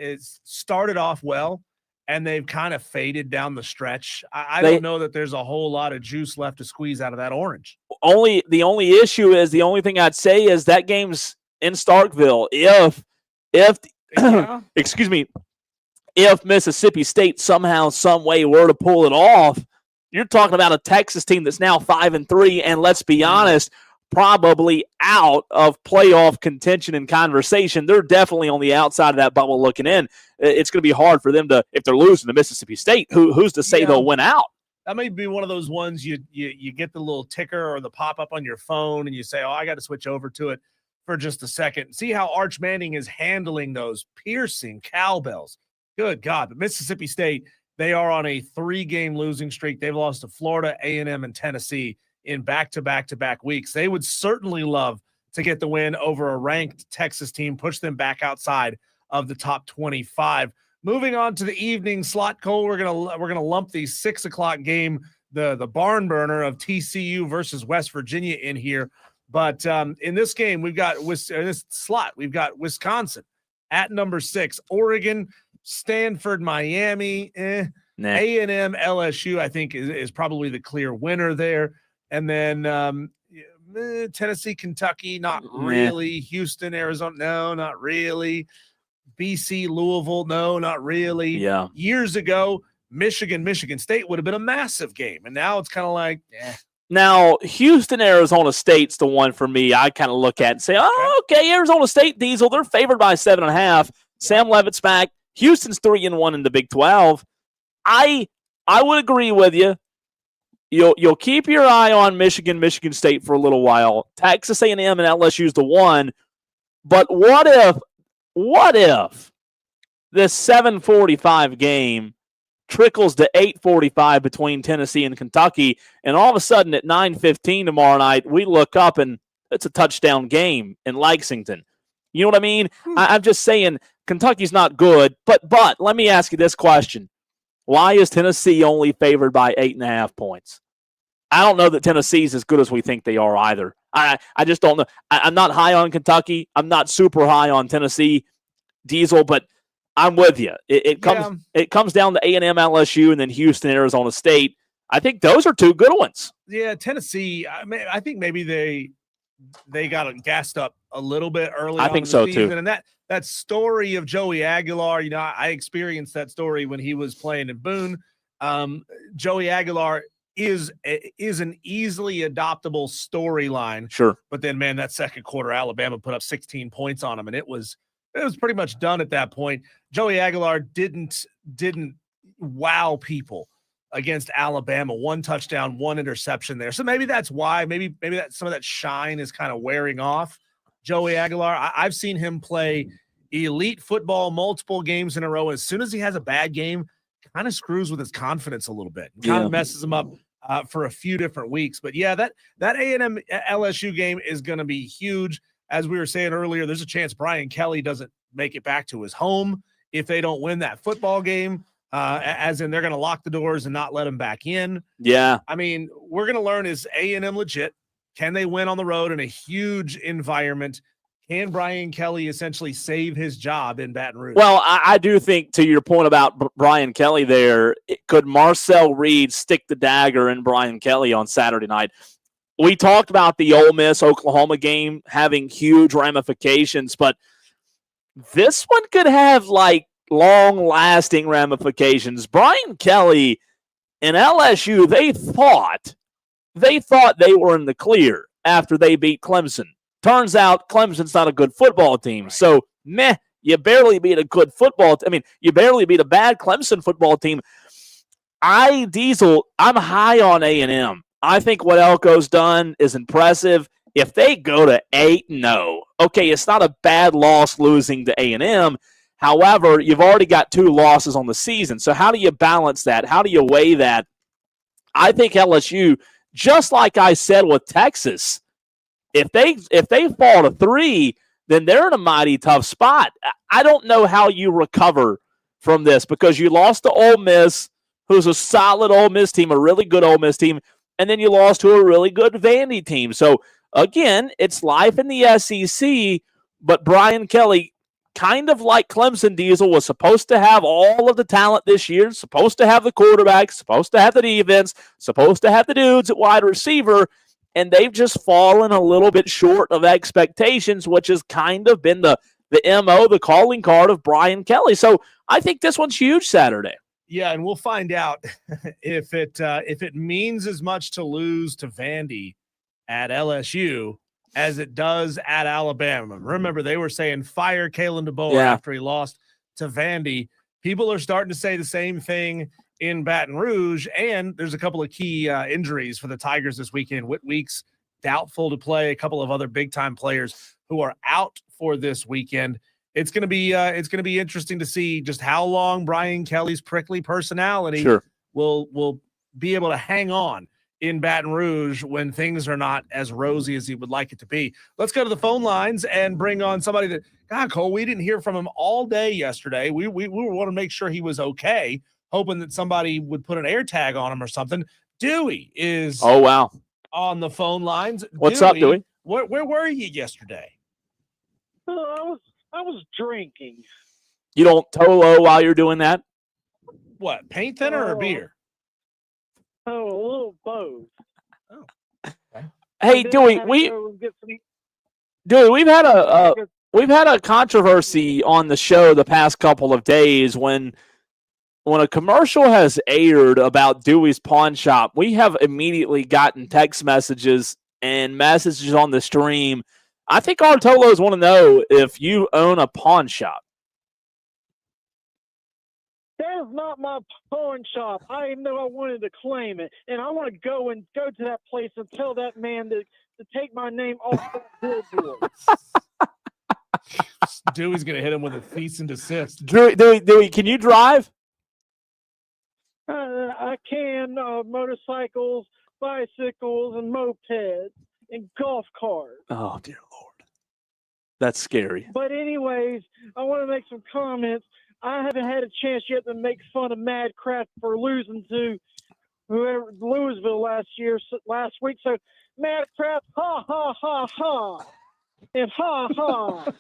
Speaker 3: started off well, and they've kind of faded down the stretch. I don't know that there's a whole lot of juice left to squeeze out of that orange.
Speaker 4: The only issue is, the only thing I'd say is that game's in Starkville. If excuse me, if Mississippi State somehow, some way were to pull it off, you're talking about a Texas team that's now 5-3, and let's be honest, probably out of playoff contention and conversation. They're definitely on the outside of that bubble looking in. It's going to be hard for them if they're losing to Mississippi State. Who's to say they'll win out?
Speaker 3: That may be one of those ones you get the little ticker or the pop-up on your phone, and you say, I got to switch over to it for just a second. See how Arch Manning is handling those piercing cowbells. Good God. But Mississippi State They are on a 3-game losing streak. They've lost to Florida, A&M, and Tennessee in back-to-back weeks. They would certainly love to get the win over a ranked Texas team, push them back outside of the top 25. Moving on to the evening slot, Cole, we're gonna lump the 6 o'clock game, the barn burner of TCU versus West Virginia in here. But in this game, we've got this slot, we've got Wisconsin at number 6, Oregon, Stanford, Miami, A&M, LSU, I think is probably the clear winner there. And then Tennessee, Kentucky, not really. Houston, Arizona, no, not really. BC, Louisville, no, not really.
Speaker 4: Yeah.
Speaker 3: Years ago, Michigan State would have been a massive game. And now it's kind of like,
Speaker 4: Now, Houston, Arizona State's the one for me I kind of look at and say, oh, okay, Arizona State, Diesel, they're favored by 7.5. Sam Levitt's back. Houston's 3-1 in the Big 12. I would agree with you. You'll keep your eye on Michigan State for a little while. Texas A&M and LSU's the one. But what if this 7:45 game trickles to 8:45 between Tennessee and Kentucky, and all of a sudden at 9:15 tomorrow night, we look up and it's a touchdown game in Lexington. You know what I mean? I'm just saying Kentucky's not good, but let me ask you this question. Why is Tennessee only favored by 8.5 points? I don't know that Tennessee's as good as we think they are either. I just don't know. I'm not high on Kentucky. I'm not super high on Tennessee, Diesel, but I'm with you. It comes down to A&M, LSU, and then Houston, Arizona State. I think those are two good ones.
Speaker 3: Yeah, Tennessee, I think maybe they got gassed up a little bit early.
Speaker 4: I think so too.
Speaker 3: And that story of Joey Aguilar, I experienced that story when he was playing in Boone. Joey Aguilar is an easily adoptable storyline.
Speaker 4: Sure.
Speaker 3: But then, man, that second quarter, Alabama put up 16 points on him, and it was pretty much done at that point. Joey Aguilar didn't wow people against Alabama. 1 touchdown, 1 interception there. So maybe that's why. Maybe that some of that shine is kind of wearing off. Joey Aguilar, I've seen him play elite football multiple games in a row. As soon as he has a bad game, kind of screws with his confidence a little bit. Kind of messes him up for a few different weeks. But yeah, that A&M LSU game is going to be huge. As we were saying earlier, there's a chance Brian Kelly doesn't make it back to his home if they don't win that football game, as in they're going to lock the doors and not let him back in.
Speaker 4: Yeah.
Speaker 3: I mean, we're going to learn, is A&M legit? Can they win on the road in a huge environment? Can Brian Kelly essentially save his job in Baton Rouge?
Speaker 4: Well, I do think, to your point about Brian Kelly there, could Marcel Reed stick the dagger in Brian Kelly on Saturday night? We talked about the Ole Miss-Oklahoma game having huge ramifications, but this one could have, long-lasting ramifications. Brian Kelly and LSU, they thought they were in the clear after they beat Clemson. Turns out Clemson's not a good football team. Right. So, you barely beat a good football team. You barely beat a bad Clemson football team. I'm high on A&M. I think what Elko's done is impressive. If they go to 8-0, okay, it's not a bad loss losing to A&M. However, you've already got 2 losses on the season. So how do you balance that? How do you weigh that? I think LSU, just like I said with Texas, if they fall to 3, then they're in a mighty tough spot. I don't know how you recover from this because you lost to Ole Miss, who's a solid Ole Miss team, a really good Ole Miss team, and then you lost to a really good Vandy team. So, again, it's life in the SEC, but Brian Kelly, kind of like Clemson, Diesel, was supposed to have all of the talent this year, supposed to have the quarterback, supposed to have the defense, supposed to have the dudes at wide receiver, and they've just fallen a little bit short of expectations, which has kind of been the MO, the calling card of Brian Kelly. So I think this one's huge Saturday.
Speaker 3: Yeah, and we'll find out if it means as much to lose to Vandy at LSU as it does at Alabama. Remember, they were saying fire Kalen DeBoer after he lost to Vandy. People are starting to say the same thing in Baton Rouge, and there's a couple of key injuries for the Tigers this weekend. Whit Weeks doubtful to play. A couple of other big-time players who are out for this weekend. it's going to be interesting to see just how long Brian Kelly's prickly personality will be able to hang on in Baton Rouge when things are not as rosy as he would like it to be. Let's go to the phone lines and bring on somebody that, God, Cole, we didn't hear from him all day yesterday. We want to make sure he was okay, hoping that somebody would put an air tag on him or something. Dewey is on the phone lines.
Speaker 4: What's up, Dewey?
Speaker 3: Where were you yesterday?
Speaker 7: I was drinking.
Speaker 4: You don't Tolo while you're doing that?
Speaker 3: What, paint thinner or beer?
Speaker 7: Oh, a little both.
Speaker 3: Oh.
Speaker 7: Okay.
Speaker 4: Hey, Dewey, we've had a controversy on the show the past couple of days when a commercial has aired about Dewey's Pawn Shop. We have immediately gotten text messages and messages on the stream. I think our Tolos want to know if you own a pawn shop.
Speaker 7: That is not my pawn shop. I even though I wanted to claim it, and I want to go to that place and tell that man to take my name off that billboard.
Speaker 3: Dewey's gonna hit him with a cease and desist.
Speaker 4: Dewey, can you drive?
Speaker 7: I can motorcycles, bicycles, and mopeds, and golf carts.
Speaker 4: Oh dear Lord, that's scary.
Speaker 7: But anyways, I want to make some comments. I haven't had a chance yet to make fun of Madcraft for losing to whoever Louisville last week. So Madcraft, ha ha ha ha, and ha ha,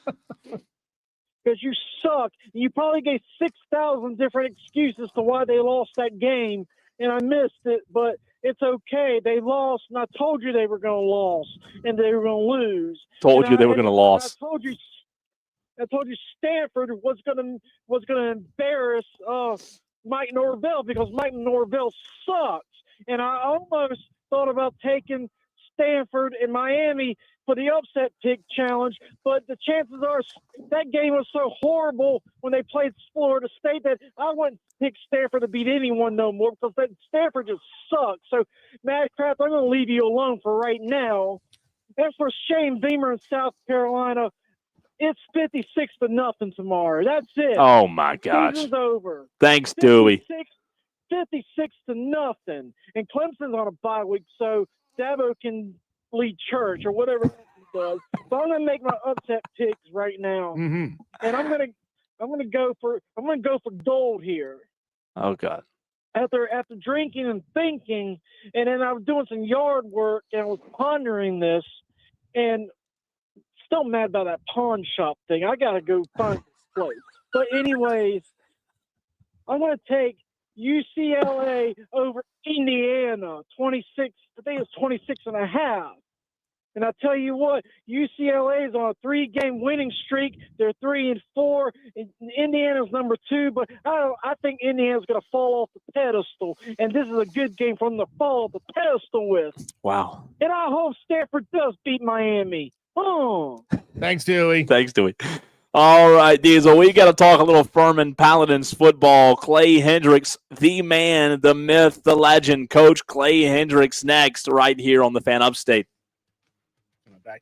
Speaker 7: because you suck. You probably gave 6,000 different excuses to why they lost that game, and I missed it. But it's okay. They lost, and I told you they were going to lose, and they were going to lose.
Speaker 4: Told you they were going to lose.
Speaker 7: I told you Stanford was gonna embarrass Mike Norvell because Mike Norvell sucks, and I almost thought about taking Stanford and Miami for the upset pick challenge, but the chances are that game was so horrible when they played Florida State that I wouldn't pick Stanford to beat anyone no more because that Stanford just sucks. So, Madcraft, I'm going to leave you alone for right now. As for Shane Beamer in South Carolina, it's 56-0 tomorrow. That's it.
Speaker 4: Oh, my gosh.
Speaker 7: Season's over.
Speaker 4: Thanks, Dewey.
Speaker 7: 56-0. And Clemson's on a bye week, so Dabo can lead church or whatever he does. So I'm going to make my upset picks right now.
Speaker 3: Mm-hmm.
Speaker 7: And I'm going to go for gold here.
Speaker 4: Oh, God.
Speaker 7: After drinking and thinking, and then I was doing some yard work and I was pondering this, and still mad about that pawn shop thing. I got to go find this place. But anyways, I'm going to take UCLA over Indiana, 26. I think it's 26.5. And I tell you what, UCLA is on a 3-game winning streak. They're 3-4. Indiana's number 2, but I think Indiana's going to fall off the pedestal. And this is a good game for them to fall off the pedestal with.
Speaker 4: Wow.
Speaker 7: And I hope Stanford does beat Miami. Oh.
Speaker 3: Thanks, Dewey.
Speaker 4: All right, Diesel, we got to talk a little Furman Paladins football. Clay Hendricks, the man, the myth, the legend, Coach Clay Hendricks next right here on the Fan Upstate.
Speaker 3: Back.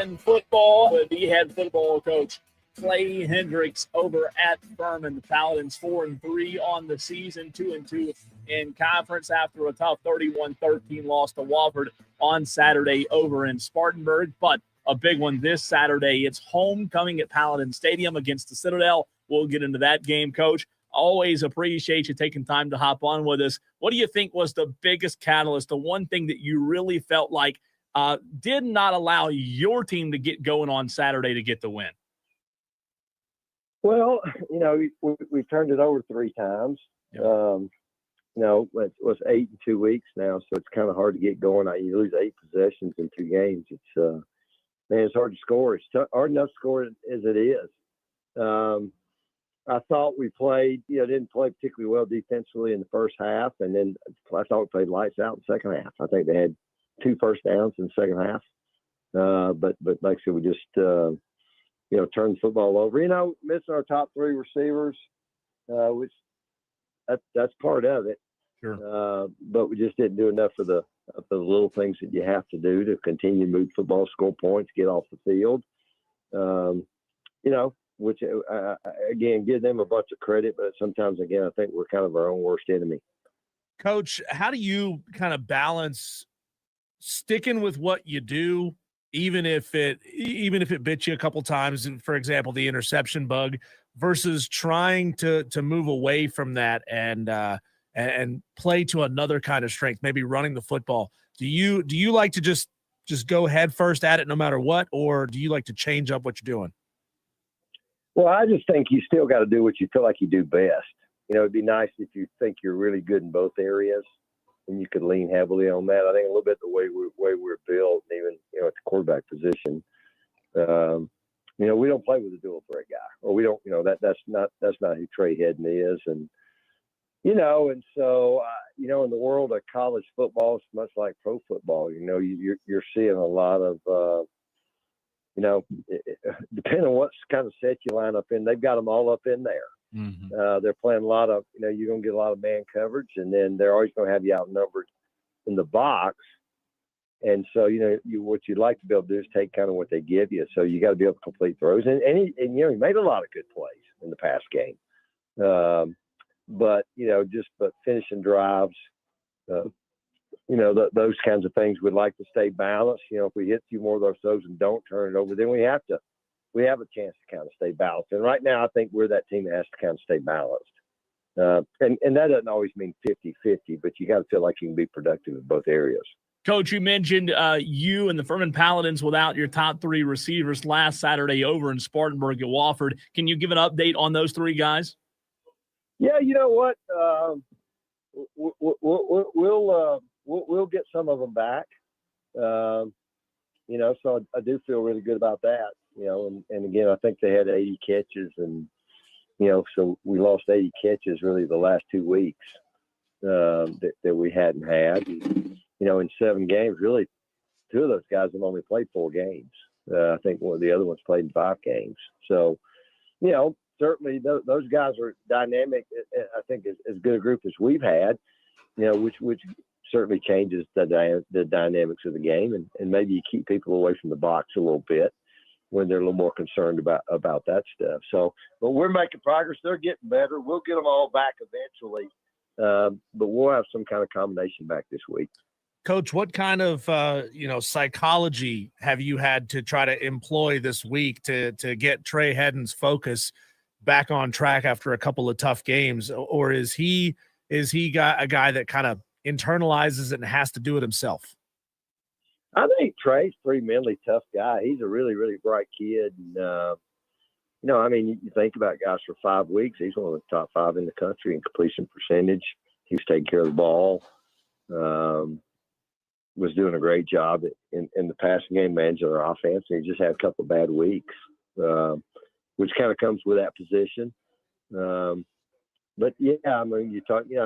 Speaker 4: Fun Football with the head football coach, Clay Hendricks, over at Furman. The Paladins 4-3 on the season, 2-2 in conference after a tough 31-13 loss to Wofford on Saturday over in Spartanburg. But a big one this Saturday. It's homecoming at Paladin Stadium against the Citadel. We'll get into that game, Coach. Always appreciate you taking time to hop on with us. What do you think was the biggest catalyst, the one thing that you really felt like did not allow your team to get going on Saturday to get the win?
Speaker 5: Well, we turned it over 3 times.
Speaker 4: Yeah.
Speaker 5: It was 8 in 2 weeks now, so it's kind of hard to get going. You lose 8 possessions in 2 games. It's hard to score. It's hard enough to score as it is. I thought we played, didn't play particularly well defensively in the first half, and then I thought we played lights out in the second half. I think they had 2 first downs in the second half. But like I said, we just, turned the football over. Missing our top 3 receivers, which that's part of it.
Speaker 4: Sure.
Speaker 5: But we just didn't do enough of the little things that you have to do to continue to move football, score points, get off the field. Which, again, give them a bunch of credit, but sometimes, again, I think we're kind of our own worst enemy.
Speaker 3: Coach, how do you kind of balance sticking with what you do, even if it bit you a couple times, for example, the interception bug, versus trying to move away from that and play to another kind of strength, maybe running the football? Do you like to just go head first at it no matter what, or do you like to change up what you're doing?
Speaker 5: Well, I just think you still got to do what you feel like you do best. It'd be nice if you think you're really good in both areas and you could lean heavily on that. I think a little bit the way we're built, even, at the quarterback position, we don't play with a dual threat guy, or we don't, that's not who Trey Hedden is. And, and so, in the world of college football, it's much like pro football. You're seeing a lot of, depending on what kind of set you line up in, they've got them all up in there.
Speaker 3: Mm-hmm.
Speaker 5: They're playing a lot of, you're going to get a lot of man coverage, and then they're always going to have you outnumbered in the box. And so, what you'd like to be able to do is take kind of what they give you. So you got to be able to complete throws. And he made a lot of good plays in the past game. But finishing drives, those kinds of things, we'd like to stay balanced. If we hit a few more of those and don't turn it over, then we have a chance to kind of stay balanced. And right now, I think we're that team that has to kind of stay balanced. And that doesn't always mean 50-50, but you got to feel like you can be productive in both areas.
Speaker 4: Coach, you mentioned you and the Furman Paladins without your top 3 receivers last Saturday over in Spartanburg at Wofford. Can you give an update on those 3 guys?
Speaker 5: Yeah, you know what? We'll get some of them back. So I do feel really good about that. And again, I think they had 80 catches, and so we lost 80 catches really the last 2 weeks that we hadn't had. In 7 games, really 2 of those guys have only played 4 games. I think one of the other ones played in 5 games. So, certainly those guys are dynamic. I think as good a group as we've had, which certainly changes the dynamics of the game, and maybe you keep people away from the box a little bit when they're a little more concerned about that stuff. So, but we're making progress. They're getting better. We'll get them all back eventually, but we'll have some kind of combination back this week.
Speaker 3: Coach, what kind of psychology have you had to try to employ this week to get Trey Hedden's focus back on track after a couple of tough games, or is he got a guy that kind of internalizes it and has to do it himself?
Speaker 5: I think Trey's a pretty mentally tough guy. He's a really, really bright kid. And, you think about guys for 5 weeks, he's one of the top 5 in the country in completion percentage. He was taking care of the ball, was doing a great job in the passing game, managing our offense. And he just had a couple of bad weeks, which kind of comes with that position. But yeah, I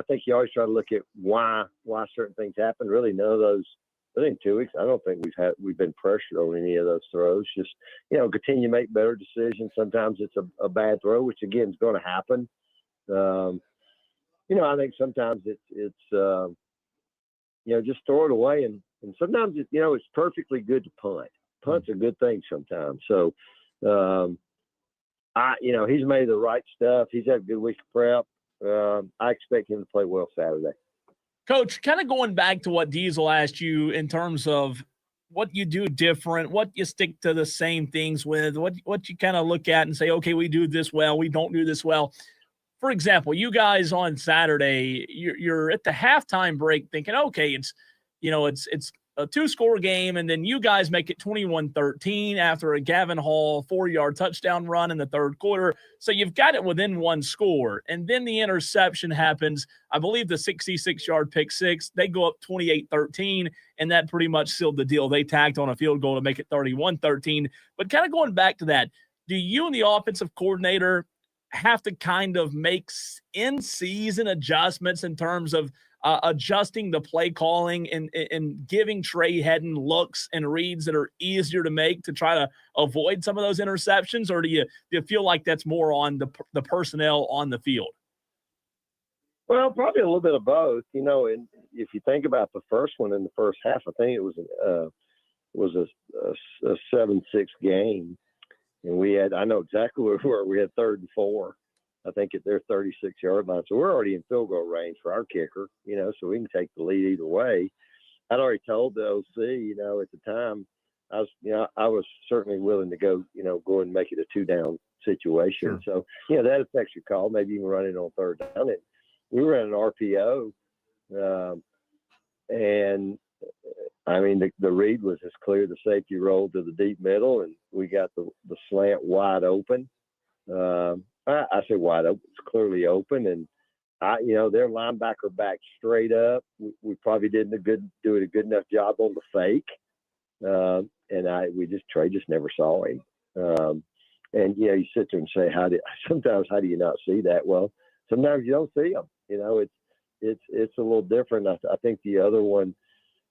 Speaker 5: think you always try to look at why certain things happen. Really, none of those. I think 2 weeks, I don't think we've been pressured on any of those throws. Just continue to make better decisions. Sometimes it's a bad throw, which again is going to happen. I think sometimes it's just throw it away, and sometimes it's perfectly good to punt.
Speaker 8: punt's a good thing sometimes. So, he's made the right stuff. He's had a good week of prep. I expect him to play well Saturday.
Speaker 4: Coach, kind of going back to what Diesel asked you in terms of what you do different, what you stick to the same things with, what you kind of look at and say, okay, we do this well, we don't do this well. For example, you guys on Saturday, you're at the halftime break thinking, okay, it's a 2-score game, and then you guys make it 21-13 after a Gavin Hall 4-yard touchdown run in the third quarter. So you've got it within 1 score. And then the interception happens. I believe the 66-yard pick six. They go up 28-13, and that pretty much sealed the deal. They tacked on a field goal to make it 31-13. But kind of going back to that, do you and the offensive coordinator have to kind of make in-season adjustments in terms of adjusting the play calling and giving Trey Hedden looks and reads that are easier to make to try to avoid some of those interceptions? Or do you feel like that's more on the personnel on the field?
Speaker 8: Well, probably a little bit of both, and if you think about the first one in the first half, I think it was a 7-6 game. And I know exactly where we were. We had 3rd and 4. I think at their 36-yard line. So we're already in field goal range for our kicker, so we can take the lead either way. I'd already told the OC, at the time, I was certainly willing to go and make it a 2-down situation. Sure. So, that affects your call. Maybe you can run it on 3rd down. And we were in an RPO, and I mean, the read was as clear. The safety rolled to the deep middle, and we got the slant wide open. I say wide open. It's clearly open, and their linebacker back straight up. We probably didn't do a good enough job on the fake, and Trey just never saw him. And you sit there and say, how do you not see that? Well, sometimes you don't see them. It's a little different. I think the other one,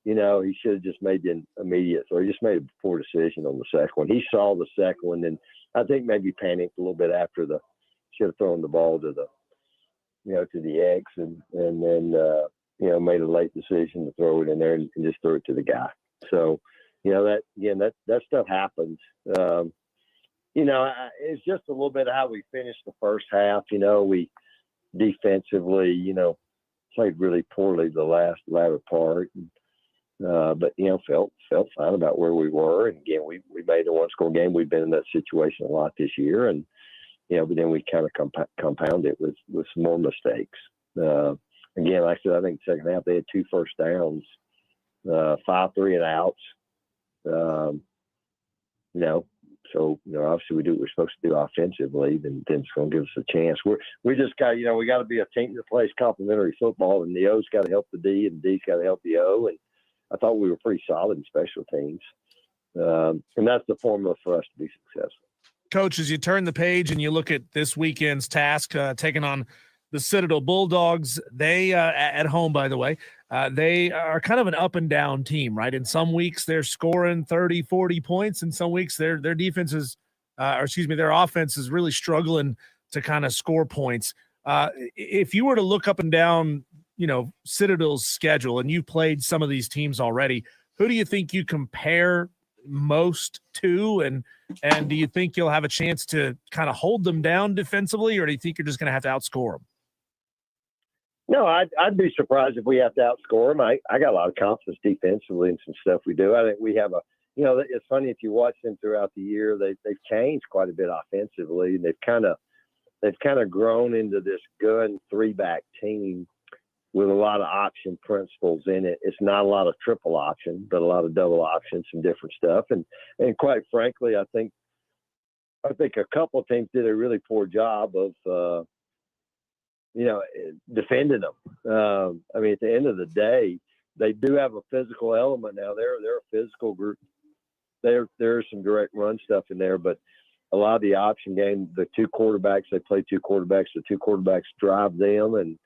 Speaker 8: he should have just made the immediate, or he just made a poor decision on the second one. He saw the second one, and I think maybe panicked a little bit after should have thrown the ball to the X, and then made a late decision to throw it in there and just throw it to the guy. So, that stuff happens. It's just a little bit of how we finished the first half. We defensively, played really poorly the latter part. But felt fine about where we were. And again, we made a 1-score game. We've been in that situation a lot this year, and but then we kind of compound it with some more mistakes. Again, like I said, I think the second half they had 2 first downs, 5 3-and-outs. So obviously we do what we're supposed to do offensively, then it's going to give us a chance. We just got we got to be a team that plays complementary football, and the O's got to help the D, and the D's got to help the O. And I thought we were pretty solid in special teams. And that's the formula for us to be successful.
Speaker 3: Coach, as you turn the page and you look at this weekend's task, taking on the Citadel Bulldogs, they at home, by the way, they are kind of an up and down team, right? In some weeks they're scoring 30, 40 points. In some weeks their defense is, their offense is really struggling to kind of score points. If you were to look up and down, Citadel's schedule, and you've played some of these teams already, who do you think you compare most to, and do you think you'll have a chance to kind of hold them down defensively, or do you think you're just going to have to outscore them?
Speaker 8: No, I'd be surprised if we have to outscore them. I got a lot of confidence defensively in some stuff we do. I think we have it's funny if you watch them throughout the year, they've changed quite a bit offensively, and they've kind of grown into this gun 3-back team with a lot of option principles in it. It's not a lot of triple option, but a lot of double option, some different stuff. And quite frankly, I think a couple of teams did a really poor job of, defending them. At the end of the day, they do have a physical element now. They're a physical group. There's some direct run stuff in there, but a lot of the option game, they play 2 quarterbacks. The 2 quarterbacks drive them, and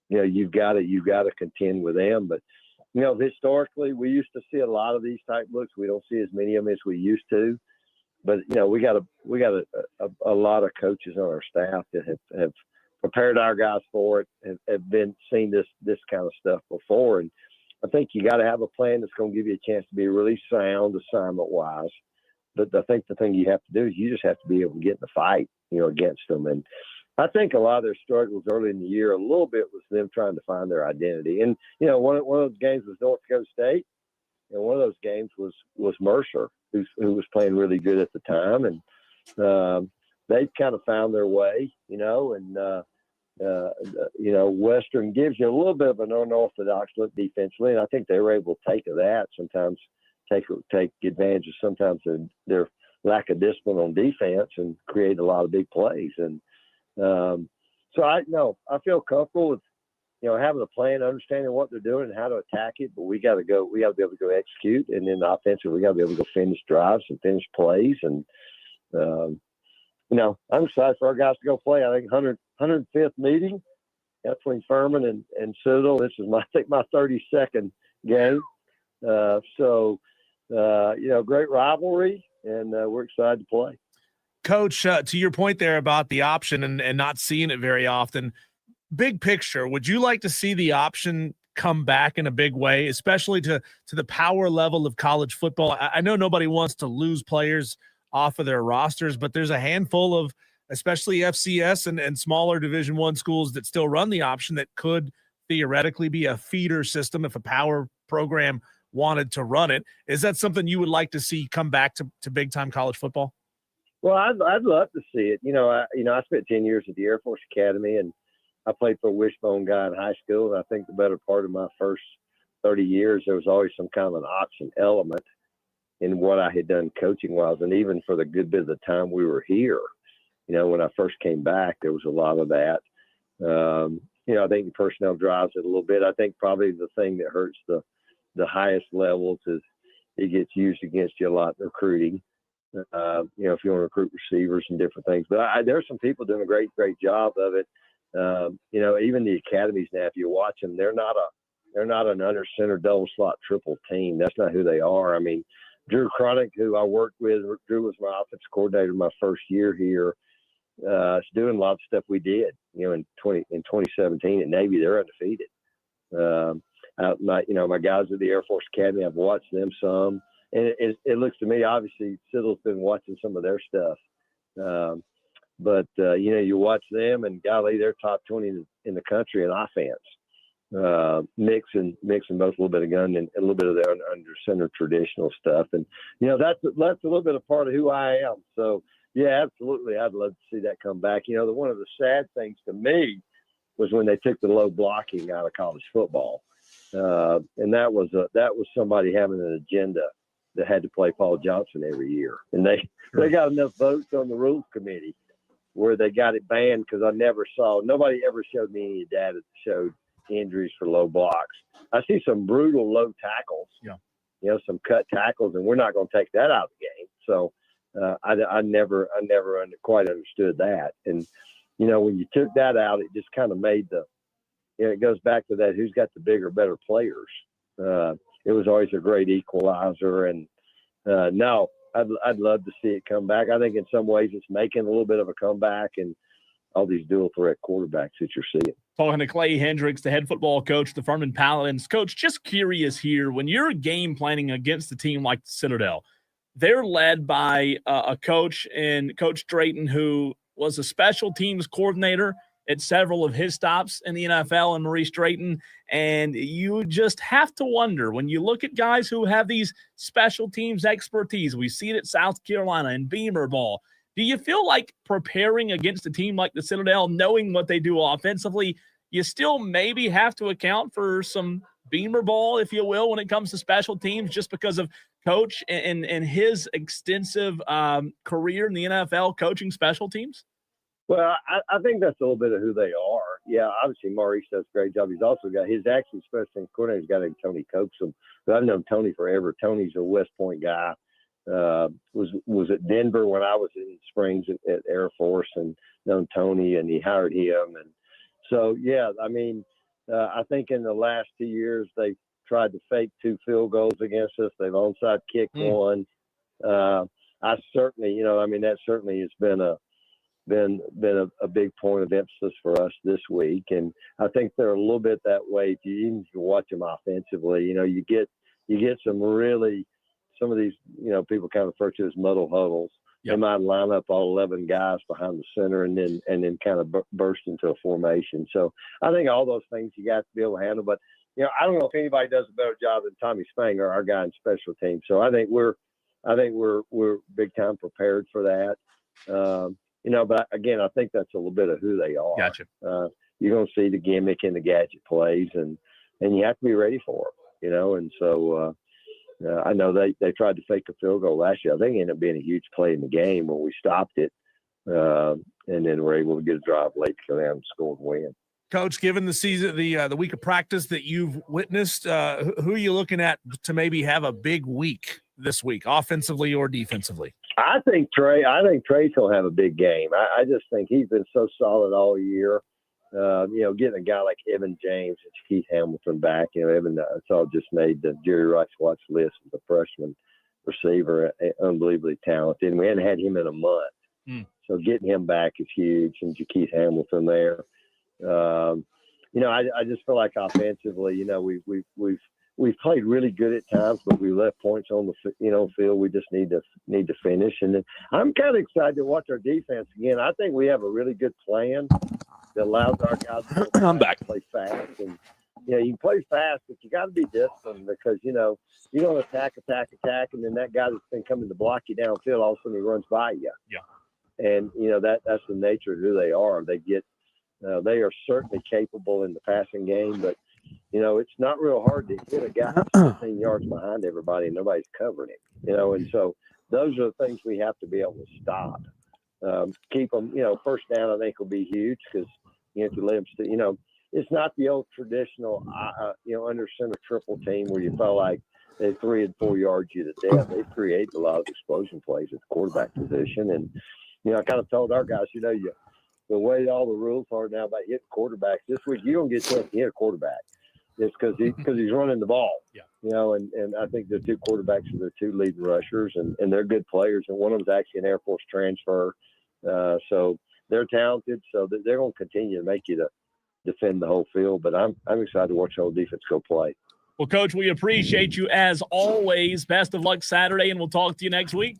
Speaker 8: you've got to contend with them. But historically, we used to see a lot of these type looks. We don't see as many of them as we used to. But we got a lot of coaches on our staff that have prepared our guys for it, and have been seen this kind of stuff before. And I think you got to have a plan that's going to give you a chance to be really sound assignment-wise. But I think the thing you have to do is you just have to be able to get in the fight, against them. And I think a lot of their struggles early in the year, a little bit was them trying to find their identity. And, one of those games was North Dakota State, and one of those games was Mercer, who was playing really good at the time. And they've kind of found their way, and Western gives you a little bit of an unorthodox look defensively, and I think they were able to take that sometimes, take advantage of sometimes their lack of discipline on defense and create a lot of big plays. And so I feel comfortable with having a plan, understanding what they're doing and how to attack it. But we got to be able to go execute, and then offensively we got to be able to go finish drives and finish plays. And I'm excited for our guys to go play. I think 105th meeting between Furman and Citadel. This is my 32nd game. Great rivalry, and we're excited to play.
Speaker 3: Coach, to your point there about the option and not seeing it very often, big picture, would you like to see the option come back in a big way, especially to the power level of college football? I know nobody wants to lose players off of their rosters, but there's a handful of, especially FCS and smaller Division I schools that still run the option that could theoretically be a feeder system if a power program wanted to run it. Is that something you would like to see come back to big time college football?
Speaker 8: Well, I'd love to see it. I spent 10 years at the Air Force Academy, and I played for a wishbone guy in high school. And I think the better part of my first 30 years, there was always some kind of an option element in what I had done coaching wise. And even for the good bit of the time we were here, when I first came back, there was a lot of that. I think the personnel drives it a little bit. I think probably the thing that hurts the highest levels is it gets used against you a lot in recruiting. If you want to recruit receivers and different things, but there's some people doing a great job of it. Even the academies now, if you watch them, they're not an under center double slot triple team. That's not who they are. I mean, Drew Cronick, who I worked with, Drew was my offensive coordinator my first year here. Is doing a lot of stuff we did, in 2017 at Navy. They're undefeated. My guys at the Air Force Academy, I've watched them some, and it looks to me, obviously, Citadel's been watching some of their stuff. But you watch them, and golly, they're top 20 in the country in offense. Mixing both a little bit of gun and a little bit of their under center traditional stuff, and that's a little bit of part of who I am. So yeah, absolutely, I'd love to see that come back. One of the sad things to me was when they took the low blocking out of college football, and that was somebody having an agenda that had to play Paul Johnson every year, and they got enough votes on the rules committee where they got it banned because nobody ever showed me any data that showed injuries for low blocks. I see some brutal low tackles, some cut tackles, and we're not going to take that out of the game. So I never quite understood that. And, when you took that out, it just kind of made it goes back to that, who's got the bigger, better players. It was always a great equalizer. And no, I'd love to see it come back. I think in some ways it's making a little bit of a comeback, and all these dual threat quarterbacks that you're seeing.
Speaker 9: Talking to Clay Hendricks, the head football coach, the Furman Paladins. Coach, just curious here, when you're game planning against a team like Citadel, they're led by a coach and Coach Drayton, who was a special teams coordinator at several of his stops in the NFL, and Maurice Drayton. And you just have to wonder, when you look at guys who have these special teams expertise, we see it at South Carolina and Beamer ball. Do you feel like preparing against a team like the Citadel, knowing what they do offensively, you still maybe have to account for some Beamer ball, if you will, when it comes to special teams, just because of Coach and his extensive career in the NFL coaching special teams?
Speaker 8: Well, I think that's a little bit of who they are. Yeah, obviously Maurice does a great job. He's also got his actually special teams coordinator. He's got named Tony Coaxum. I've known Tony forever. Tony's a West Point guy. Was at Denver when I was in Springs at Air Force, and known Tony, and he hired him. And so, yeah, I mean, I think in the last 2 years they've tried to fake 2 field goals against us. They've onside kicked one. I certainly, that certainly has been been a big point of emphasis for us this week. And I think they're a little bit that way. If you watch them offensively, you get some of these, people kind of refer to as muddle huddles. Yep. They might line up all 11 guys behind the center and then kind of burst into a formation. So I think all those things you got to be able to handle. But, I don't know if anybody does a better job than Tommy Spanger, our guy in special teams. So I think we're big time prepared for that. But again, I think that's a little bit of who they are.
Speaker 9: Gotcha.
Speaker 8: You're going to see the gimmick and the gadget plays, and you have to be ready for them, And so I know they tried to fake a field goal last year. I think it ended up being a huge play in the game when we stopped it, and then we're able to get a drive late to go down and score and win.
Speaker 3: Coach, given the season, the week of practice that you've witnessed, who are you looking at to maybe have a big week this week, offensively or defensively?
Speaker 8: I think Trey's gonna have a big game. I just think he's been so solid all year. Getting a guy like Evan James and Keith Hamilton back. Evan, I saw just made the Jerry Rice Watch list as a freshman receiver, unbelievably talented. And we hadn't had him in a month, so getting him back is huge. And Keith Hamilton there. I just feel like offensively, we've played really good at times, but we left points on the field. We just need to finish. And then I'm kind of excited to watch our defense again. I think we have a really good plan that allows our guys to play fast. And you can play fast, but you got to be disciplined because you don't attack, and then that guy that's been coming to block you downfield, all of a sudden he runs by you.
Speaker 9: Yeah.
Speaker 8: And that's the nature of who they are. They are certainly capable in the passing game, but it's not real hard to hit a guy 15 yards behind everybody and nobody's covering him, and so those are the things we have to be able to stop. Keep them, first down I think will be huge because if you let them, it's not the old traditional, under center triple team where you felt like they 3 and 4 yards you to death. They create a lot of explosion plays at the quarterback position. And, I kind of told our guys, the way all the rules are now about hitting quarterbacks this week, you don't get a chance to hit a quarterback. It's because he's running the ball.
Speaker 9: Yeah.
Speaker 8: And I think the two quarterbacks are their two leading rushers, and they're good players. And one of them's actually an Air Force transfer. So they're talented. So they're going to continue to make you to defend the whole field. But I'm excited to watch the whole defense go play.
Speaker 9: Well, Coach, we appreciate you as always. Best of luck Saturday, and we'll talk to you next week.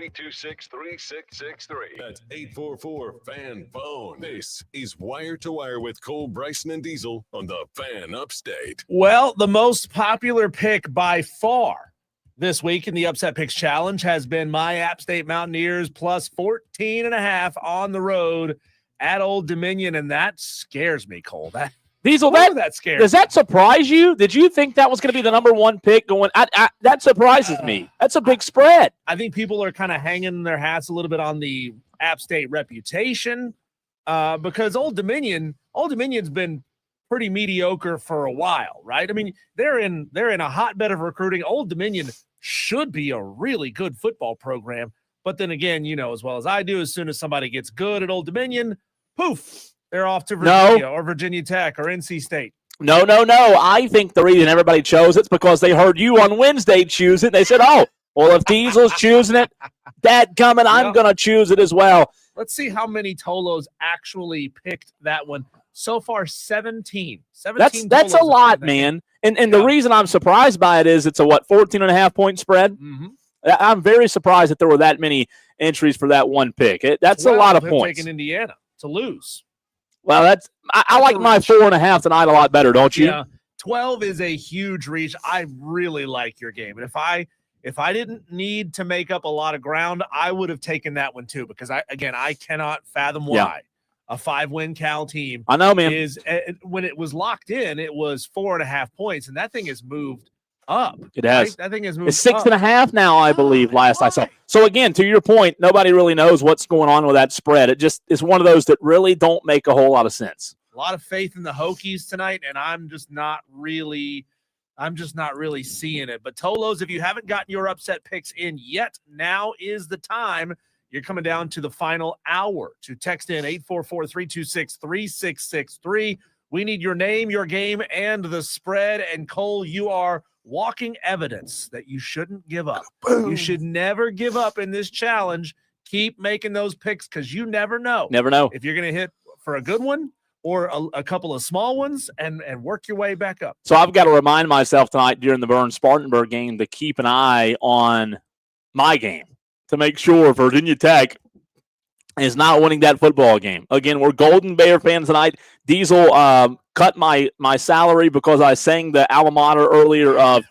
Speaker 1: 844-326-3663. That's 844-FAN-PHONE. This is Wire to Wire with Cole, Bryson, and Diesel on the Fan Upstate.
Speaker 3: Well, the most popular pick by far this week in the Upset Picks Challenge has been my App State Mountaineers plus 14.5 on the road at Old Dominion, and that scares me, Cole.
Speaker 4: Diesel,
Speaker 3: that scares
Speaker 4: does that surprise you? Did you think that was going to be the number one pick going? That surprises me. That's a big spread.
Speaker 3: I think people are kind of hanging their hats a little bit on the App State reputation because Old Dominion's been pretty mediocre for a while, right? I mean, they're in a hotbed of recruiting. Old Dominion should be a really good football program, but then again, you know as well as I do, as soon as somebody gets good at Old Dominion, poof, they're off to Virginia or Virginia Tech or NC State.
Speaker 4: No. I think the reason everybody chose it's because they heard you on Wednesday choose it. They said, oh, well, if Diesel's choosing it, dadgummit, I'm going to choose it as well.
Speaker 3: Let's see how many Tolos actually picked that one. So far, 17.
Speaker 4: That's a lot, man. And the reason I'm surprised by it is it's a, 14.5-point spread?
Speaker 3: Mm-hmm.
Speaker 4: I'm very surprised that there were that many entries for that one pick. That's a lot of points.
Speaker 3: Taking Indiana to lose.
Speaker 4: Well, I like my 4.5 tonight a lot better, don't you?
Speaker 3: Yeah, 12 is a huge reach. I really like your game. And if I didn't need to make up a lot of ground, I would have taken that one too, because I cannot fathom why a 5-win Cal team
Speaker 4: I know, man.
Speaker 3: is when it was locked in, it was 4.5 points, and that thing has moved up.
Speaker 4: It has.
Speaker 3: Right? That thing has moved.
Speaker 4: It's 6.5 now, I believe. Last I saw. So again, to your point, nobody really knows what's going on with that spread. It just is one of those that really don't make a whole lot of sense.
Speaker 3: A lot of faith in the Hokies tonight, and I'm just not really seeing it. But Tolos, if you haven't gotten your upset picks in yet, now is the time. You're coming down to the final hour to text in 844-326-3663. We need your name, your game, and the spread. And Cole, you are walking evidence that you shouldn't give up. You should never give up in this challenge. Keep making those picks because you never know.
Speaker 4: Never know.
Speaker 3: If you're going to hit for a good one or a couple of small ones and work your way back up.
Speaker 4: So I've got to remind myself tonight during the Burns-Spartanburg game to keep an eye on my game to make sure Virginia Tech is not winning that football game. Again, we're Golden Bear fans tonight. Diesel cut my salary because I sang the alma mater earlier of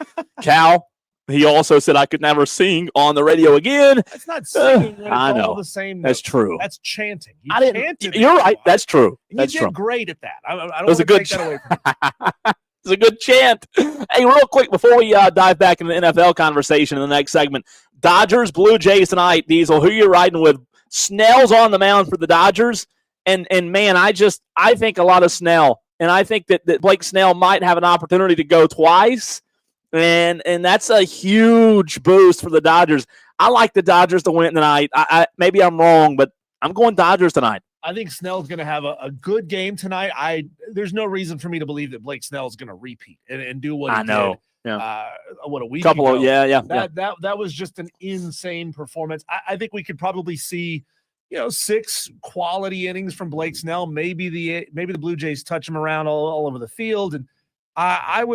Speaker 4: Cal. He also said I could never sing on the radio again.
Speaker 3: That's not singing. When it's
Speaker 4: I know.
Speaker 3: all the same
Speaker 4: That's
Speaker 3: note.
Speaker 4: true.
Speaker 3: That's chanting.
Speaker 4: You're right. That's true.
Speaker 3: You
Speaker 4: That's
Speaker 3: did
Speaker 4: true.
Speaker 3: great at that. I don't
Speaker 4: It was
Speaker 3: want
Speaker 4: a
Speaker 3: to
Speaker 4: good
Speaker 3: take that away from you.
Speaker 4: It's a good chant. Hey, real quick, before we dive back into the NFL conversation in the next segment, Dodgers, Blue Jays tonight. Diesel, who you riding with? Snell's on the mound for the Dodgers. And man, I think a lot of Snell. And I think that Blake Snell might have an opportunity to go twice. And that's a huge boost for the Dodgers. I like the Dodgers to win tonight. Maybe I'm wrong, but I'm going Dodgers tonight.
Speaker 3: I think Snell's going to have a good game tonight. There's no reason for me to believe that Blake Snell's going to repeat and do what he did.
Speaker 4: Yeah.
Speaker 3: What a week
Speaker 4: Couple
Speaker 3: ago.
Speaker 4: of yeah.
Speaker 3: That was just an insane performance. I think we could probably see 6 quality innings from Blake Snell. Maybe the Blue Jays touch him around all over the field, and I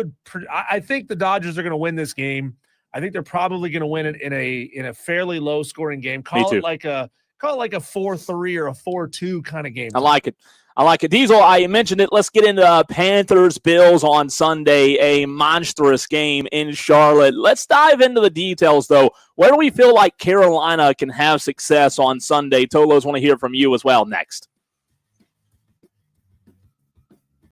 Speaker 3: think the Dodgers are going to win this game. I think they're probably going to win it in a fairly low scoring game. Call it like a 4-3 or a 4-2 kind of game.
Speaker 4: I like it. Diesel, I mentioned it. Let's get into Panthers Bills on Sunday, a monstrous game in Charlotte. Let's dive into the details, though. Where do we feel like Carolina can have success on Sunday? Tolos, want to hear from you as well next.